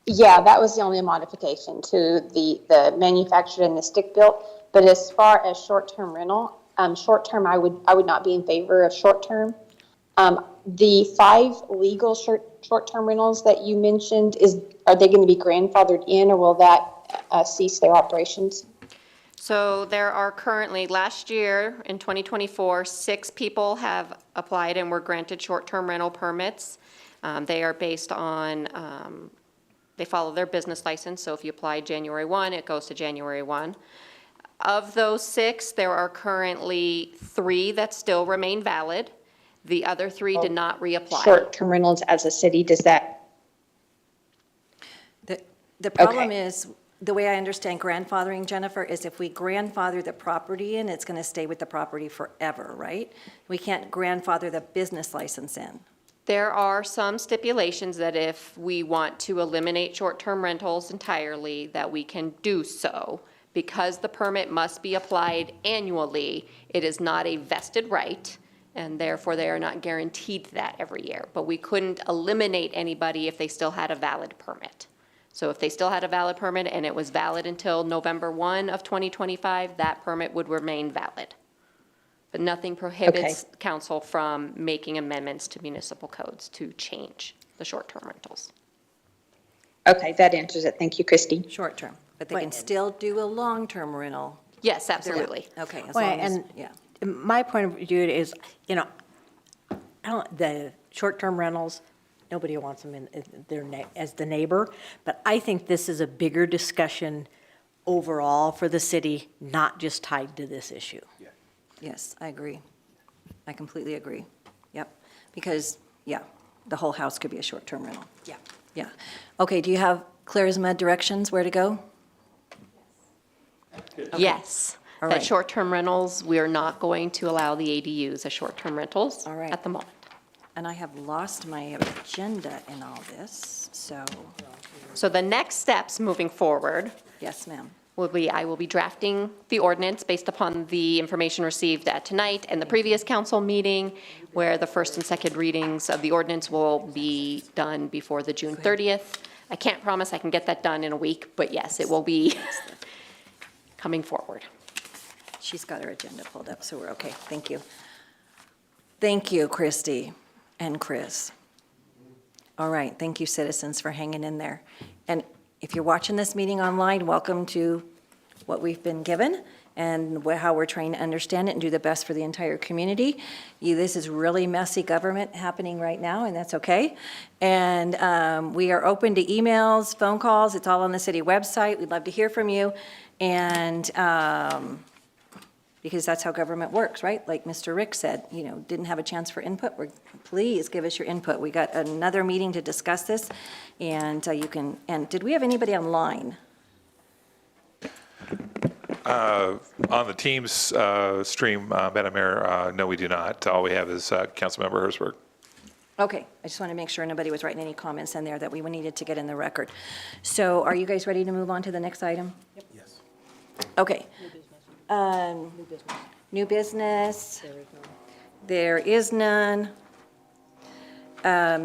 S20: Yeah, that was the only modification to the manufactured and the stick-built. But as far as short-term rental, short-term, I would not be in favor of short-term. The 5 legal short-term rentals that you mentioned, are they going to be grandfathered in, or will that cease their operations?
S2: So there are currently, last year in 2024, 6 people have applied and were granted short-term rental permits. They are based on, they follow their business license, so if you apply January 1, it goes to January 1. Of those 6, there are currently 3 that still remain valid. The other 3 did not reapply.
S20: Short-term rentals as a city, does that?
S6: The problem is, the way I understand grandfathering, Jennifer, is if we grandfather the property in, it's going to stay with the property forever, right? We can't grandfather the business license in.
S2: There are some stipulations that if we want to eliminate short-term rentals entirely, that we can do so. Because the permit must be applied annually, it is not a vested right, and therefore they are not guaranteed that every year. But we couldn't eliminate anybody if they still had a valid permit. So if they still had a valid permit and it was valid until November 1 of 2025, that permit would remain valid. But nothing prohibits council from making amendments to municipal codes to change the short-term rentals.
S20: Okay, that answers it. Thank you, Christy.
S6: Short-term, but they can still do a long-term rental.
S2: Yes, absolutely.
S6: Okay, as
S12: Well,
S6: long as,
S12: and
S6: yeah.
S12: my point of view is, you know, the short-term rentals, nobody wants them in as the neighbor, but I think this is a bigger discussion overall for the city, not just tied to this issue.
S6: Yes, I agree. I completely agree. Yep. Because, yeah, the whole house could be a short-term rental.
S12: Yeah.
S6: Yeah. Okay, do you have Clarisma directions where to go?
S2: Yes.
S6: All
S2: That
S6: right.
S2: short-term rentals, we're not going to allow the ADUs as short-term rentals
S6: All right.
S2: at the moment.
S6: And I have lost my agenda in all this, so,
S2: So the next steps moving forward
S6: yes, ma'am.
S2: will be, I will be drafting the ordinance based upon the information received at tonight and the previous council meeting, where the first and second readings of the ordinance will be done before the June 30th. I can't promise I can get that done in a week, but yes, it will be coming forward.
S6: She's got her agenda pulled up, so we're okay. Thank you. Thank you, Christy and Chris. All right, thank you, citizens, for hanging in there. And if you're watching this meeting online, welcome to what we've been given. and how we're trying to understand it and do the best for the entire community. This is really messy government happening right now, and that's okay. And we are open to emails, phone calls. It's all on the city website. We'd love to hear from you. And because that's how government works, right? Like Mr. Rick said, didn't have a chance for input. Please give us your input. We got another meeting to discuss this, and you can, and did we have anybody online?
S11: On the Teams stream, Madam Mayor, no, we do not. All we have is Councilmember Hersberg.
S6: Okay, I just want to make sure nobody was writing any comments in there that we needed to get in the record. So are you guys ready to move on to the next item? Yep.
S3: Yes.
S6: Okay. New business. There is none.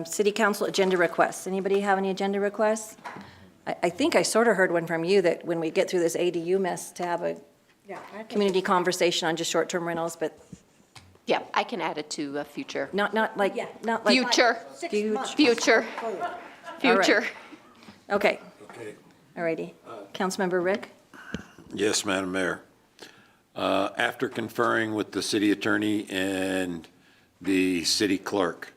S6: City council agenda requests. Anybody have any agenda requests? I think I sort of heard one from you that when we get through this ADU mess, to have a community conversation on just short-term rentals, but
S2: Yeah, I can add it to a future.
S6: not like.
S2: Future. Future. Future.
S6: Okay. All righty. Councilmember Rick?
S14: Yes, Madam Mayor. After conferring with the city attorney and the city clerk,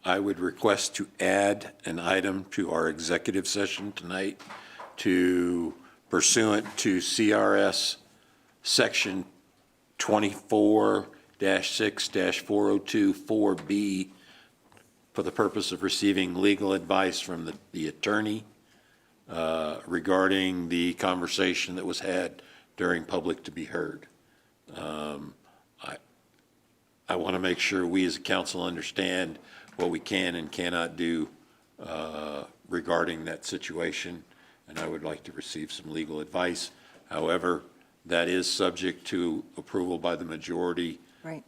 S14: I would request to add an item to our executive session tonight to pursuant to CRS Section 24-6-4024B for the purpose of receiving legal advice from the attorney regarding the conversation that was had during public to be heard. I want to make sure we as a council understand what we can and cannot do regarding that situation, and I would like to receive some legal advice. However, that is subject to approval by the majority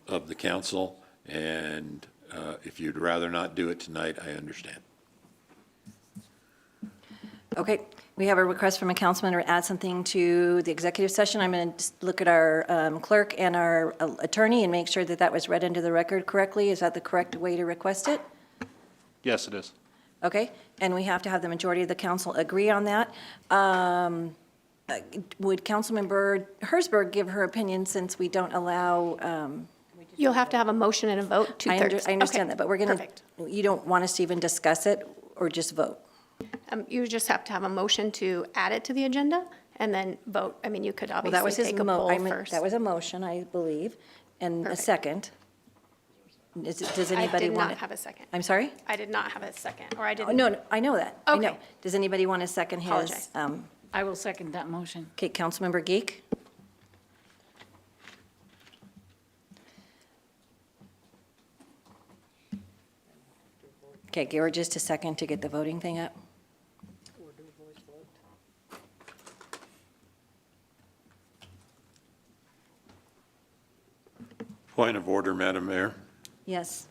S14: of the council, and if you'd rather not do it tonight, I understand.
S6: Okay, we have a request from a councilman to add something to the executive session. I'm going to look at our clerk and our attorney and make sure that that was read into the record correctly. Is that the correct way to request it?
S21: Yes, it is.
S6: Okay, and we have to have the majority of the council agree on that. Would Councilmember Hersberg give her opinion since we don't allow?
S9: You'll have to have a motion and a vote, two-thirds.
S6: I understand that, but we're going to,
S9: Perfect.
S6: you don't want us to even discuss it or just vote?
S9: You just have to have a motion to add it to the agenda and then vote. I mean, you could
S6: Well, that was
S9: obviously
S6: his
S9: take a poll first.
S6: That was a motion, I believe, and a
S9: Perfect.
S6: second. Does
S9: I
S6: anybody
S9: did
S6: want
S9: not
S6: to?
S9: have a second.
S6: I am sorry?
S9: I did not have a second, or I
S6: Oh,
S9: didn't.
S6: no, I know that. I know.
S9: Okay.
S6: Does anybody want to second his?
S9: Apologize.
S13: I will second that motion.
S6: Okay, Councilmember Geek? Okay, give her just a second to get the voting thing up.
S14: Point of order, Madam Mayor.
S6: Yes.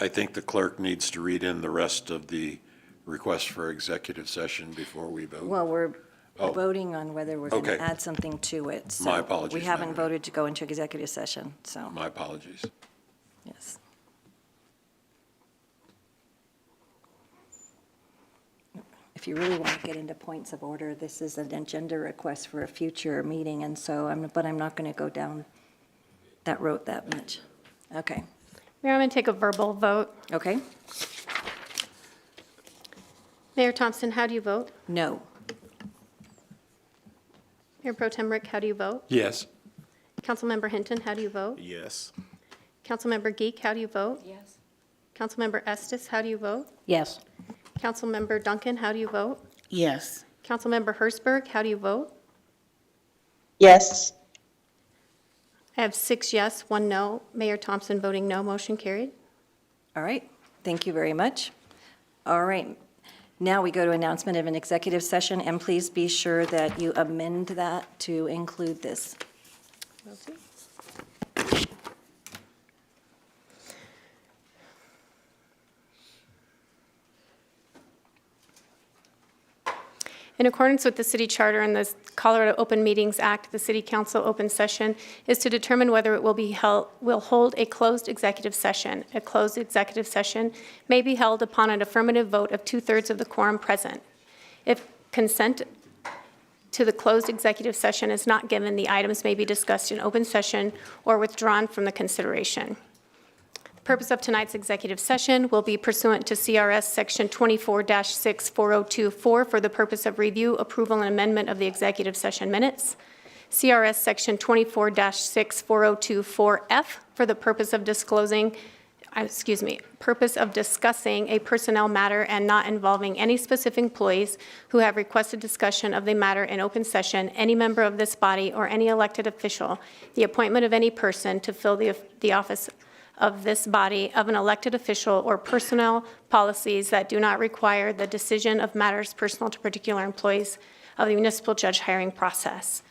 S14: I think the clerk needs to read in the rest of the request for executive session before we vote.
S6: Well, we're
S14: Oh.
S6: voting on whether we're going to
S14: Okay.
S6: add something to it. so
S14: My apologies,
S6: We haven't
S14: Madam
S6: voted to go into executive session, so,
S14: My apologies.
S6: yes. If you really want to get into points of order, this is an agenda request for a future meeting, and so but I'm not going to go down that road that much. Okay.
S9: Mayor, I'm going to take a verbal vote.
S6: Okay?
S9: Mayor Thompson, how do you vote?
S6: No.
S9: Mayor Pro Tem Rick, how do you vote?
S14: Yes.
S9: Councilmember Hinton, how do you vote?
S3: Yes.
S9: Councilmember Geek, how do you vote?
S13: Yes.
S9: Councilmember Estes, how do you vote?
S12: Yes.
S9: Councilmember Duncan, how do you vote?
S8: Yes.
S9: Councilmember Hersberg, how do you vote?
S20: Yes.
S9: I have 6 yes, 1 no. Mayor Thompson voting no, motion carried.
S6: All right. Thank you very much. All right. Now we go to announcement of an executive session, and please be sure that you amend that to include this.
S9: Will do. In accordance with the city charter and the Colorado Open Meetings Act, the City Council open session is to determine whether it will hold a closed executive session. A closed executive session may be held upon an affirmative vote of 2/3 of the quorum present. If consent to the closed executive session is not given, the items may be discussed in open session or withdrawn from the consideration. The purpose of tonight's executive session will be pursuant to CRS Section 24-64024 for the purpose of review, approval, and amendment of the executive session minutes. CRS Section 24-64024F for the purpose of disclosing, purpose of discussing a personnel matter and not involving any specific employees who have requested discussion of the matter in open session, any member of this body or any elected official, the appointment of any person to fill the office of this body of an elected official, or personnel policies that do not require the decision of matters personal to particular employees of the municipal judge hiring process.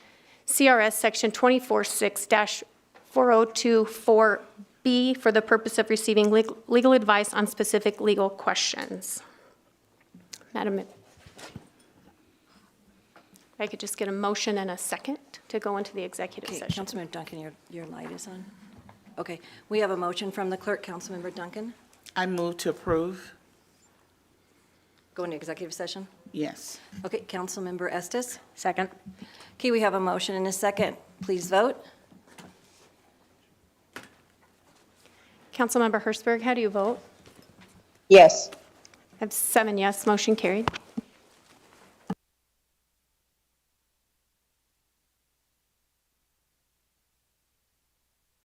S9: CRS Section 246-4024B for the purpose of receiving legal advice on specific legal questions. Madam, if I could just get a motion and a second to go into the executive
S6: Okay,
S9: session.
S6: Councilmember Duncan, your light is on. Okay, we have a motion from the clerk, Councilmember Duncan.
S8: I move to approve.
S6: Go into executive session?
S8: Yes.
S6: Okay, Councilmember Estes?
S12: Second.
S6: Okay, we have a motion and a second. Please vote.
S9: Councilmember Hertzberg, how do you vote?
S20: Yes.
S9: I have 7 yes, motion carried.